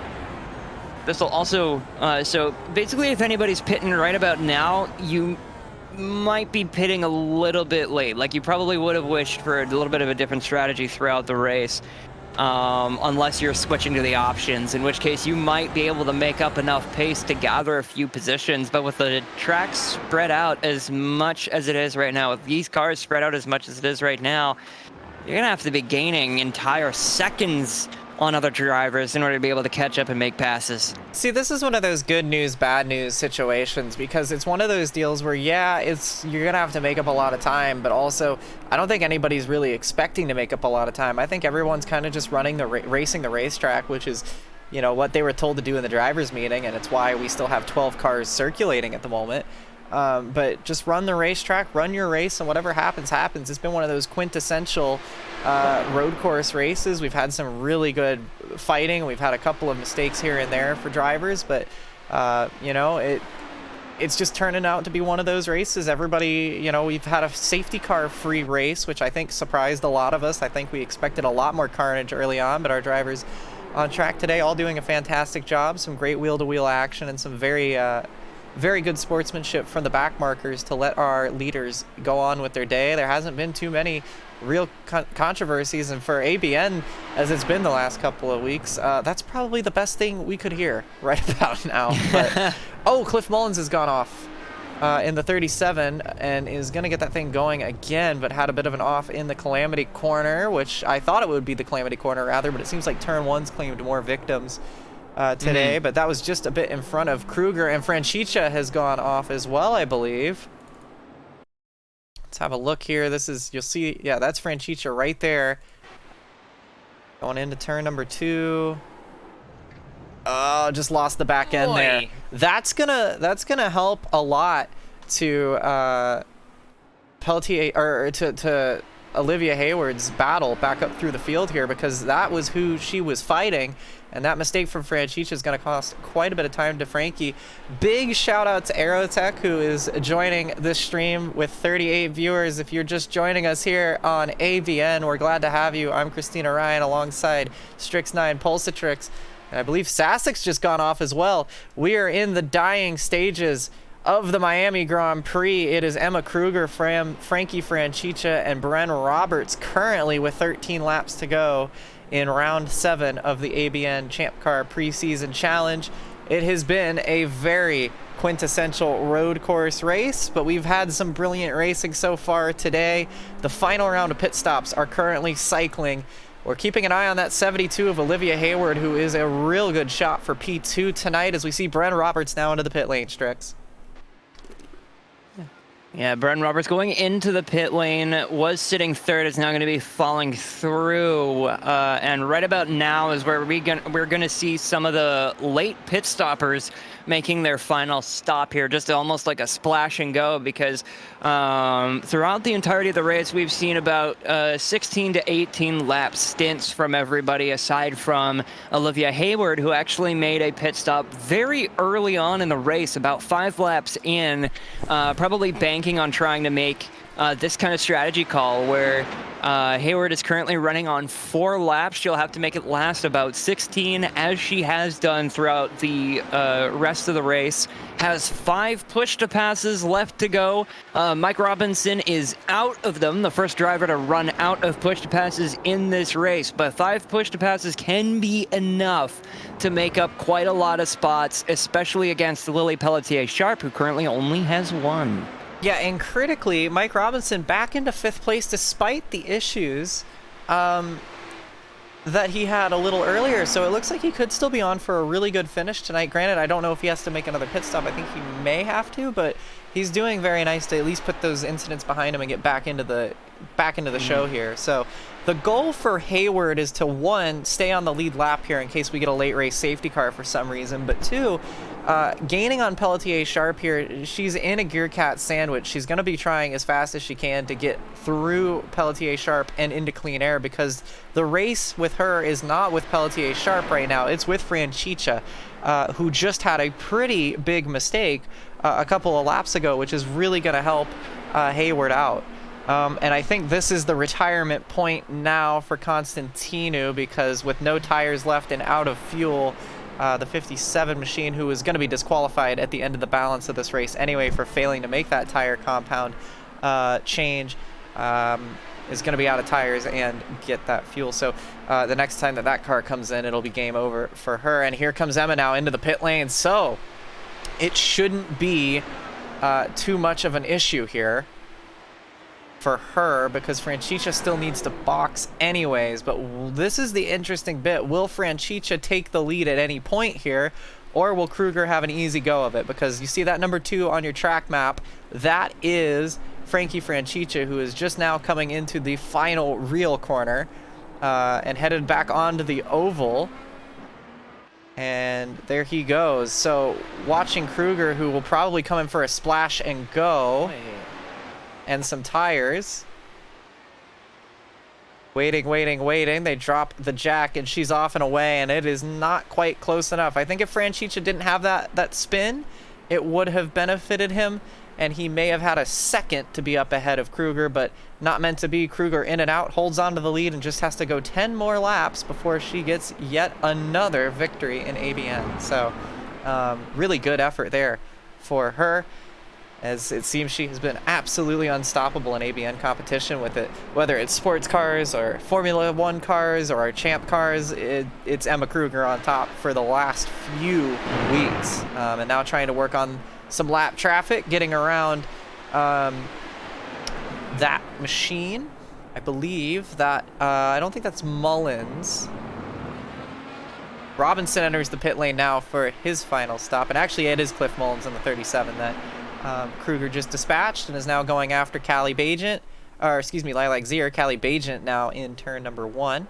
Speaker 2: This will also, so basically if anybody's pitting right about now, you might be pitting a little bit late. Like you probably would have wished for a little bit of a different strategy throughout the race. Unless you're switching to the options, in which case you might be able to make up enough pace to gather a few positions. But with the track spread out as much as it is right now, with these cars spread out as much as it is right now, you're going to have to be gaining entire seconds on other drivers in order to be able to catch up and make passes.
Speaker 1: See, this is one of those good news, bad news situations, because it's one of those deals where, yeah, you're going to have to make up a lot of time, but also I don't think anybody's really expecting to make up a lot of time. I think everyone's kind of just running racing the racetrack, which is you know, what they were told to do in the drivers meeting, and it's why we still have 12 cars circulating at the moment. But just run the racetrack, run your race, and whatever happens, happens. It's been one of those quintessential road course races. We've had some really good fighting. We've had a couple of mistakes here and there for drivers, but you know, it's just turning out to be one of those races. Everybody, you know, we've had a safety car free race, which I think surprised a lot of us. I think we expected a lot more carnage early on, but our drivers on track today all doing a fantastic job. Some great wheel-to-wheel action and some very good sportsmanship from the back markers to let our leaders go on with their day. There hasn't been too many real controversies, and for ABN, as it's been the last couple of weeks, that's probably the best thing we could hear right about now. But, oh, Cliff Mullins has gone off in the 37 and is going to get that thing going again, but had a bit of an off in the Calamity Corner, which I thought it would be the Calamity Corner rather, but it seems like turn one's claimed more victims today, but that was just a bit in front of Kruger, and Francicia has gone off as well, I believe. Let's have a look here. This is, you'll see, yeah, that's Francicia right there. Going into turn number 2. Oh, just lost the back end there. That's gonna help a lot to Pelletier, or to Olivia Hayward's battle back up through the field here, because that was who she was fighting, and that mistake from Francicia is going to cost quite a bit of time to Frankie. Big shout out to Aerotech, who is joining this stream with 38 viewers. If you're just joining us here on ABN, we're glad to have you. I'm Christina Ryan alongside Strix9 Pulsatrix, and I believe Sassek's just gone off as well. We are in the dying stages of the Miami Grand Prix. It is Emma Kruger, Frankie Francicia, and Bren Roberts currently with 13 laps to go in round 7 of the ABN Champ Car preseason challenge. It has been a very quintessential road course race, but we've had some brilliant racing so far today. The final round of pit stops are currently cycling. We're keeping an eye on that 72 of Olivia Hayward, who is a real good shot for P2 tonight, as we see Bren Roberts now into the pit lane, Strix.
Speaker 2: Yeah, Bren Roberts going into the pit lane, was sitting third, is now going to be falling through, and right about now is where we're going to see some of the late pit stoppers making their final stop here, just almost like a splash and go, because throughout the entirety of the race, we've seen about 16 to 18 lap stints from everybody, aside from Olivia Hayward, who actually made a pit stop very early on in the race, about 5 laps in, probably banking on trying to make this kind of strategy call where Hayward is currently running on 4 laps. She'll have to make it last about 16, as she has done throughout the rest of the race. Has 5 push-to-passes left to go. Mike Robinson is out of them, the first driver to run out of push-to-passes in this race, but 5 push-to-passes can be enough to make up quite a lot of spots, especially against Lily Pelletier-Sharp, who currently only has 1.
Speaker 1: Yeah, and critically, Mike Robinson back into 5th place despite the issues that he had a little earlier. So it looks like he could still be on for a really good finish tonight. Granted, I don't know if he has to make another pit stop. I think he may have to, but he's doing very nice to at least put those incidents behind him and get back into the show here. So the goal for Hayward is to, 1, stay on the lead lap here in case we get a late race safety car for some reason, but 2, gaining on Pelletier-Sharp here. She's in a gear cat sandwich. She's going to be trying as fast as she can to get through Pelletier-Sharp and into clean air, because the race with her is not with Pelletier-Sharp right now. It's with Francicia, who just had a pretty big mistake a couple of laps ago, which is really going to help Hayward out. And I think this is the retirement point now for Constantinu, because with no tires left and out of fuel, the 57 machine, who is going to be disqualified at the end of the balance of this race anyway for failing to make that tire compound change, is going to be out of tires and get that fuel. So the next time that car comes in, it'll be game over for her. And here comes Emma now into the pit lane. So it shouldn't be too much of an issue here for her, because Francicia still needs to box anyways. But this is the interesting bit. Will Francicia take the lead at any point here, or will Kruger have an easy go of it? Because you see that number 2 on your track map, that is Frankie Francicia, who is just now coming into the final real corner and headed back onto the oval. And there he goes. So watching Kruger, who will probably come in for a splash and go, and some tires. Waiting, waiting, waiting. They drop the jack, and she's off and away, and it is not quite close enough. I think if Franchicha didn't have that spin, it would have benefited him, and he may have had a second to be up ahead of Kruger, but not meant to be. Kruger in and out, holds on to the lead, and just has to go 10 more laps before she gets yet another victory in ABN. So really good effort there for her, as it seems she has been absolutely unstoppable in ABN competition with it. Whether it's sports cars or Formula 1 cars or our champ cars, it's Emma Kruger on top for the last few weeks. And now trying to work on some lap traffic, getting around that machine. I believe that, I don't think that's Mullins. Robinson enters the pit lane now for his final stop. And actually it is Cliff Mullins in the 37 that Kruger just dispatched and is now going after Callie Bajent, or excuse me, Lilac Zier. Callie Bajent now in turn number 1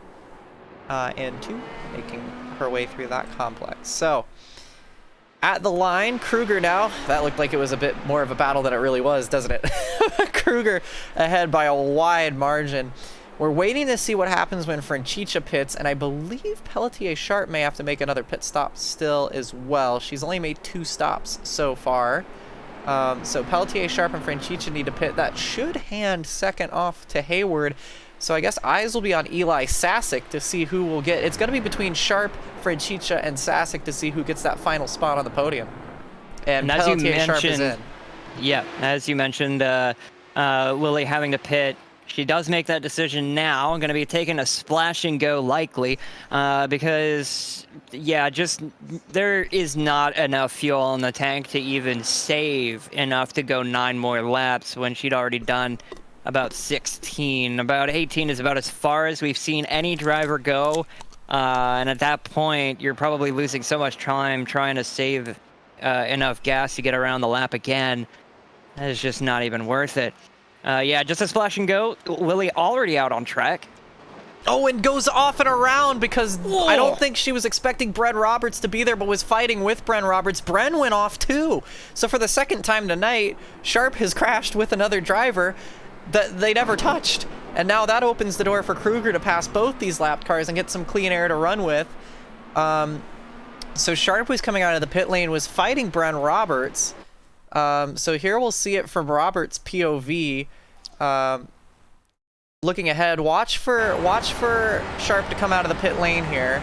Speaker 1: and 2, making her way through that complex. So at the line, Kruger now, that looked like it was a bit more of a battle than it really was, doesn't it? Kruger ahead by a wide margin. We're waiting to see what happens when Franchicha pits, and I believe Pelletier Sharp may have to make another pit stop still as well. She's only made 2 stops so far. So Pelletier, Sharp, and Franchicha need to pit. That should hand second off to Hayward. So I guess eyes will be on Eli Sasic to see who will get. It's going to be between Sharp, Franchicha, and Sasic to see who gets that final spot on the podium. And Pelletier Sharp is in.
Speaker 2: Yeah, as you mentioned, Lily having to pit. She does make that decision now. I'm going to be taking a splash and go likely because, yeah, just there is not enough fuel in the tank to even save enough to go 9 more laps when she'd already done about 16. About 18 is about as far as we've seen any driver go. And at that point, you're probably losing so much time trying to save enough gas to get around the lap again. That is just not even worth it. Yeah, just a splash and go. Lily already out on track.
Speaker 1: Oh, and goes off and around because I don't think she was expecting Bren Roberts to be there, but was fighting with Bren Roberts. Bren went off too. So for the second time tonight, Sharp has crashed with another driver that they never touched. And now that opens the door for Kruger to pass both these lap cars and get some clean air to run with. So Sharp was coming out of the pit lane, was fighting Bren Roberts. So here we'll see it from Roberts' POV. Looking ahead, watch for Sharp to come out of the pit lane here.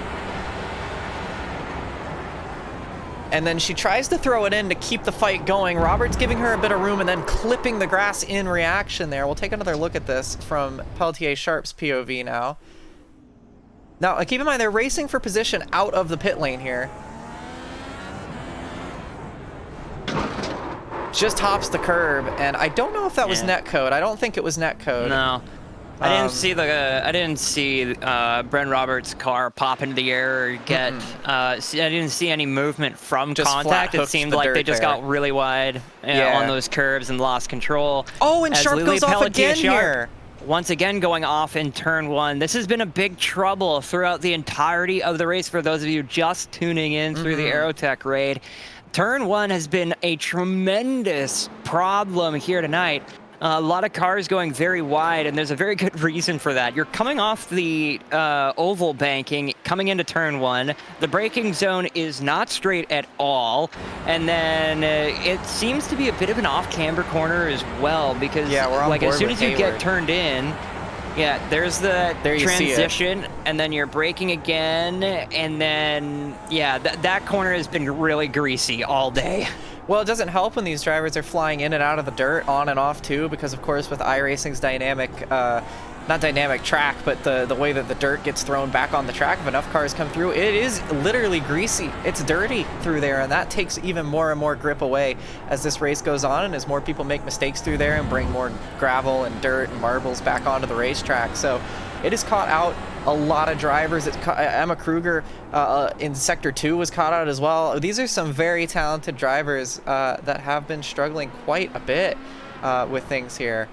Speaker 1: And then she tries to throw it in to keep the fight going. Roberts giving her a bit of room and then clipping the grass in reaction there. We'll take another look at this from Pelletier Sharp's POV now. Now, keep in mind, they're racing for position out of the pit lane here. Just hops the curb, and I don't know if that was netcode. I don't think it was netcode.
Speaker 2: No. I didn't see Bren Roberts' car pop into the air or get. I didn't see any movement from
Speaker 1: just
Speaker 2: contact. It seemed like they just got really wide on those curves and lost control.
Speaker 1: Oh, and Sharp goes off again here.
Speaker 2: Once again going off in turn 1. This has been a big trouble throughout the entirety of the race for those of you just tuning in through the Aerotech raid. Turn 1 has been a tremendous problem here tonight. A lot of cars going very wide, and there's a very good reason for that. You're coming off the oval banking, coming into turn 1. The braking zone is not straight at all, and then it seems to be a bit of an off-camber corner as well, because like as soon as you get turned in, there's the transition, and then you're braking again, and then that corner has been really greasy all day.
Speaker 1: Well, it doesn't help when these drivers are flying in and out of the dirt, on and off too, because of course with iRacing's dynamic, not dynamic track, but the way that the dirt gets thrown back on the track, if enough cars come through, it is literally greasy. It's dirty through there, and that takes even more and more grip away as this race goes on, and as more people make mistakes through there and bring more gravel and dirt and marbles back onto the racetrack. So it has caught out a lot of drivers. Emma Kruger in Sector 2 was caught out as well. These are some very talented drivers that have been struggling quite a bit with things here.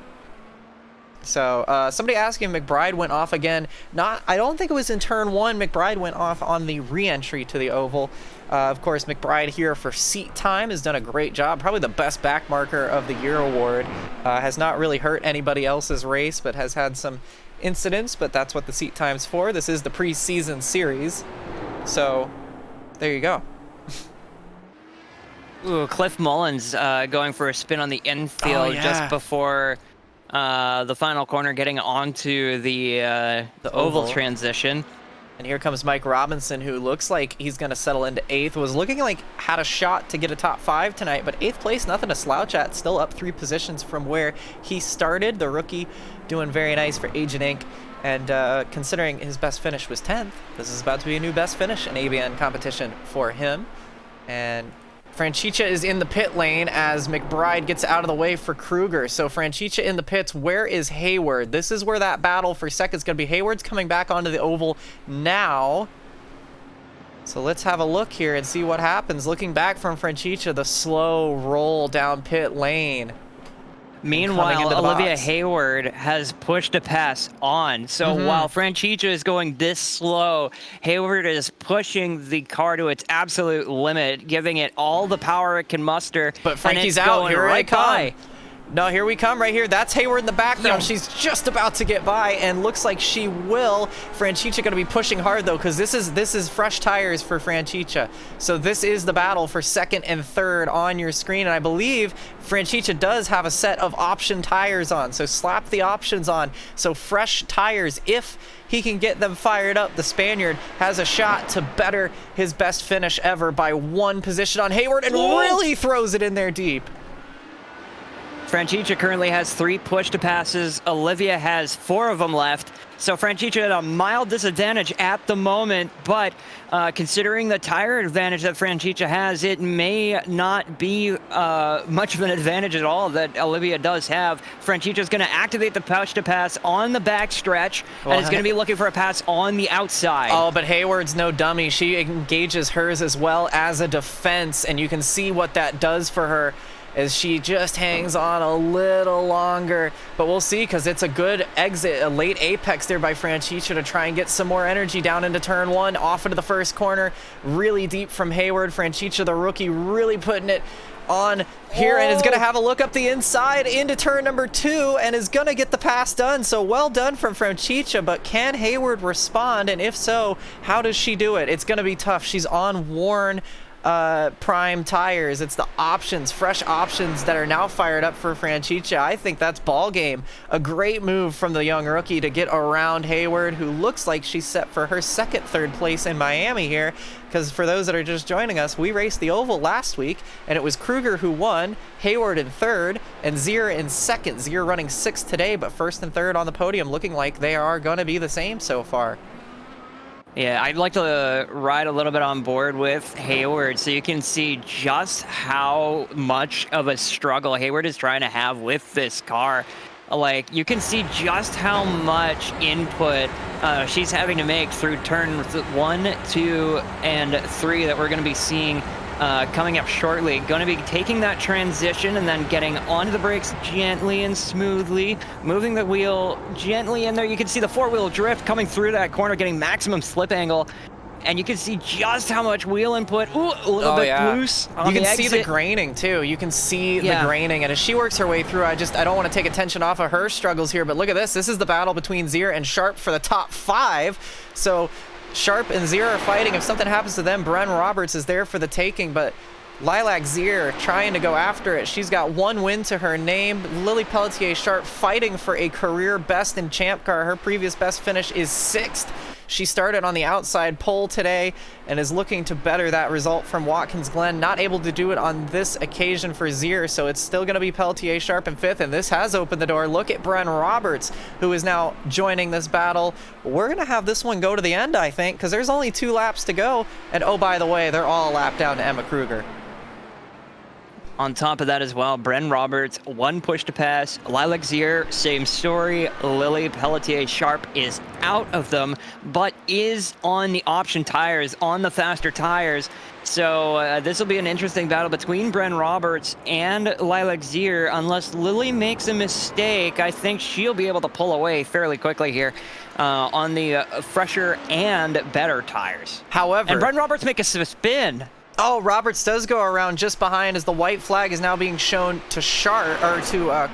Speaker 1: So somebody asking McBride went off again. I don't think it was in turn 1. McBride went off on the re-entry to the oval. Of course, McBride here for seat time has done a great job. Probably the best back marker of the year award. Has not really hurt anybody else's race, but has had some incidents, but that's what the seat time's for. This is the preseason series. So there you go.
Speaker 2: Ooh, Cliff Mullins going for a spin on the infield just before the final corner, getting onto the oval transition.
Speaker 1: And here comes Mike Robinson, who looks like he's going to settle into 8th. Was looking like had a shot to get a top 5 tonight, but 8th place, nothing to slouch at. Still up 3 positions from where he started. The rookie doing very nice for Agent Inc. And considering his best finish was 10th, this is about to be a new best finish in ABN competition for him. And Franchicha is in the pit lane as McBride gets out of the way for Kruger. So Franchicha in the pits. Where is Hayward? This is where that battle for second is going to be. Hayward's coming back onto the oval now. So let's have a look here and see what happens. Looking back from Franchicha, the slow roll down pit lane.
Speaker 2: Meanwhile, Olivia Hayward has pushed a pass on. So while Franchicha is going this slow, Hayward is pushing the car to its absolute limit, giving it all the power it can muster.
Speaker 1: But Frankie's out. Here I come. No, here we come right here. That's Hayward in the background. She's just about to get by and looks like she will. Franchicha going to be pushing hard though, because this is fresh tires for Franchicha. So this is the battle for second and third on your screen. And I believe Franchicha does have a set of option tires on. So slap the options on. So fresh tires, if he can get them fired up, the Spaniard has a shot to better his best finish ever by 1 position on Hayward and really throws it in there deep.
Speaker 2: Franchicha currently has 3 push-to-passes. Olivia has 4 of them left. So Franchicha at a mild disadvantage at the moment, but considering the tire advantage that Franchicha has, it may not be much of an advantage at all that Olivia does have. Franchicha's going to activate the push-to-pass on the back stretch and is going to be looking for a pass on the outside.
Speaker 1: Oh, but Hayward's no dummy. She engages hers as well as a defense, and you can see what that does for her as she just hangs on a little longer. But we'll see, because it's a good exit, a late apex there by Franchicha to try and get some more energy down into turn 1, off into the first corner, really deep from Hayward. Franchicha, the rookie, really putting it on here and is going to have a look up the inside into turn number 2 and is going to get the pass done. So well done from Franchicha, but can Hayward respond? And if so, how does she do it? It's going to be tough. She's on worn prime tires. It's the options, fresh options that are now fired up for Franchicha. I think that's ball game. A great move from the young rookie to get around Hayward, who looks like she's set for her third place in Miami here. Because for those that are just joining us, we raced the oval last week and it was Kruger who won, Hayward in 3rd, and Zira in 2nd. Zira running 6th today, but 1st and 3rd on the podium, looking like they are going to be the same so far.
Speaker 2: Yeah, I'd like to ride a little bit on board with Hayward so you can see just how much of a struggle Hayward is trying to have with this car. Like, you can see just how much input she's having to make through turns 1, 2, and 3 that we're going to be seeing coming up shortly. Going to be taking that transition and then getting onto the brakes gently and smoothly, moving the wheel gently in there. You can see the 4-wheel drift coming through that corner, getting maximum slip angle. And you can see just how much wheel input, a little bit loose on the exit.
Speaker 1: You can see the graining too. You can see the graining. And as she works her way through, I don't want to take attention off of her struggles here, but look at this. This is the battle between Zira and Sharp for the top 5. So Sharp and Zira are fighting. If something happens to them, Bren Roberts is there for the taking, but Lilac Zira trying to go after it. She's got 1 win to her name. Lily Pelletier Sharp fighting for a career best in Champ Car. Her previous best finish is 6th. She started on the outside pole today and is looking to better that result from Watkins Glen. Not able to do it on this occasion for Zier, so it's still going to be Pelletier Sharp in 5th, and this has opened the door. Look at Bren Roberts, who is now joining this battle. We're going to have this one go to the end, I think, because there's only 2 laps to go. And oh, by the way, they're all a lap down to Emma Kruger.
Speaker 2: On top of that as well, Bren Roberts, 1 push to pass. Lilac Zier, same story. Lily Pelletier-Sharp is out of them, but is on the option tires, on the faster tires. So this will be an interesting battle between Bren Roberts and Lilac Zier. Unless Lily makes a mistake, I think she'll be able to pull away fairly quickly here on the fresher and better tires.
Speaker 1: However,
Speaker 2: and Bren Roberts make a spin.
Speaker 1: Oh, Roberts does go around just behind as the white flag is now being shown to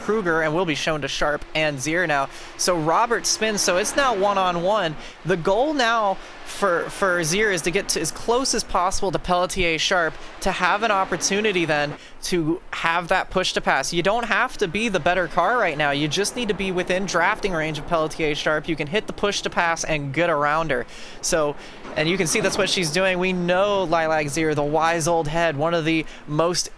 Speaker 1: Kruger, and will be shown to Sharp and Zier now. So Roberts spins, so it's now one-on-one. The goal now for Zier is to get to as close as possible to Pelletier-Sharp to have an opportunity then to have that push to pass. You don't have to be the better car right now. You just need to be within drafting range of Pelletier-Sharp. You can hit the push to pass and get around her. So, and you can see that's what she's doing. We know Lilac Zier, the wise old head, one of the most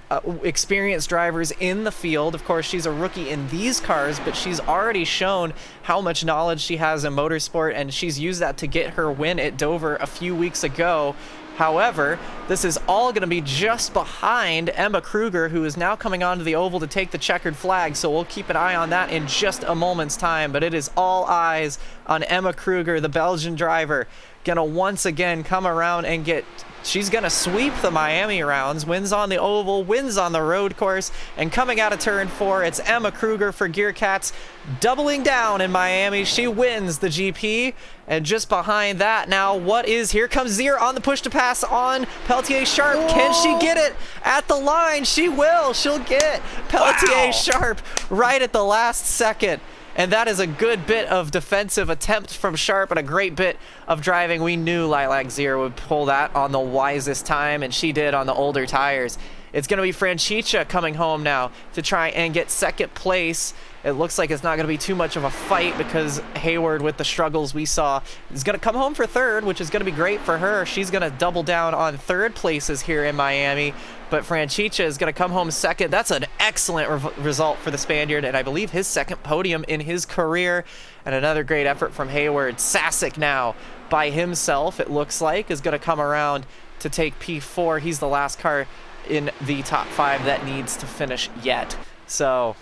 Speaker 1: experienced drivers in the field. Of course, she's a rookie in these cars, but she's already shown how much knowledge she has in motorsport, and she's used that to get her win at Dover a few weeks ago. However, this is all going to be just behind Emma Kruger, who is now coming onto the oval to take the checkered flag, so we'll keep an eye on that in just a moment's time. But it is all eyes on Emma Kruger, the Belgian driver, gonna once again come around and she's gonna sweep the Miami rounds, wins on the oval, wins on the road course, and coming out of turn 4, it's Emma Kruger for Gearcats, doubling down in Miami. She wins the GP, and just behind that now, here comes Zier on the push to pass on Pelletier-Sharp. Whoa. Can she get it at the line? She will. She'll get Pelletier-Sharp right at the last second. And that is a good bit of defensive attempt from Sharp and a great bit of driving. We knew Lilac Zier would pull that on the wisest time, and she did on the older tires. It's going to be Franchicha coming home now to try and get second place. It looks like it's not going to be too much of a fight because Hayward, with the struggles we saw, is going to come home for third, which is going to be great for her. She's going to double down on third places here in Miami, but Franchicha is going to come home second. That's an excellent result for the Spaniard, and I believe his second podium in his career, and another great effort from Hayward. Sasek now by himself, it looks like, is going to come around to take P4. He's the last car in the top 5 that needs to finish yet. So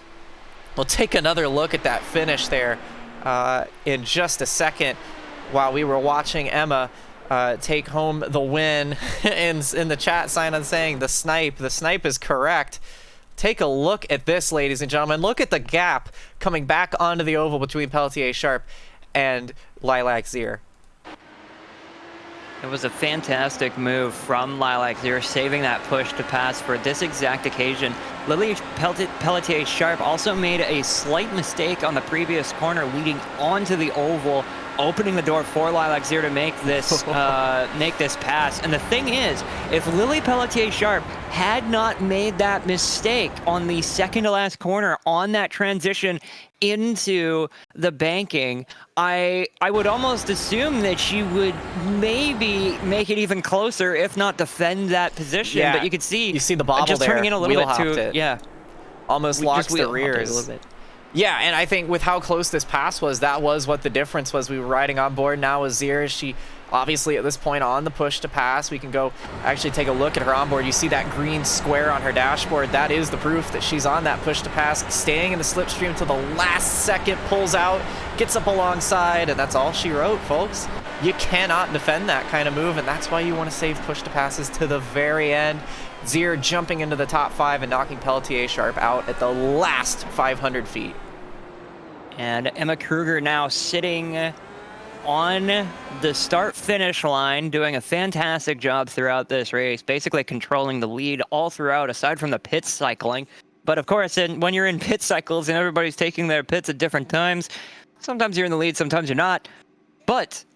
Speaker 1: we'll take another look at that finish there in just a second while we were watching Emma take home the win. in the chat sign on saying the snipe is correct. Take a look at this, ladies and gentlemen. Look at the gap coming back onto the oval between Pelletier-Sharp and Lilac Zier.
Speaker 2: It was a fantastic move from Lilac Zier, saving that push to pass for this exact occasion. Lily Pelletier-Sharp also made a slight mistake on the previous corner leading onto the oval, opening the door for Lilac Zier to make this pass. And the thing is, if Lily Pelletier-Sharp had not made that mistake on the second to last corner on that transition into the banking, I would almost assume that she would maybe make it even closer, if not defend that position.
Speaker 1: Yeah,
Speaker 2: but you could see
Speaker 1: the bobble
Speaker 2: just
Speaker 1: there,
Speaker 2: turning in a little bit too.
Speaker 1: it.
Speaker 2: Yeah,
Speaker 1: Almost locks the rears.
Speaker 2: a little bit.
Speaker 1: Yeah, and I think with how close this pass was, that was what the difference was. We were riding on board now with Zier. She obviously at this point on the push to pass. We can go actually take a look at her onboard. You see that green square on her dashboard. That is the proof that she's on that push to pass, staying in the slipstream till the last second, pulls out, gets up alongside, and that's all she wrote, folks. You cannot defend that kind of move, and that's why you want to save push to passes to the very end. Zier jumping into the top 5 and knocking Pelletier-Sharp out at the last 500 feet.
Speaker 2: And Emma Kruger now sitting on the start-finish line, doing a fantastic job throughout this race, basically controlling the lead all throughout, aside from the pit cycling. But of course, when you're in pit cycles and everybody's taking their pits at different times, sometimes you're in the lead, sometimes you're not. But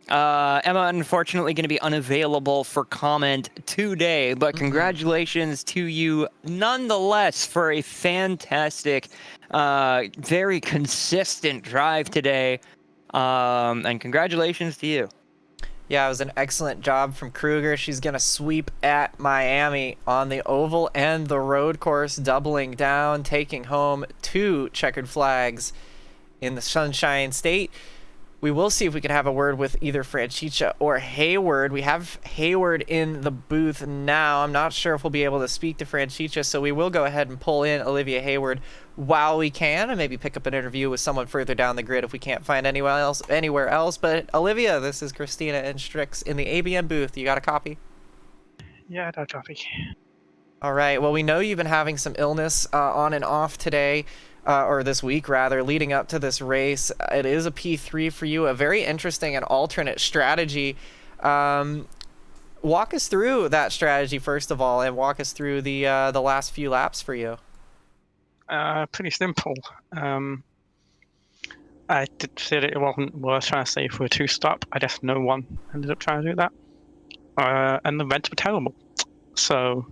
Speaker 2: Emma, unfortunately, going to be unavailable for comment today, but congratulations to you nonetheless for a fantastic, very consistent drive today. And congratulations to you.
Speaker 1: Yeah, it was an excellent job from Kruger. She's going to sweep at Miami on the oval and the road course, doubling down, taking home 2 checkered flags in the Sunshine State. we will see if we can have a word with either Franchicha or Hayward. We have Hayward in the booth now. I'm not sure if we'll be able to speak to Franchicha, so we will go ahead and pull in Olivia Hayward while we can, and maybe pick up an interview with someone further down the grid if we can't find anywhere else. But Olivia, this is Christina and Strix in the ABN booth. You got a copy?
Speaker 5: Yeah, no copy.
Speaker 1: All right. Well, we know you've been having some illness on and off today. Or this week, rather, leading up to this race. It is a P3 for you, a very interesting and alternate strategy. Walk us through that strategy, first of all, and walk us through the last few laps for you.
Speaker 5: Pretty simple. I did feel it wasn't worth trying to save for a two-stop. I guess no one ended up trying to do that. And the reds were terrible. So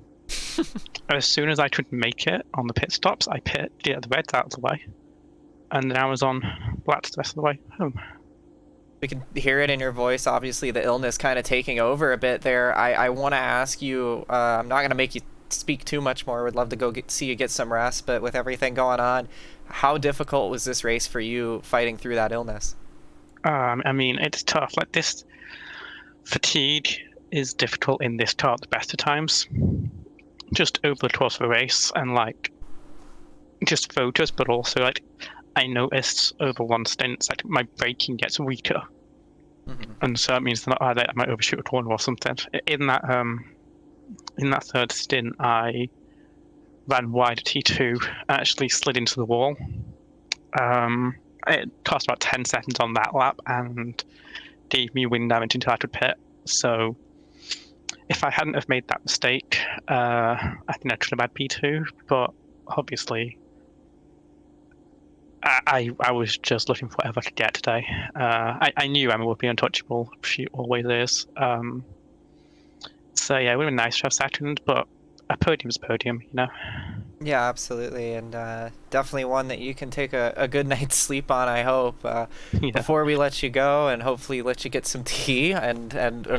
Speaker 5: as soon as I could make it on the pit stops, I pit to get the reds out of the way. And then I was on blacks the rest of the way home.
Speaker 1: We can hear it in your voice, obviously, the illness kind of taking over a bit there. I want to ask you, I'm not going to make you speak too much more. Would love to go see you get some rest, but with everything going on, how difficult was this race for you fighting through that illness?
Speaker 5: I mean, it's tough. Like, this fatigue is difficult in this car at the best of times. Just over the course of the race, and like just focus, but also like I noticed over one stint, like my braking gets weaker, and so that means that I might overshoot a corner or something. In that third stint, I ran wide at T2, actually slid into the wall. It cost about 10 seconds on that lap and gave me wind damage until I could pit. So if I hadn't have made that mistake, I think I could have had P2, but obviously I was just looking for whatever I could get today. I knew Emma would be untouchable. She always is. So yeah, it would have been nice to have second, but a podium's a podium, you know?
Speaker 1: Yeah, absolutely, and definitely one that you can take a good night's sleep on, I hope.
Speaker 5: Yeah.
Speaker 1: Before we let you go, and hopefully let you get some tea and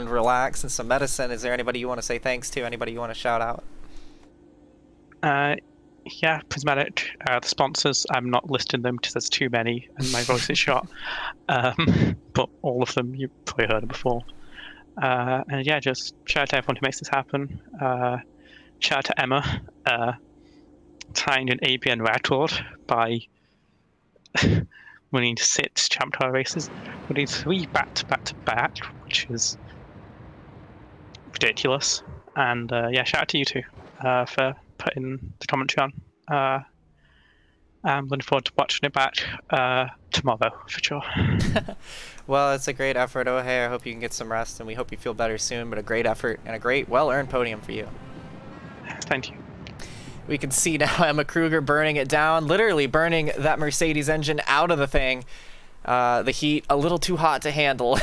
Speaker 1: relax and some medicine, is there anybody you want to say thanks to? Anybody you want to shout out?
Speaker 5: Yeah, Prismatic, the sponsors, I'm not listing them because there's too many and my voice is shot. But all of them, you've probably heard of before. And yeah, just shout out to everyone who makes this happen. Shout out to Emma, tying an ABN record by winning 6 champ car races, winning 3 back-to-back, which is ridiculous. And yeah, shout out to you two for putting the commentary on. I'm looking forward to watching it back tomorrow, for sure.
Speaker 1: Well, it's a great effort, O'Hare. I hope you can get some rest, and we hope you feel better soon, but a great effort and a great, well-earned podium for you.
Speaker 5: Thank you.
Speaker 1: We can see now Emma Kruger burning it down, literally burning that Mercedes engine out of the thing. The heat a little too hot to handle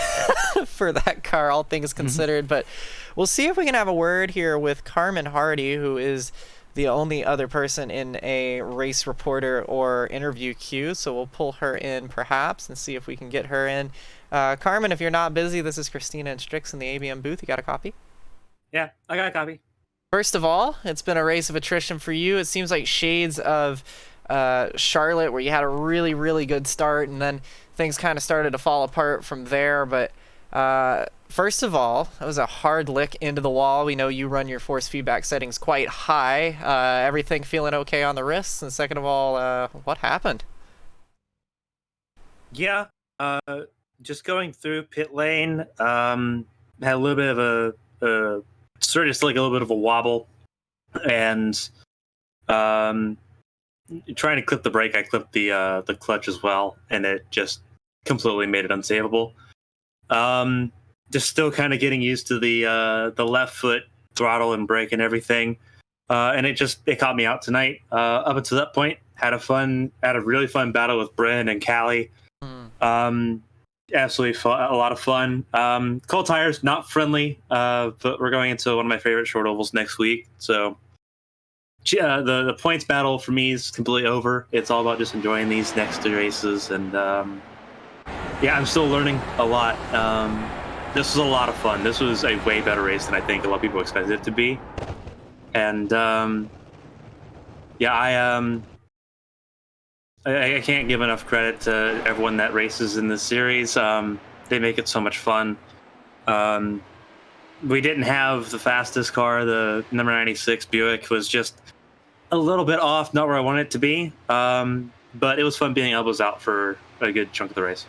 Speaker 1: for that car, all things considered. But we'll see if we can have a word here with Carmen Hardy, who is the only other person in a race reporter or interview queue. So we'll pull her in perhaps and see if we can get her in. Carmen, if you're not busy, this is Christina and Strix in the ABM booth. You got a copy?
Speaker 4: Yeah, I got a copy.
Speaker 1: First of all, it's been a race of attrition for you. It seems like shades of Charlotte, where you had a really, really good start, and then things kind of started to fall apart from there. But first of all, that was a hard lick into the wall. We know you run your force feedback settings quite high. Everything feeling okay on the wrists? And second of all, what happened?
Speaker 4: Yeah, just going through pit lane, had a little bit of a sort of just like a little bit of a wobble, and trying to clip the brake, I clipped the clutch as well, and it just completely made it unsavable. Just still kind of getting used to the left foot throttle and brake and everything, and it caught me out tonight. Up until that point, had a really fun battle with Bryn and Callie. Absolutely a lot of fun. Cold tires, not friendly, but we're going into one of my favorite short ovals next week. So the points battle for me is completely over. It's all about just enjoying these next 2 races. And yeah, I'm still learning a lot. This was a lot of fun. This was a way better race than I think a lot of people expected it to be. And yeah, I can't give enough credit to everyone that races in this series. They make it so much fun. We didn't have the fastest car. The number 96 Buick was just a little bit off, not where I wanted it to be. But it was fun being elbows out for a good chunk of the race.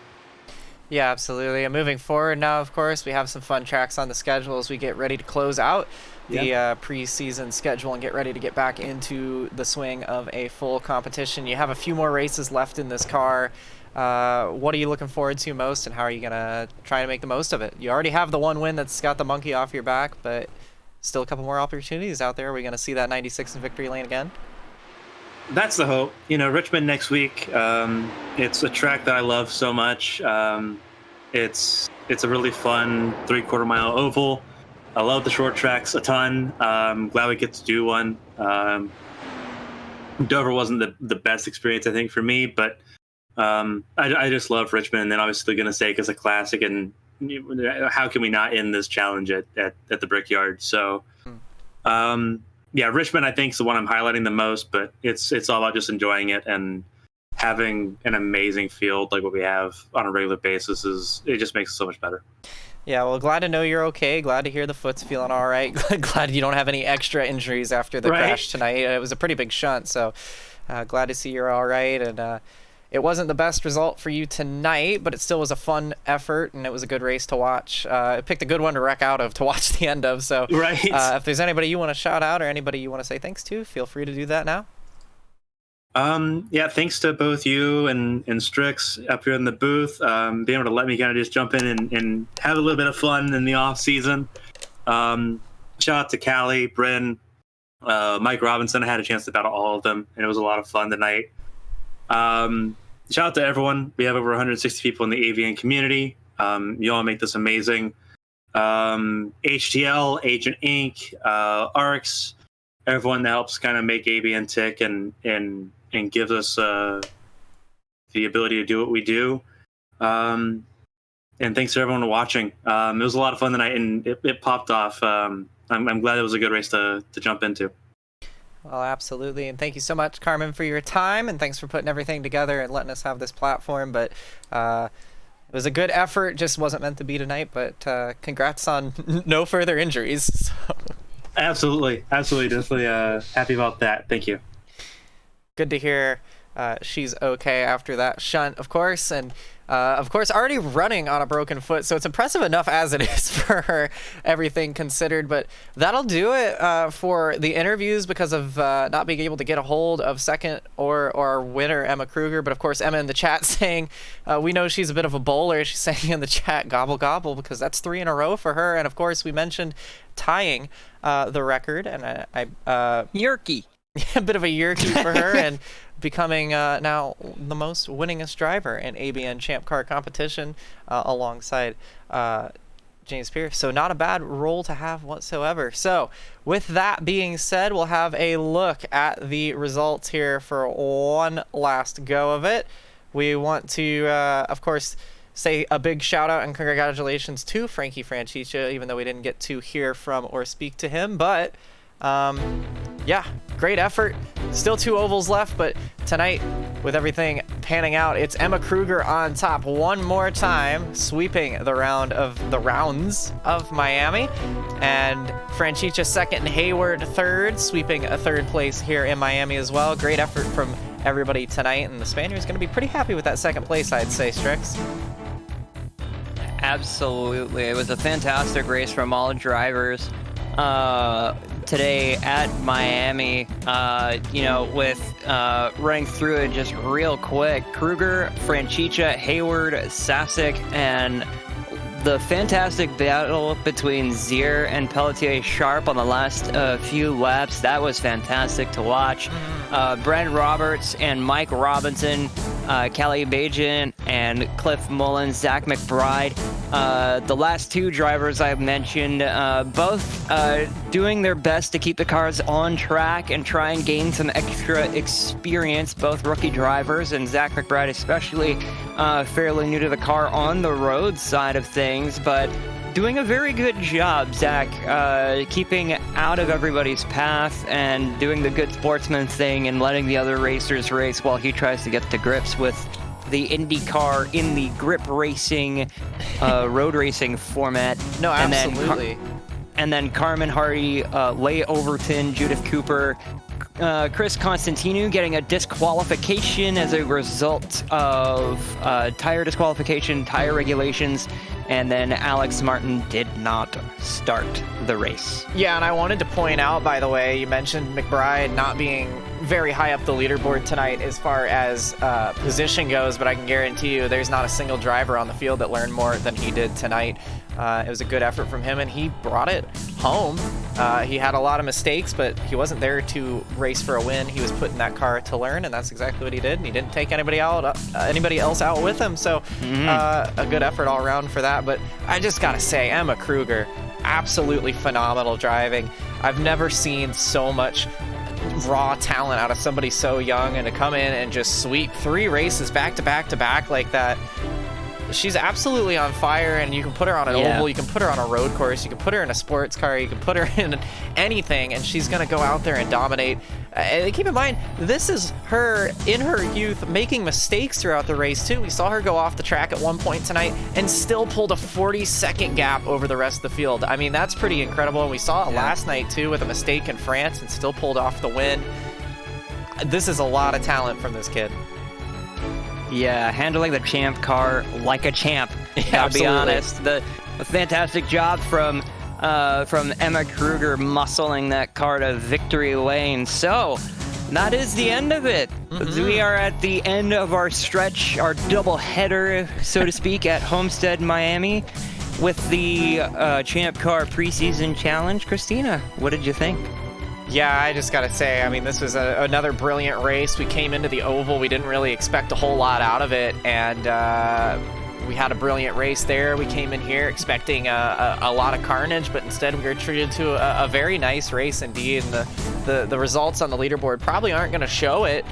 Speaker 1: Yeah, absolutely. And moving forward now, of course, we have some fun tracks on the schedule as we get ready to close out the preseason schedule and get ready to get back into the swing of a full competition. You have a few more races left in this car. What are you looking forward to most, and how are you going to try to make the most of it? You already have the one win that's got the monkey off your back, but still a couple more opportunities out there. Are we going to see that 96 in victory lane again?
Speaker 4: That's the hope. Richmond next week. It's a track that I love so much. It's a really fun 3/4 mile oval. I love the short tracks a ton. Glad we get to do one. Dover wasn't the best experience, I think, for me, but I just love Richmond. And then obviously Laguna Seca is a classic, and how can we not end this challenge at the Brickyard? So, yeah, Richmond I think is the one I'm highlighting the most, but it's all about just enjoying it and having an amazing field like what we have on a regular basis. It just makes it so much better.
Speaker 1: Yeah, well, glad to know you're okay. Glad to hear the foot's feeling all right. Glad you don't have any extra injuries after the crash tonight. It was a pretty big shunt, so glad to see you're all right. And it wasn't the best result for you tonight, but it still was a fun effort, and it was a good race to watch. I picked a good one to wreck out of, to watch the end of. So if there's anybody you want to shout out or anybody you want to say thanks to, feel free to do that now.
Speaker 4: Yeah, thanks to both you and Strix up here in the booth, being able to let me kind of just jump in and have a little bit of fun in the off season. Shout out to Callie, Bryn, Mike Robinson. I had a chance to battle all of them, and it was a lot of fun tonight. Shout out to everyone. We have over 160 people in the ABN community. You all make this amazing. HTL, Agent Inc., ARCS, everyone that helps kind of make ABN tick and gives us the ability to do what we do. And thanks to everyone for watching. It was a lot of fun tonight, and it popped off. I'm glad it was a good race to jump into.
Speaker 1: Well, absolutely. And thank you so much, Carmen, for your time, and thanks for putting everything together and letting us have this platform. But it was a good effort. Just wasn't meant to be tonight, but congrats on no further injuries. So.
Speaker 4: Absolutely. Definitely happy about that. Thank you.
Speaker 1: Good to hear she's okay after that shunt, of course. And of course, already running on a broken foot, so it's impressive enough as it is for her, everything considered. But that'll do it for the interviews because of not being able to get a hold of second or our winner, Emma Kruger. But of course, Emma in the chat saying, we know she's a bit of a bowler. She's saying in the chat, gobble, gobble, because that's 3 in a row for her. And of course, we mentioned tying the record, and
Speaker 2: Yerky.
Speaker 1: a bit of a yerky for her, and becoming now the most winningest driver in ABN Champ Car competition alongside James Pierce. So not a bad role to have whatsoever. So with that being said, we'll have a look at the results here for one last go of it. We want to, of course, say a big shout out and congratulations to Frankie Francicia, even though we didn't get to hear from or speak to him. But yeah, great effort. Still 2 ovals left, but tonight, with everything panning out, it's Emma Kruger on top one more time, sweeping the rounds of Miami, and Francicia second and Hayward third, sweeping a 3rd place here in Miami as well. Great effort from everybody tonight, and the Spaniard's going to be pretty happy with that 2nd place, I'd say, Strix.
Speaker 2: Absolutely. It was a fantastic race from all drivers today at Miami. With running through it just real quick, Kruger, Francicia, Hayward, Sasek, and the fantastic battle between Zier and Pelletier Sharp on the last few laps. That was fantastic to watch. Brent Roberts and Mike Robinson, Callie Bajan and Cliff Mullins, Zach McBride. The last 2 drivers I've mentioned, both doing their best to keep the cars on track and try and gain some extra experience, both rookie drivers, and Zach McBride especially fairly new to the car on the road side of things, but doing a very good job, Zach, keeping out of everybody's path and doing the good sportsman thing and letting the other racers race while he tries to get to grips with the IndyCar in the grip racing, road racing format.
Speaker 1: No, absolutely.
Speaker 2: And then Carmen Hardy, Leigh Overton, Judith Cooper, Chris Constantinu getting a disqualification as a result of tire disqualification, tire regulations, and then Alex Martin did not start the race.
Speaker 1: Yeah, and I wanted to point out, by the way, you mentioned McBride not being very high up the leaderboard tonight as far as position goes, but I can guarantee you there's not a single driver on the field that learned more than he did tonight. It was a good effort from him, and he brought it home. He had a lot of mistakes, but he wasn't there to race for a win. He was put in that car to learn, and that's exactly what he did. And he didn't take anybody else out with him. So a good effort all around for that. But I just gotta say, Emma Kruger, absolutely phenomenal driving. I've never seen so much raw talent out of somebody so young, and to come in and just sweep 3 races back to back to back like that. She's absolutely on fire, and you can put her on an oval, you can put her on a road course, you can put her in a sports car, you can put her in anything, and she's going to go out there and dominate. And keep in mind, this is her in her youth making mistakes throughout the race too. We saw her go off the track at one point tonight and still pulled a 40-second gap over the rest of the field. I mean, that's pretty incredible. And we saw it last night too with a mistake in France and still pulled off the win. This is a lot of talent from this kid.
Speaker 2: Yeah, handling the champ car like a champ. Gotta be honest. A fantastic job from Emma Kruger muscling that car to victory lane. So that is the end of it. We are at the end of our stretch, our double header, so to speak, at Homestead-Miami with the Champ Car preseason challenge. Christina, what did you think?
Speaker 1: Yeah, I just gotta say, I mean, this was another brilliant race. We came into the oval, we didn't really expect a whole lot out of it, and we had a brilliant race there. We came in here expecting a lot of carnage, but instead we were treated to a very nice race indeed. And the results on the leaderboard probably aren't going to show it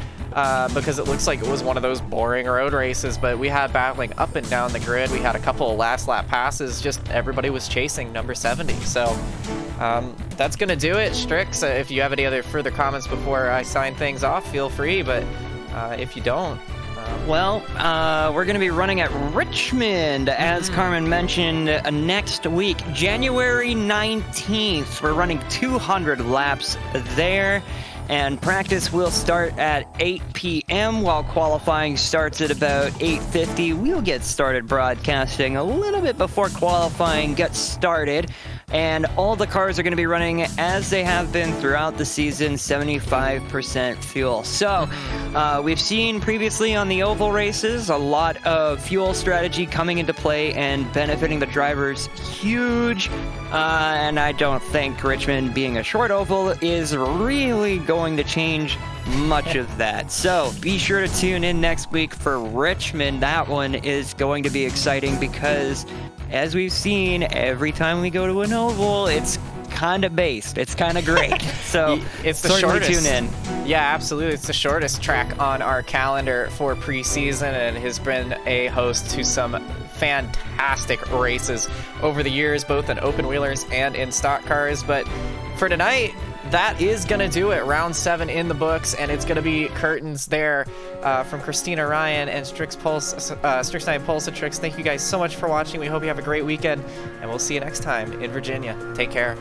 Speaker 1: because it looks like it was one of those boring road races, but we had battling up and down the grid. We had a couple of last lap passes, just everybody was chasing number 70. So that's going to do it. Strix, if you have any other further comments before I sign things off, feel free, but if you don't,
Speaker 2: well, we're going to be running at Richmond, as Carmen mentioned, next week, January 19th. We're running 200 laps there, and practice will start at 8 p.m. while qualifying starts at about 8:50. We'll get started broadcasting a little bit before qualifying gets started, and all the cars are going to be running as they have been throughout the season, 75% fuel. So we've seen previously on the oval races a lot of fuel strategy coming into play and benefiting the drivers huge, and I don't think Richmond being a short oval is really going to change much of that. So be sure to tune in next week for Richmond. That one is going to be exciting because, as we've seen, every time we go to an oval, it's kind of based. It's kind of great. So
Speaker 1: it's the shortest. Tune in. Yeah, absolutely. It's the shortest track on our calendar for preseason, and has been a host to some fantastic races over the years, both in open wheelers and in stock cars. But for tonight, that is going to do it. Round 7 in the books, and it's going to be curtains there from Christina Ryan and Strix Pulsatrix. Thank you guys so much for watching. We hope you have a great weekend, and we'll see you next time in Virginia. Take care.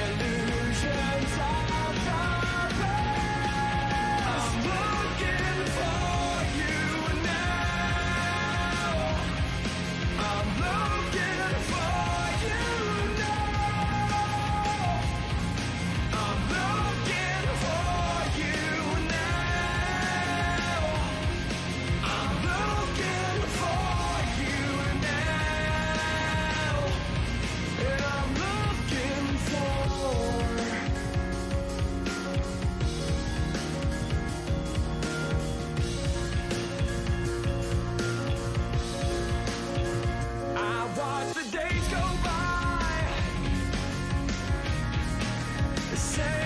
Speaker 8: Illusions of the past. Look say